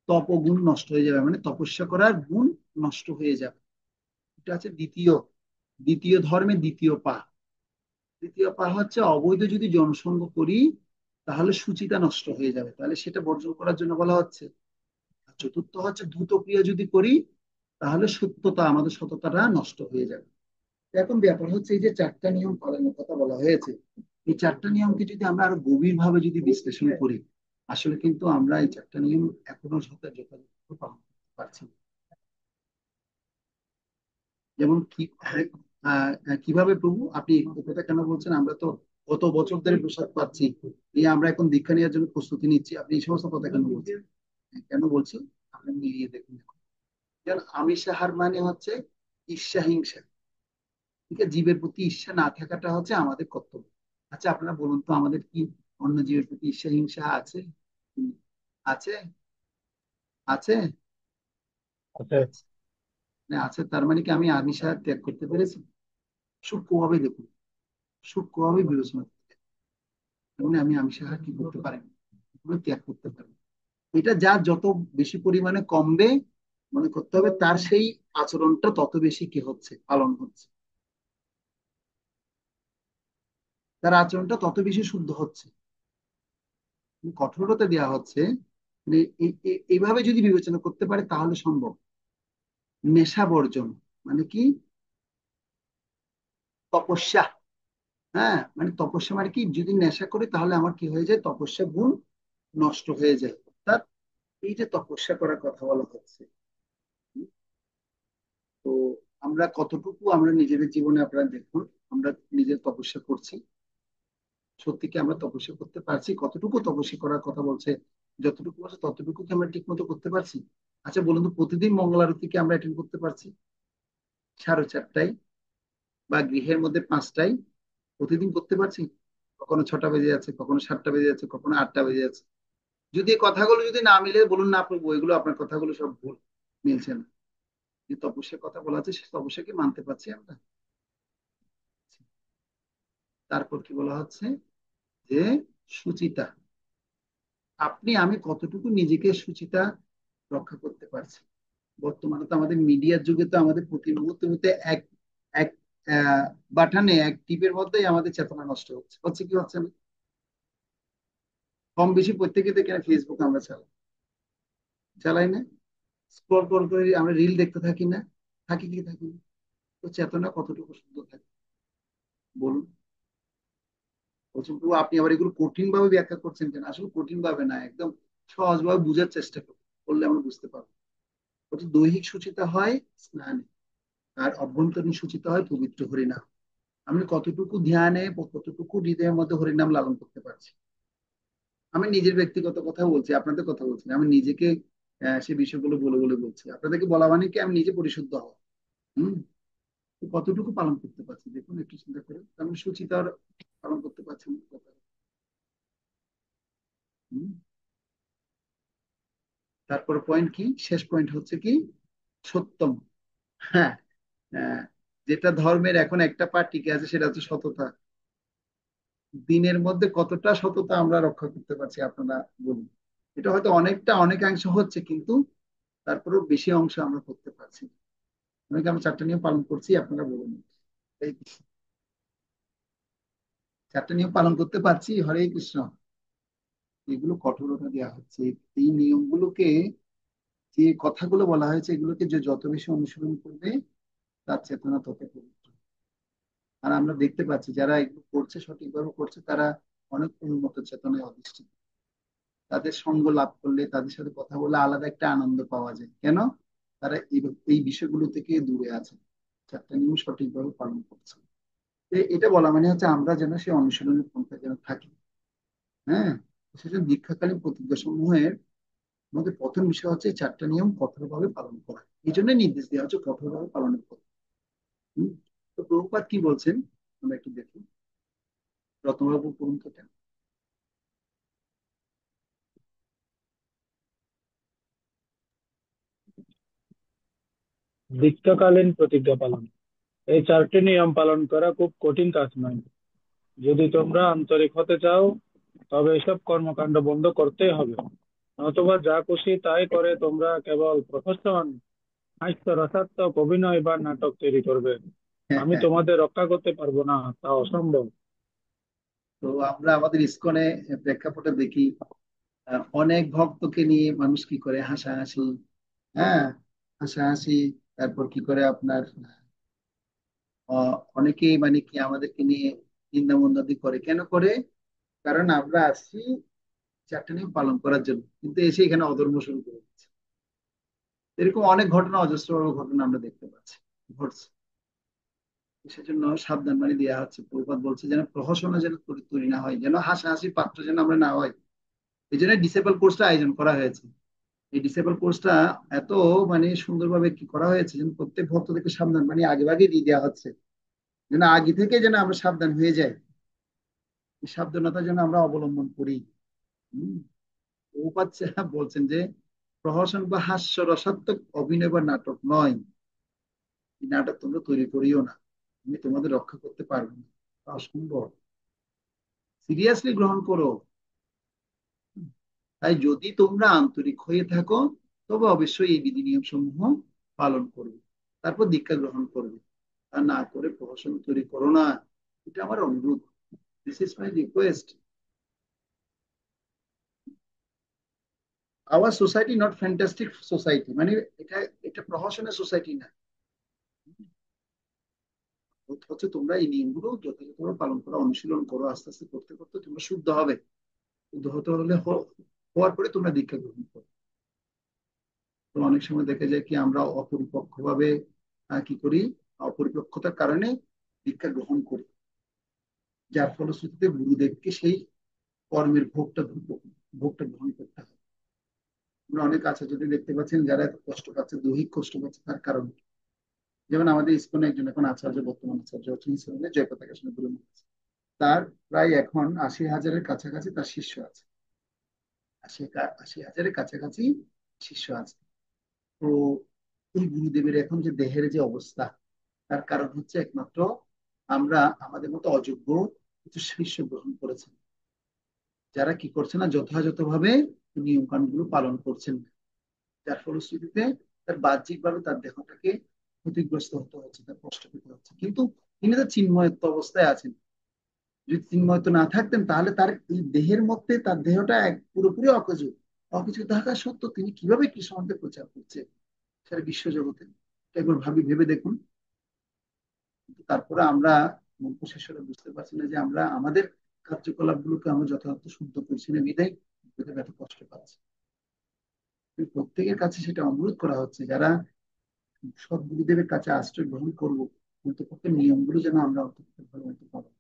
তপগুণ নষ্ট হয়ে যাবে, মানে তপস্যা করার গুণ নষ্ট হয়ে যাবে। এটা হচ্ছে দ্বিতীয় দ্বিতীয় ধর্মের দ্বিতীয় পা। দ্বিতীয় পা হচ্ছে অবৈধ যদি জনসংগ করি তাহলে সুচিতা নষ্ট হয়ে যাবে, তাহলে সেটা বর্জন করার জন্য বলা হচ্ছে। আর চতুর্থ হচ্ছে দ্রুত ক্রিয়া যদি করি তাহলে সত্যতা, আমাদের সততাটা নষ্ট হয়ে যাবে। এখন ব্যাপার হচ্ছে এই যে 4টা নিয়ম পালনের কথা বলা হয়েছে, এই 4টা নিয়মকে যদি আমরা আরো গভীর ভাবে যদি বিশ্লেষণ করি, আসলে কিন্তু আমরা এই 4টা নিয়ম এখনো যথাযথ পালন করতে পারছি না। যেমন কি কিভাবে প্রভু আপনি এই কথা কেন বলছেন? আমরা তো গত বছর ধরে প্রসাদ পাচ্ছি, এই আমরা এখন দীক্ষা নেওয়ার জন্য প্রস্তুতি নিচ্ছি, আপনি এই সমস্ত কথা কেন বলছেন? কেন বলছি আপনি মিলিয়ে দেখুন। যেমন আমিষাহার মানে হচ্ছে ঈর্ষা হিংসা। ঠিক আছে, জীবের প্রতি ঈর্ষা না থাকাটা হচ্ছে আমাদের কর্তব্য। আচ্ছা আপনারা বলুন তো, আমাদের কি অন্য জীবের প্রতি ঈর্ষা হিংসা আছে? আছে? আছে? আচ্ছা, না আছে, তার মানে কি আমি আমিষাহার ত্যাগ করতে পেরেছি? সূক্ষ্মভাবে দেখুন, সূক্ষ্মভাবে বিবেচনা করতে, মানে আমি আমিষাহার কি করতে পারি, ত্যাগ করতে পারি। এটা যা যত বেশি পরিমাণে কমবে, মনে করতে হবে তার সেই আচরণটা তত বেশি কি হচ্ছে, পালন হচ্ছে, তার আচরণটা তত বেশি শুদ্ধ হচ্ছে। কঠোরতা দেওয়া হচ্ছে, মানে এইভাবে যদি বিবেচনা করতে পারে তাহলে সম্ভব। নেশা বর্জন মানে কি? তপস্যা। হ্যাঁ, মানে তপস্যা মানে কি, যদি নেশা করি তাহলে আমার কি হয়ে যায়, তপস্যা গুণ নষ্ট হয়ে যায়। অর্থাৎ এই যে তপস্যা করার কথা বলা হচ্ছে, তো আমরা কতটুকু আমরা নিজেদের জীবনে, আপনারা দেখুন, আমরা নিজের তপস্যা করছি, সত্যি কি আমরা তপস্যা করতে পারছি? কতটুকু তপস্যা করার কথা বলছে, যতটুকু বলছে ততটুকু কি আমরা ঠিক মতো করতে পারছি? আচ্ছা বলুন তো, প্রতিদিন মঙ্গল আরতি কি আমরা অ্যাটেন্ড করতে পারছি 4:30টায়, বা গৃহের মধ্যে 5টায় প্রতিদিন করতে পারছি? কখনো 6টা বেজে যাচ্ছে, কখনো 7টা বেজে যাচ্ছে, কখনো 8টা বেজে যাচ্ছে। যদি এই কথাগুলো যদি না মিলে, বলুন না আপনার বইগুলো, আপনার কথাগুলো সব ভুল, মিলছে না। যে তপস্যার কথা বলা আছে, সে তপস্যাকে মানতে পারছি আমরা? তারপর কি বলা হচ্ছে, যে সুচিতা, আপনি আমি কতটুকু নিজেকে সুচিতা রক্ষা করতে পারছি? বর্তমানে তো আমাদের মিডিয়ার যুগে তো আমাদের প্রতি মুহূর্তে মুহূর্তে এক এক বাটনে, এক টিপের মধ্যেই আমাদের চেতনা নষ্ট হচ্ছে, হচ্ছে কি হচ্ছে না? কম বেশি প্রত্যেকে দেখে ফেসবুক আমরা চালাই, চালাই না? স্ক্রল করে করে আমরা রিল দেখতে থাকি না? থাকি কি থাকি না? তো চেতনা কতটুকু সুন্দর থাকে বলুন? বলছেন প্রভু আপনি আবার এগুলো কঠিন ভাবে ব্যাখ্যা করছেন কেন? আসলে কঠিন ভাবে না, একদম সহজ ভাবে বুঝার চেষ্টা করলে আমরা বুঝতে পারবো। বলছে দৈহিক সুচিতা হয় স্নানে, আর অভ্যন্তরীণ সুচিতা হয় পবিত্র হরিনাম। আমি কতটুকু ধ্যানে, কতটুকু হৃদয়ের মধ্যে হরিনাম লালন করতে পারছি? আমি নিজের ব্যক্তিগত কথা বলছি, আপনাদের কথা বলছি না। আমি নিজেকে সে বিষয়গুলো বলে বলে বলছি, আপনাদেরকে বলা মানে কি, আমি নিজে পরিশুদ্ধ হওয়া। হম। তো কতটুকু পালন করতে পারছি দেখুন, একটু চিন্তা করে। আমি সুচিতার পালন করতে পারছি না কথা। হুম। তারপর পয়েন্ট কি, শেষ পয়েন্ট হচ্ছে কি, সত্যম। হ্যাঁ। আহ, যেটা ধর্মের এখন একটা পার্ট টিকে আছে, সেটা হচ্ছে সততা। দিনের মধ্যে কতটা সততা আমরা রক্ষা করতে পারছি আপনারা বলুন? এটা হয়তো অনেকটা অনেকাংশ হচ্ছে, কিন্তু তারপরেও বেশি অংশ আমরা করতে পারছি না। অনেকে আমরা 4টা নিয়ম পালন করছি, আপনারা বলুন। এই 4টা নিয়ম পালন করতে পারছি, হরে কৃষ্ণ। এগুলো কঠোরতা দেওয়া হচ্ছে, এই নিয়মগুলোকে, যে কথাগুলো বলা হয়েছে, এগুলোকে যে যত বেশি অনুসরণ করবে, তার চেতনা তত পবিত্র। আর আমরা দেখতে পাচ্ছি যারা এগুলো করছে, সঠিকভাবে করছে, তারা অনেক উন্নত চেতনায় অধিষ্ঠিত। তাদের সঙ্গ লাভ করলে, তাদের সাথে কথা বলে আলাদা একটা আনন্দ পাওয়া যায়। কেন? তারা এই বিষয়গুলো থেকে দূরে আছে, 4টা নিয়ম সঠিকভাবে পালন করছে। এটা বলা মানে হচ্ছে আমরা যেন সেই অনুশীলনের পন্থা যেন থাকি। হ্যাঁ। সেজন্য দীক্ষাকালীন প্রতিজ্ঞা সমূহের মধ্যে প্রথম বিষয় হচ্ছে 4টা নিয়ম কঠোরভাবে পালন করা। এই জন্য নির্দেশ দেওয়া হচ্ছে কঠোরভাবে পালনের কথা। হুম। তো প্রভুপাদ কি বলছেন আমরা একটু দেখি, রতনবাবু পড়ুন তো এটা। দীক্ষাকালীন প্রতিজ্ঞা পালন। এই 4টি নিয়ম পালন করা খুব কঠিন কাজ নয়। যদি তোমরা আন্তরিক হতে চাও, তবে এসব কর্মকাণ্ড বন্ধ করতেই হবে। অথবা যা খুশি তাই করে তোমরা কেবল প্রহসন, হাস্য, রসাত্মক অভিনয় বা নাটক তৈরি করবে। আমি তোমাদের রক্ষা করতে পারবো না, তা অসম্ভব। তো আমরা আমাদের ইসকনে প্রেক্ষাপটে দেখি, অনেক ভক্তকে নিয়ে মানুষ কি করে, হাসাহাসি। হ্যাঁ, হাসাহাসি। তারপর কি করে আপনার অনেকেই মানে কি আমাদেরকে নিয়ে নিন্দা মন্দাদি করে। কেন করে? কারণ আমরা আসছি 4টা নিয়ম পালন করার জন্য, কিন্তু এসে এখানে অধর্ম শুরু করে দিচ্ছে। এরকম অনেক ঘটনা, অজস্র ঘটনা আমরা দেখতে পাচ্ছি ঘটছে। সেজন্য সাবধান বাণী দেওয়া হচ্ছে। প্রভুপাদ বলছে যেন প্রহসন যেন তৈরি না হয়, যেন হাসাহাসির পাত্র যেন আমরা না হয়। এই জন্য ডিসেবল কোর্সটা আয়োজন করা হয়েছে। এই ডিসেবল কোর্সটা এত মানে সুন্দরভাবে কি করা হয়েছে, যেন প্রত্যেক ভক্তদেরকে সাবধান বাণী আগে ভাগে দিয়ে দেওয়া হচ্ছে, যেন আগে থেকে যেন আমরা সাবধান হয়ে যাই, এই সাবধানতা যেন আমরা অবলম্বন করি। হম। প্রভুপাদ বলছেন যে প্রহসন বা হাস্য রসাত্মক অভিনয় বা নাটক নয়, এই নাটক তোমরা তৈরি করিও না, আমি তোমাদের রক্ষা করতে পারবো না, তা অসম্ভব। সিরিয়াসলি গ্রহণ করো। তাই যদি তোমরা আন্তরিক হয়ে থাকো তবে অবশ্যই এই বিধি নিয়ম সমূহ পালন করবে, তারপর দীক্ষা গ্রহণ করবে। তা না করে প্রহসন তৈরি করো না, এটা আমার অনুরোধ। This is my request. Our society not fantastic society, মানে এটা এটা প্রহসনের সোসাইটি না। হচ্ছে তোমরা এই নিয়মগুলো যথাযথভাবে পালন করো, অনুশীলন করো, আস্তে আস্তে করতে করতে তোমরা শুদ্ধ হবে। শুদ্ধ হতে হলে হওয়ার পরে তোমরা দীক্ষা গ্রহণ করো। তো অনেক সময় দেখা যায় কি আমরা অপরিপক্ক ভাবে কি করি, অপরিপক্কতার কারণে দীক্ষা গ্রহণ করি, যার ফলশ্রুতিতে গুরুদেবকে সেই কর্মের ভোগটা গ্রহণ করতে হয়। আমরা অনেক আচার্যদের দেখতে পাচ্ছেন যারা এত কষ্ট পাচ্ছে, দৈহিক কষ্ট পাচ্ছে, তার কারণ যেমন আমাদের ইসকনে একজন এখন আচার্য, বর্তমান আচার্য হচ্ছেন ইসকনের জয়পতাকা গুরু। তার প্রায় এখন ৮০,০০০-এর কাছাকাছি তার শিষ্য আছে। ৮০,০০০-এর কাছাকাছি শিষ্য আছে। তো এই গুরুদেবের এখন যে দেহের যে অবস্থা, তার কারণ হচ্ছে একমাত্র আমরা আমাদের মতো অযোগ্য কিছু শিষ্য গ্রহণ করেছেন, যারা কি করছে না, যথাযথভাবে নিয়ম কানুন গুলো পালন করছেন, যার ফলশ্রুতিতে তার বাহ্যিকভাবে তার দেহটাকে ক্ষতিগ্রস্ত হতে হচ্ছে, তার কষ্ট পেতে হচ্ছে। কিন্তু তিনি তো চিন্ময়ত্ব অবস্থায় আছেন। যদি চিন্ময়ত্ব না থাকতেন তাহলে তার এই দেহের মধ্যে তার দেহটা পুরোপুরি অকেজো, অকেজো থাকা সত্ত্বেও তিনি কিভাবে কৃষ্ণকে প্রচার করছে সারা বিশ্বজগতে, একবার ভেবে দেখুন। কিন্তু তারপরে আমরা মূর্খ শিষ্যরা বুঝতে পারছি না যে আমরা আমাদের কার্যকলাপ গুলোকে আমরা যথাযথ শুদ্ধ করছি না, বিধায় এত কষ্ট পাচ্ছি। প্রত্যেকের কাছে সেটা অনুরোধ করা হচ্ছে, যারা সৎ গুরুদেবের কাছে আশ্রয় গ্রহণ করবো, অন্তপক্ষে নিয়মগুলো যেন আমরা অন্তপক্ষে ভালোমতো পালন,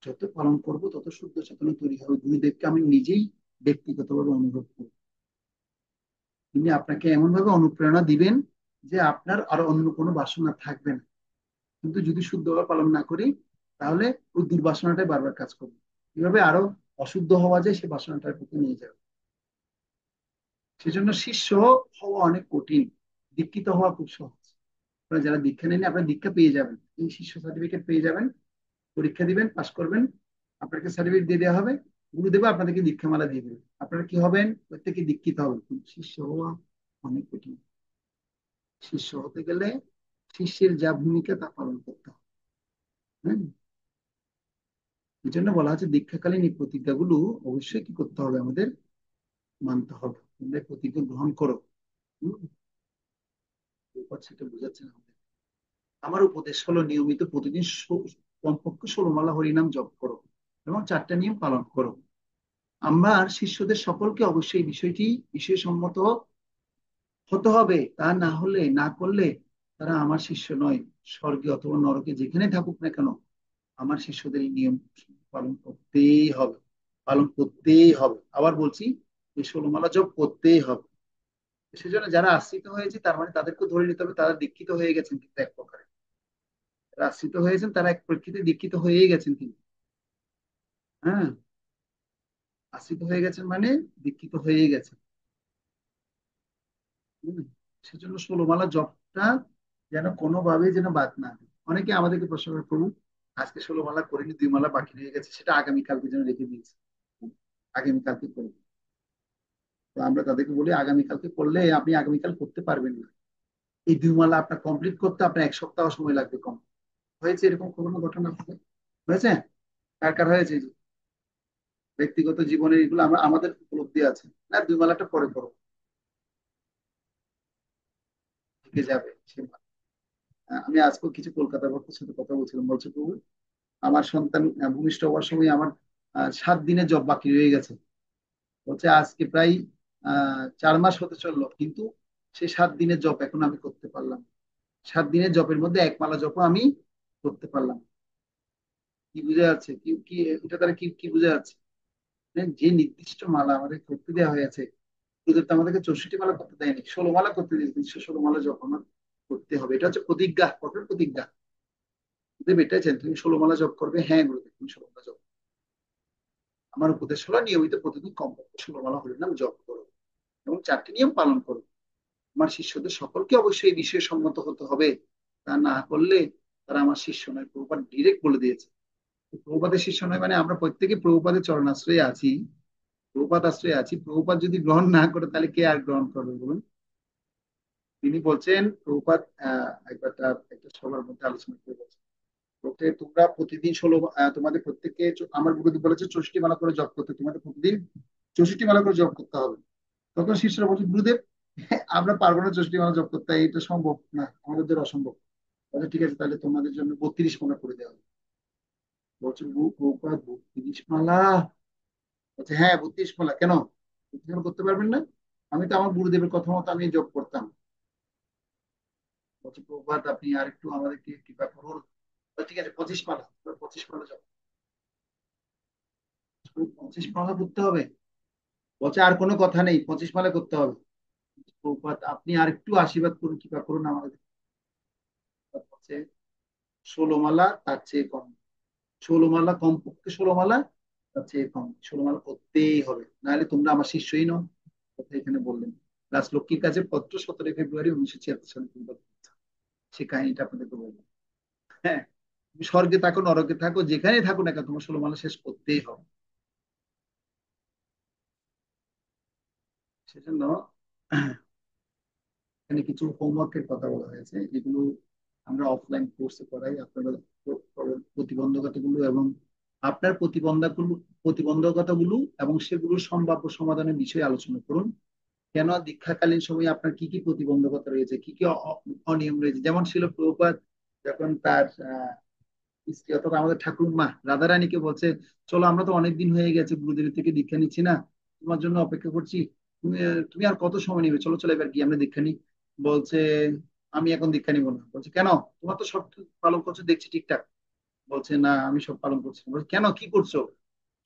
যত পালন করবো তত শুদ্ধ চেতনা তৈরি হবে। গুরুদেবকে আমি নিজেই ব্যক্তিগতভাবে অনুভব করব, তিনি আপনাকে এমন ভাবে অনুপ্রেরণা দিবেন যে আপনার আর অন্য কোনো বাসনা থাকবে না। কিন্তু যদি শুদ্ধভাবে পালন না করি তাহলে ওই দুর্বাসনাটাই বারবার কাজ করবে, কিভাবে আরো অশুদ্ধ হওয়া যায় সে বাসনাটার প্রতি নিয়ে যাবে। সেজন্য শিষ্য হওয়া অনেক কঠিন, দীক্ষিত হওয়া খুব সহজ। আপনারা যারা দীক্ষা নেন আপনারা দীক্ষা পেয়ে যাবেন, এই শিষ্য সার্টিফিকেট পেয়ে যাবেন, পরীক্ষা দিবেন, পাশ করবেন, আপনাকে সার্টিফিকেট দিয়ে দেওয়া হবে, গুরুদেব আপনাদেরকে দীক্ষামালা দিয়ে দেবেন, আপনারা কি হবেন, প্রত্যেকে দীক্ষিত হবেন। কিন্তু শিষ্য হওয়া অনেক কঠিন। শিষ্য হতে গেলে শিষ্যের যা ভূমিকা তা পালন করতে হবে। হ্যাঁ, এই জন্য বলা হচ্ছে দীক্ষাকালীন এই প্রতিজ্ঞাগুলো অবশ্যই কি করতে হবে, আমাদের মানতে হবে। তোমরা প্রতিজ্ঞা গ্রহণ করো। সেটা বোঝাচ্ছে না। আমার উপদেশ হলো নিয়মিত প্রতিদিন কমপক্ষে 16 মালা হরিনাম জপ করো এবং 4টা নিয়ম পালন করো। আমার শিষ্যদের সকলকে অবশ্যই বিষয়টি বিষয়সম্মত হতে হবে, তা না হলে না করলে তারা আমার শিষ্য নয়। স্বর্গে অথবা নরকে যেখানে থাকুক না কেন আমার শিষ্যদের এই নিয়ম পালন করতেই হবে, পালন করতেই হবে। আবার বলছি, এই 16 মালা জপ করতেই হবে। সেজন্য যারা আশ্রিত হয়েছে তার মানে তাদেরকে ধরে নিতে হবে, তারা দীক্ষিত হয়ে গেছেন, কিন্তু এক প্রকারে যারা আশ্রিত হয়েছেন তারা এক প্রকৃতি দীক্ষিত হয়েই গেছেন কিন্তু। হ্যাঁ, আশ্রিত হয়ে গেছেন মানে দীক্ষিত হয়েই গেছেন। সেজন্য 16 মালা জপটা যেন কোনোভাবে যেন বাদ না হয়। অনেকে আমাদেরকে প্রশ্ন করে, প্রভু আজকে 16 মালা করিনি, 2 মালা বাকি রয়ে গেছে, সেটা আগামীকালকে যেন রেখে দিয়েছে, আগামীকালকে করবো। তো আমরা তাদেরকে বলি আগামীকালকে করলে আপনি আগামীকাল করতে পারবেন না, এই 2 মালা আপনার কমপ্লিট করতে আপনার 1 সপ্তাহ সময় লাগবে কম। হয়েছে এরকম কোনো ঘটনা হয়েছে? কার কার হয়েছে? ব্যক্তিগত জীবনে এগুলো আমরা আমাদের উপলব্ধি আছে না, 2 মালাটা পরে করো, থেকে যাবে সে। আমি আজকেও কিছু কলকাতা ভক্তের সাথে কথা বলছিলাম, বলছে প্রভু আমার সন্তান ভূমিষ্ঠ হওয়ার সময় আমার 7 দিনের জব বাকি রয়ে গেছে। বলছে আজকে প্রায় 4 মাস হতে চললো, কিন্তু সেই 7 দিনের জব এখন আমি করতে পারলাম। 7 দিনের জবের মধ্যে 1 মালা জব আমি করতে পারলাম। কি বুঝে যাচ্ছে, কি কি এটা তারা কি কি বুঝে যাচ্ছে? যে নির্দিষ্ট মালা আমাদের করতে দেওয়া হয়েছে, গুরুদেব তো আমাদেরকে 64 মালা করতে দেয়নি, 16 মালা করতে দিয়েছে। 16 মালা জপ আমার করতে হবে, এটা হচ্ছে প্রতিজ্ঞা, কঠোর প্রতিজ্ঞা। গুরুদেব এটাই চান, তুমি 16 মালা জপ করবে। হ্যাঁ গুরুদেব, তুমি 16 মালা জপ। আমার উপদেশ হলো নিয়মিত প্রতিদিন কমপক্ষে 16 মালা হরিনাম জপ করো এবং 4টি নিয়ম পালন করো। আমার শিষ্যদের সকলকে অবশ্যই এই বিষয়ে সম্মত হতে হবে, তা না করলে তারা আমার শিষ্য নয়। প্রভুপাদ ডিরেক্ট বলে দিয়েছে। প্রভুপাদের শিষ্য নয় মানে আমরা প্রত্যেকে প্রভুপাদের চরণাশ্রয়ে আছি, প্রভুপাদ আশ্রয়ে আছি, প্রভুপাদ যদি গ্রহণ না করে তাহলে কে আর গ্রহণ করবে বলুন? তিনি বলছেন, প্রভুপাদ একটা সবার মধ্যে আলোচনা করে বলছেন, বলতে তোমরা প্রতিদিন তোমাদের প্রত্যেককে আমার গুরুদেব বলেছে 64 মালা করে জপ করতে, তোমাদের প্রতিদিন 64 মালা করে জপ করতে হবে। তখন শিষ্যরা বলছে, গুরুদেব আমরা পারবো না 64 মালা জপ করতে, এটা সম্ভব না, আমাদের দ্বারা অসম্ভব। বলছে ঠিক আছে, তাহলে তোমাদের জন্য 32 মালা করে দেওয়া হবে। বলছে প্রভুপাদ 32 মালা? বলছে হ্যাঁ 32 মালা। কেন 32 মালা করতে পারবেন না? আমি তো আমার গুরুদেবের কথা মতো আমি জপ করতাম। বলছে প্রভুপাদ আপনি আর একটু আমাদেরকে কৃপা করুন। বলছে, ঠিক আছে 25 মালা, 25 মালা জপ। 25 মালা করতে হবে? বলছে আর কোনো কথা নেই, 25 মালা করতে হবে। প্রভুপাদ আপনি আর একটু আশীর্বাদ করুন, কৃপা করুন আমাদের। বলছে 16 মালা, তার চেয়ে কম। 16 মালা, কমপক্ষে 16 মালা, তার চেয়ে কম 16 মালা করতেই হবে, নাহলে তোমরা আমার শিষ্যই নও। কথা এখানে বললেন। রাজলক্ষ্মীর কাছে পত্র 17 ফেব্রুয়ারি 1976 সালে তুলে দিয়েছে। সে কাহিনীটা আপনাদেরকে বলবো। হ্যাঁ, তুমি স্বর্গে থাকো নরকে থাকো যেখানেই থাকো না কেন, তোমার 16 মালা শেষ করতেই হবে। সেজন্য এখানে কিছু হোমওয়ার্কের কথা বলা হয়েছে, যেগুলো আমরা অফলাইন কোর্সে করাই। আপনারা প্রতিবন্ধকতাগুলো এবং আপনার প্রতিবন্ধকতাগুলো এবং সেগুলোর সম্ভাব্য সমাধানের বিষয়ে আলোচনা করুন। কেন দীক্ষাকালীন সময়ে আপনার কি কি প্রতিবন্ধকতা রয়েছে, কি কি অনিয়ম রয়েছে। যেমন ছিল প্রভুপাদ যখন তার স্ত্রী অর্থাৎ আমাদের ঠাকুরমা রাধারানীকে বলছে, চলো আমরা তো অনেকদিন হয়ে গেছে গুরুদেবের থেকে দীক্ষা নিচ্ছি না, তোমার জন্য অপেক্ষা করছি, তুমি আর কত সময় নেবে, চলো চলো এবার গিয়ে আমরা দীক্ষা নিই। বলছে আমি এখন দীক্ষা নিবো না। বলছে কেন, তোমার তো সব পালন করছো দেখছি ঠিকঠাক। বলছে না আমি সব পালন করছি না। বলছে কেন, কি করছো,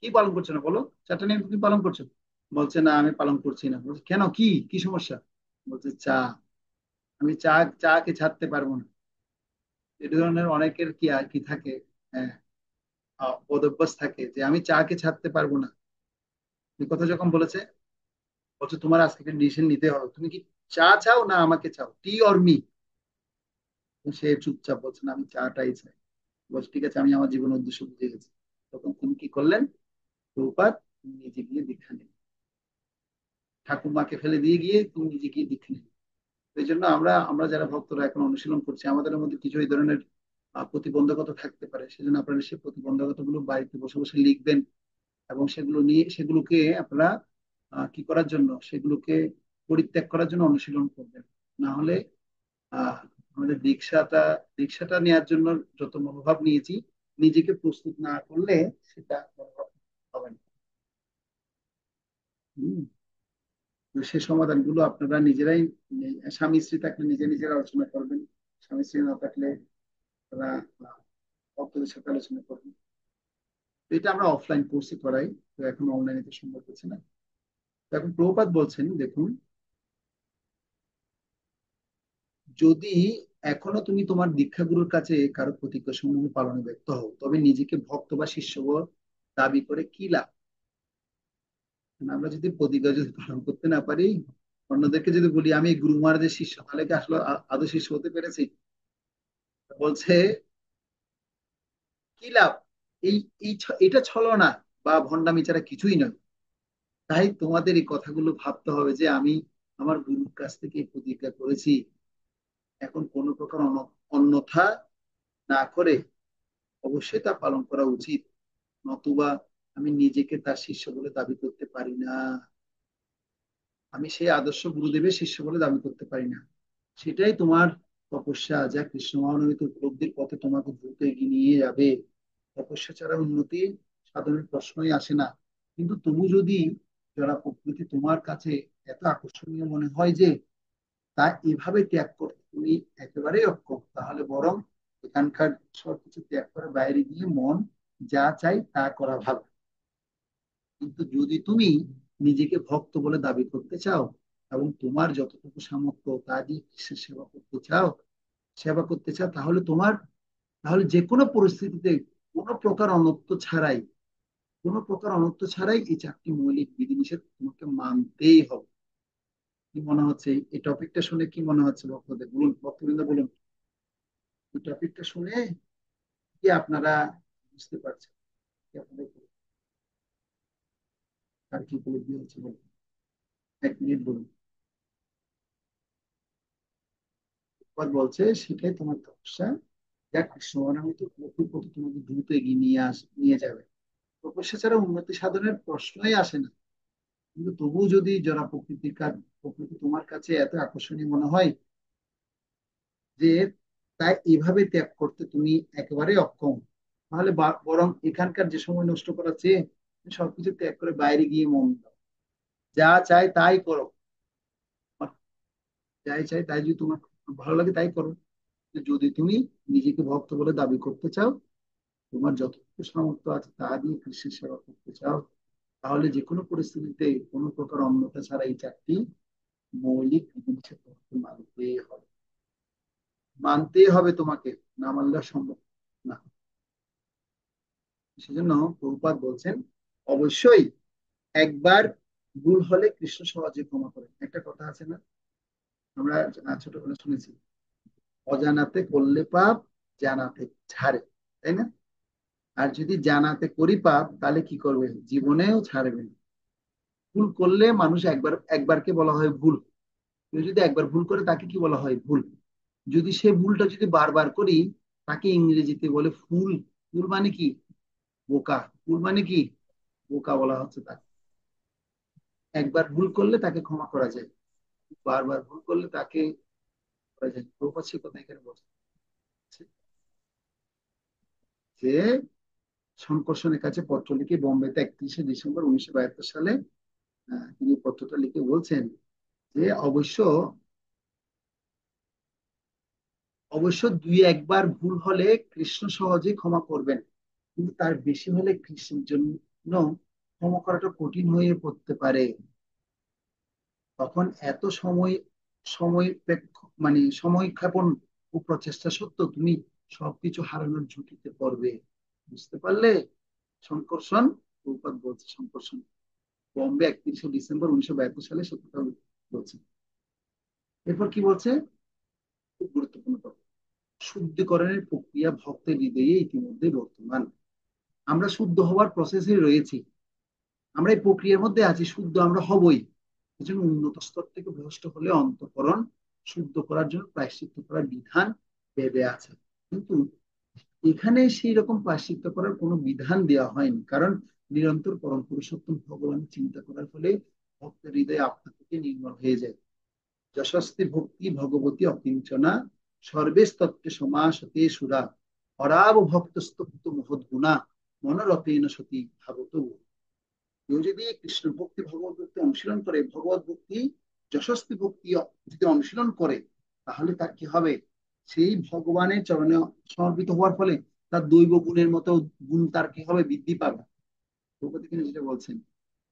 কি পালন করছো না বলো, 4টা নিয়ম তুমি পালন করছো? বলছে না আমি পালন করছি না। বলছে কেন, কি কি সমস্যা? বলছে চা, আমি চা কে ছাড়তে পারবো না। এই ধরনের অনেকের কি আর কি থাকে, হ্যাঁ, বদভ্যাস থাকে যে আমি চা কে ছাড়তে পারবো না। এই কথা যখন বলেছে, বলছে তোমার আজকে একটা ডিসিশন নিতে হবে, তুমি কি চা চাও না আমাকে চাও, টি অর মি? সে চুপচাপ বলছে না আমি চাটাই চাই। বলছে ঠিক আছে, আমি আমার জীবনের উদ্দেশ্য বুঝে গেছি। তখন তিনি কি করলেন, প্রভুপাদ নিজে গিয়ে দীক্ষা নিলেন, ঠাকুরমাকে ফেলে দিয়ে গিয়ে তুমি নিজে গিয়ে দীক্ষা নিলেন। এই জন্য আমরা আমরা যারা ভক্তরা এখন অনুশীলন করছি, আমাদের মধ্যে কিছু এই ধরনের প্রতিবন্ধকতা থাকতে পারে। সেজন্য আপনারা সেই প্রতিবন্ধকতা গুলো বাড়িতে বসে বসে লিখবেন এবং সেগুলোকে আপনারা কি করার জন্য, সেগুলোকে পরিত্যাগ করার জন্য অনুশীলন করবেন। না হলে আহ আমাদের দীক্ষাটা নেওয়ার জন্য যত মনোভাব নিয়েছি, নিজেকে প্রস্তুত না করলে সেটা মনোভাব হবে না। হম সে সমাধানগুলো আপনারা নিজেরাই, স্বামী স্ত্রী থাকলে নিজেরা আলোচনা করবেন, স্বামী স্ত্রী না থাকলে তারা ভক্তদের সাথে আলোচনা করবেন। তো এটা আমরা অফলাইন কোর্সে করাই, তো এখন অনলাইনে তো সম্ভব হচ্ছে না। তো এখন প্রভুপাদ বলছেন দেখুন, যদি এখনো তুমি তোমার দীক্ষাগুরুর কাছে কারো প্রতিজ্ঞা সমূহ পালনে ব্যর্থ হও, তবে নিজেকে ভক্ত বা শিষ্য দাবি করে কি লাভ? মানে আমরা যদি প্রতিজ্ঞা যদি পালন করতে না পারি, অন্যদেরকে যদি বলি আমি গুরু মহারাজের শিষ্য, তাহলে কি আসলে আদৌ শিষ্য হতে পেরেছি? বলছে কি লাভ, এই এটা ছলনা বা ভণ্ডামি ছাড়া কিছুই নয়। তাই তোমাদের এই কথাগুলো ভাবতে হবে যে আমি আমার গুরুর কাছ থেকে এই প্রতিজ্ঞা করেছি, এখন কোনো প্রকার অন্যথা না করে অবশ্যই তা পালন করা উচিত, নতুবা আমি নিজেকে তার শিষ্য বলে দাবি করতে পারি না। আমি সেই আদর্শ গুরুদেবের শিষ্য বলে দাবি করতে পারি না। সেটাই তোমার তপস্যা, যা কৃষ্ণ মহানবীতে উপলব্ধির পথে তোমাকে দ্রুত এগিয়ে নিয়ে যাবে। তপস্যা ছাড়া উন্নতি সাধনের প্রশ্নই আসে না। কিন্তু তুমি যদি, যারা প্রকৃতি তোমার কাছে এত আকর্ষণীয় মনে হয় যে তা এভাবে ত্যাগ করতে তুমি একেবারেই অক্ষম, তাহলে বরং এখানকার সবকিছু ত্যাগ করে বাইরে গিয়ে মন যা চাই তা করা ভালো। কিন্তু যদি তুমি নিজেকে ভক্ত বলে দাবি করতে চাও এবং তোমার যতটুকু সামর্থ্য তা দিয়ে কৃষ্ণের সেবা করতে চাও, তাহলে যে কোনো পরিস্থিতিতে কোনো প্রকার অনর্থ ছাড়াই এই 4টি মৌলিক বিধিনিষেধ তোমাকে মানতেই হবে। কি মনে হচ্ছে এই টপিকটা শুনে, কি মনে হচ্ছে ভক্তদের বলুন, ভক্তবৃন্দ বলুন, এই টপিকটা শুনে কি আপনারা বুঝতে পারছেন? কি আপনাদের আর কি উপলব্ধি হচ্ছে বলুন? 1 মিনিট বলুন। বলছে সেটাই তোমার তপস্যা, যা কৃষ্ণ অনামিত প্রভুর প্রতি তোমাকে দ্রুত এগিয়ে নিয়ে যাবে। তপস্যা ছাড়া উন্নতি সাধনের প্রশ্নই আসে না। কিন্তু তবুও যদি যারা প্রকৃতি তোমার কাছে এত আকর্ষণীয় মনে হয় যে তাই এইভাবে ত্যাগ করতে তুমি একেবারে অক্ষম, তাহলে বরং এখানকার যে সময় নষ্ট করার চেয়ে সবকিছু ত্যাগ করে বাইরে গিয়ে মন দাও, যা চাই তাই করো। যাই চাই তাই যদি তোমার ভালো লাগে তাই করো। যদি তুমি নিজেকে ভক্ত বলে দাবি করতে চাও, তোমার যতটুকু সামর্থ্য আছে তা দিয়ে কৃষ্ণের সেবা করতে চাও, তাহলে যে কোনো পরিস্থিতিতে কোনো প্রকার অন্যতা ছাড়া এই 4টি মৌলিক জিনিসের তোমাকে মানতেই হবে তোমাকে, না মানলে সম্ভব না। সেজন্য প্রভুপাদ বলছেন অবশ্যই একবার ভুল হলে কৃষ্ণ সহজে ক্ষমা করেন। একটা কথা আছে না, আমরা ছোটবেলা শুনেছি, অজানাতে করলে পাপ, জানাতে ছাড়ে, তাই না? আর যদি জানাতে করি পাপ তাহলে কি করবে, জীবনেও ছাড়বে না। ভুল করলে মানুষ একবারকে বলা হয় ভুল। কেউ যদি একবার ভুল করে তাকে কি বলা হয়, ভুল। যদি সে ভুলটা যদি বারবার করি, তাকে ইংরেজিতে বলে ফুল। ফুল মানে কি, বোকা। ফুল মানে কি, বোকা বলা হচ্ছে তাকে। একবার ভুল করলে তাকে ক্ষমা করা যায়, বারবার ভুল করলে তাকে করা যায়। প্রভুপাদ সে কথা এখানে বলছে যে শঙ্কর্ষণের কাছে পত্র লিখে বোম্বেতে 31শে ডিসেম্বর 1972 সালে তিনি পত্রটা লিখে বলছেন যে অবশ্য অবশ্য 2-1বার ভুল হলে কৃষ্ণ সহজে ক্ষমা করবেন, কিন্তু তার বেশি হলে কৃষ্ণের জন্য ক্ষমা করাটা কঠিন হয়ে পড়তে পারে। তখন এত সময় মানে সময় ক্ষেপণ ও প্রচেষ্টা সত্ত্বেও তুমি সবকিছু হারানোর ঝুঁকিতে পড়বে। বুঝতে পারলে? শঙ্কর্ষণ, প্রভুপাদ বলছে শঙ্কর্ষণ বম্বে 31শে ডিসেম্বর 1972 সালে সে কথা বলছে। এরপর কি বলছে, খুব গুরুত্বপূর্ণ কথা, শুদ্ধিকরণের প্রক্রিয়া ভক্তের হৃদয়ে ইতিমধ্যে বর্তমান। আমরা শুদ্ধ হওয়ার প্রসেসে রয়েছি, আমরা এই প্রক্রিয়ার মধ্যে আছি, শুদ্ধ আমরা হবই। এই জন্য উন্নত স্তর থেকে ভ্রষ্ট হলে অন্তঃকরণ শুদ্ধ করার জন্য প্রায়শ্চিত্ত করার বিধান বেদে আছে। কিন্তু এখানে সেই রকম প্রায়শ্চিত্ত করার কোনো বিধান দেওয়া হয়নি, কারণ নিরন্তর পরম পুরুষোত্তম ভগবান চিন্তা করার ফলে ভক্তের হৃদয় আপনা থেকে নির্মল হয়ে যায়। যশস্তি ভক্তি ভগবতী অকিঞ্চনা সর্বেশ তত্ত্বে সমাসতে সুরা অরাব ভক্তস্তপ্ত মহৎগুণা মনোরথেন সতী ভাবত। কেউ যদি কৃষ্ণ ভক্তি ভগবত ভক্তি অনুশীলন করে, ভগবত ভক্তি যশস্বী ভক্তি যদি অনুশীলন করে, তাহলে তার কি হবে, সেই ভগবানের চরণে সমর্পিত হওয়ার ফলে তার দৈব গুণের মতো গুণ তার কি হবে, বৃদ্ধি পাবে। ভগবতী কিন্তু যেটা বলছেন,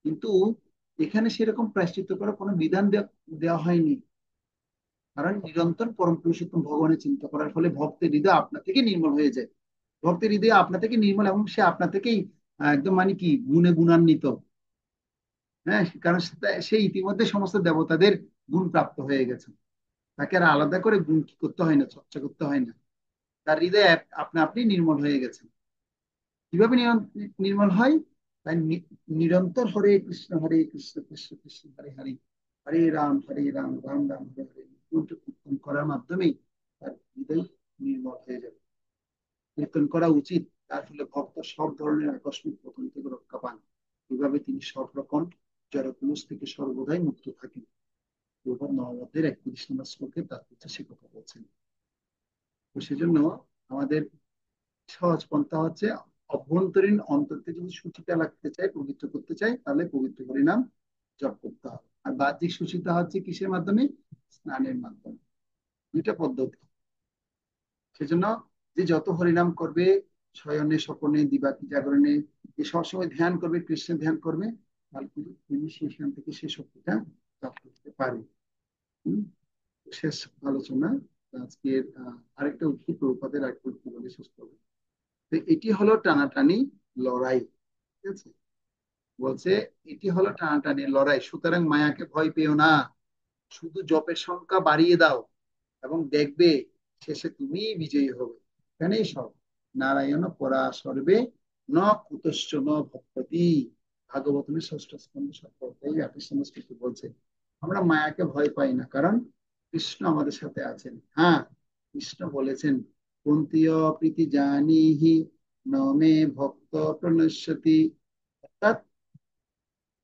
কিন্তু এখানে সেরকম প্রায়শ্চিত্ত করার কোনো বিধান দেওয়া হয়নি, কারণ নিরন্তর পরম পুরুষোত্তম ভগবানের চিন্তা করার ফলে ভক্তের হৃদয় আপনা থেকে নির্মল হয়ে যায়। ভক্তের হৃদয় আপনা থেকে নির্মল এবং সে আপনা থেকেই একদম মানে কি গুণে গুণান্বিত। হ্যাঁ, কারণ সে ইতিমধ্যে সমস্ত দেবতাদের গুণ প্রাপ্ত হয়ে গেছে, তাকে আর আলাদা করে গুণ কি করতে হয় না, চর্চা করতে হয় না। তার হৃদয় আপনা আপনি নির্মল হয়ে গেছে। কিভাবে নির্মল হয়, তাই নিরন্তর হরে কৃষ্ণ কৃষ্ণ কৃষ্ণ হরে হরে, হরে রাম রাম রাম হরে হরে কীর্তন করার মাধ্যমেই তার হৃদয় নির্মল হয়ে যাবে। কীর্তন করা উচিত, তার ফলে ভক্ত সব ধরনের আকস্মিক পতন থেকে রক্ষা পান। এভাবে তিনি সব রকম জড়পুরুষ থেকে সর্বদাই মুক্ত থাকেন। প্রভাব নবমতের 31 নম্বর শ্লোকে তার হচ্ছে সে কথা বলছেন। তো সেজন্য আমাদের সহজ পন্থা হচ্ছে অভ্যন্তরীণ অন্তরকে যদি শুচিতা লাগতে চায়, পবিত্র করতে চাই, তাহলে পবিত্র হরিনাম জপ করতে হবে। আর বাহ্যিক শুচিতা হচ্ছে কিসের মাধ্যমে, স্নানের মাধ্যমে। 2টা পদ্ধতি। সেজন্য যে যত হরিনাম করবে, শয়নে স্বপনে দিবাতি জাগরণে, যে সবসময় ধ্যান করবে, কৃষ্ণের ধ্যান করবে, তাহলে কিন্তু তিনি সেখান থেকে সে শক্তিটা প্রাপ্ত করতে পারে। শেষ আলোচনা আজকের আরেকটা উক্তি, প্রভুপাদের আরেকটা উক্তি বলে শেষ করবো। তো এটি হলো টানাটানি লড়াই, ঠিক আছে? বলছে এটি হলো টানাটানি লড়াই, সুতরাং মায়াকে ভয় পেও না, শুধু জপের সংখ্যা বাড়িয়ে দাও এবং দেখবে শেষে তুমি বিজয়ী হবে। এখানেই সব। নারায়ণ পরা সর্বে ন কুতশ্চ ন ভক্তি, ভাগবতমের ষষ্ঠ স্কন্ধ 28 শ্লোকে বলছে আমরা মায়াকে ভয় পাই না, কারণ কৃষ্ণ আমাদের সাথে আছেন। হ্যাঁ, কৃষ্ণ বলেছেন কুন্তীয় প্রীতি জানিহি ন মে ভক্ত প্রণশ্যতি, অর্থাৎ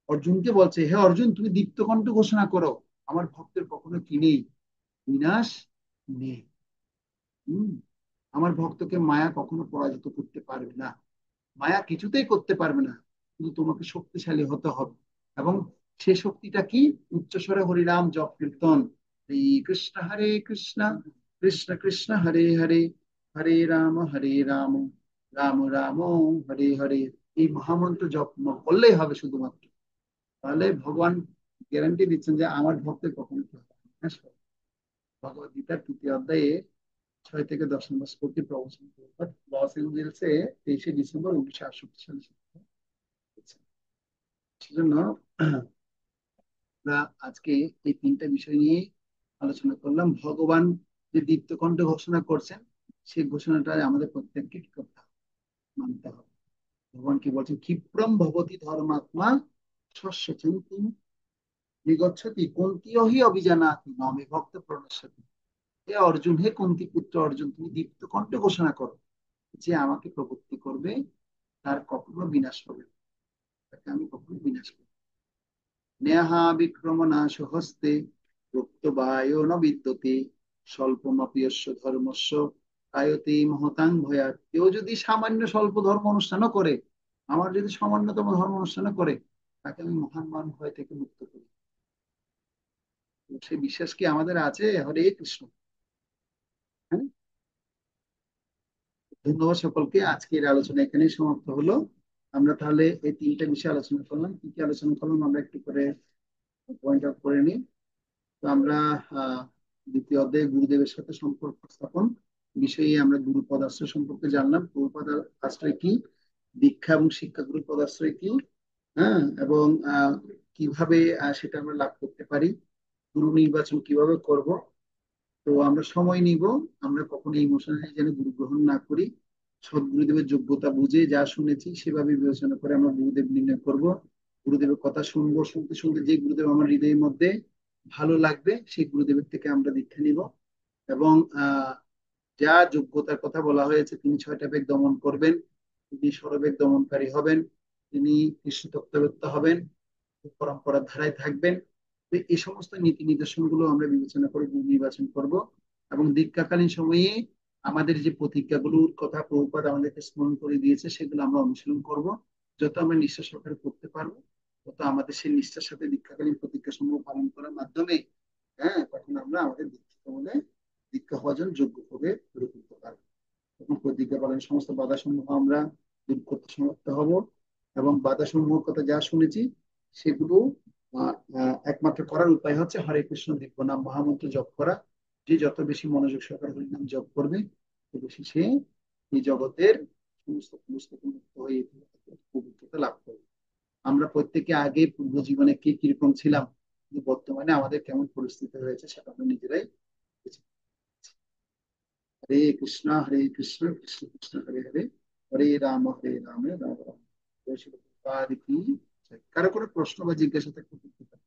অর্জুনকে বলছে, হে অর্জুন তুমি দীপ্তকণ্ঠ ঘোষণা করো আমার ভক্তের কখনো কি নেই, বিনাশ নেই। হম আমার ভক্তকে মায়া কখনো পরাজিত করতে পারবে না, মায়া কিছুতেই করতে পারবে না, কিন্তু তোমাকে শক্তিশালী হতে হবে। এবং সে শক্তিটা কি? উচ্চস্বরে হরিনাম জপ কীর্তন, হরে কৃষ্ণ হরে কৃষ্ণ কৃষ্ণ কৃষ্ণ হরে হরে, হরে রাম রাম রাম হরে হরে। এই মহামন্ত্র জপ করলেই হবে শুধুমাত্র, তাহলে ভগবান গ্যারান্টি দিচ্ছেন যে আমার ভক্তের কখনো কি হবে না। ভগবদ গীতার 3য় অধ্যায়ে 6 থেকে 10 নম্বর শ্লোকে প্রবচন করবেন লস এঞ্জেলসে 23শে ডিসেম্বর 1968 সালে হয়েছে। সেজন্য আমরা আজকে এই 3টা বিষয় নিয়ে আলোচনা করলাম। ভগবান যে দীপ্তকণ্ঠ ঘোষণা করছেন সেই ঘোষণাটা আমাদের প্রত্যেককে কি করতে হবে, মানতে হবে। ভগবান কি বলছেন? ক্ষিপ্রম ভবতি ধর্মাত্মা শস্য চিন্তিম নিগচ্ছতি কুন্তীয় হি অভিজানাতি নমে ভক্ত প্রণশ্যতি। হে অর্জুন, হে কুন্তি পুত্র অর্জুন, তুমি দীপ্তকণ্ঠ ঘোষণা করো যে আমাকে প্রপত্তি করবে তার কখনো বিনাশ হবে না, তাকে আমি কখনো বিনাশ করব। নেহা বিক্রম নাশ হস্তে রক্ত বায়ো ন বিদ্যতে স্বল্পমপ্রিয়স্য ধর্মস্য আয়তে মহতাং ভয়াত। কেউ যদি সামান্য স্বল্প ধর্ম অনুষ্ঠানও করে, আমার যদি সামান্যতম ধর্ম অনুষ্ঠানও করে, তাকে আমি মহান মান ভয় থেকে মুক্ত করি। সেই বিশ্বাস কি আমাদের আছে? হরে কৃষ্ণ। হ্যাঁ, ধন্যবাদ সকলকে। আজকের আলোচনা এখানেই সমাপ্ত হলো। আমরা তাহলে এই 3টা বিষয়ে আলোচনা করলাম। কি কি আলোচনা করলাম আমরা একটু করে পয়েন্ট আউট করে নিই। তো আমরা আহ 2য় অধ্যায়ে গুরুদেবের সাথে সম্পর্ক স্থাপন বিষয়ে আমরা গুরুপদ আশ্রয় সম্পর্কে জানলাম। গুরুপদ আশ্রয় কি, দীক্ষা এবং শিক্ষা গুরুপদ আশ্রয় কি, হ্যাঁ, এবং কিভাবে সেটা আমরা লাভ করতে পারি, গুরু নির্বাচন কিভাবে করব। তো আমরা সময় নিব, আমরা কখনো ইমোশনালি যেন গুরু গ্রহণ না করি। সদ্গুরুদেবের যোগ্যতা বুঝে যা শুনেছি সেভাবে বিবেচনা করে আমরা গুরুদেব নির্ণয় করব। গুরুদেবের কথা শুনবো, শুনতে শুনতে যে গুরুদেব আমার হৃদয়ের মধ্যে ভালো লাগবে সেই গুরুদেবের থেকে আমরা দীক্ষা নিব। এবং যা যোগ্যতার কথা বলা হয়েছে, তিনি 6টা বেগ দমন করবেন, তিনি ষড়বেগ দমনকারী হবেন, তিনি কৃষ্ণ তত্ত্ববেত্তা হবেন, পরম্পরার ধারায় থাকবেন। তো এই সমস্ত নীতি নির্দেশন গুলো আমরা বিবেচনা করে গুরু নির্বাচন করব। এবং দীক্ষাকালীন সময়ে আমাদের যে প্রতিজ্ঞাগুলোর কথা প্রভুপাদ আমাদেরকে স্মরণ করে দিয়েছে সেগুলো আমরা অনুশীলন করব। যত আমরা নিষ্ঠা সহকারে করতে পারবো, তত আমাদের সেই নিষ্ঠার সাথে দীক্ষাকালীন প্রতিজ্ঞা সমূহ পালন করার মাধ্যমে, হ্যাঁ, তখন আমরা আমাদের দীক্ষিত বলে দীক্ষা হওয়ার জন্য যোগ্য হবে গড়ে তুলতে পারবো। তখন প্রতিজ্ঞা পালনের সমস্ত বাধা সমূহ আমরা দূর করতে সমর্থ হব। এবং বাধা সমূহের কথা যা শুনেছি সেগুলো একমাত্র করার উপায় হচ্ছে হরে কৃষ্ণ দিব্য নাম মহামন্ত্র জপ করা। যে যত বেশি মনোযোগ সহকারে হরিনাম জপ করবে, তত বেশি সে এই জগতের সমস্ত পুরুষ থেকে মুক্ত হয়ে পবিত্রতা লাভ করবে। আমরা প্রত্যেকে আগে পূর্ব জীবনে কে কিরকম ছিলাম, কিন্তু বর্তমানে আমাদের কেমন পরিস্থিতি হয়েছে সেটা আমরা নিজেরাই বুঝি। হরে কৃষ্ণ কৃষ্ণ কৃষ্ণ হরে হরে, হরে রাম রাম রাম জয় শ্রী প্রভুপাদ কি জয়। কারো কোনো প্রশ্ন বা জিজ্ঞাসা থাকলে করতে পারেন।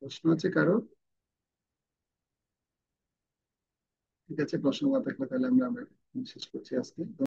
প্রশ্ন আছে কারো? ঠিক আছে, প্রশ্ন না থাকলে তাহলে আমরা শেষ করছি আজকে।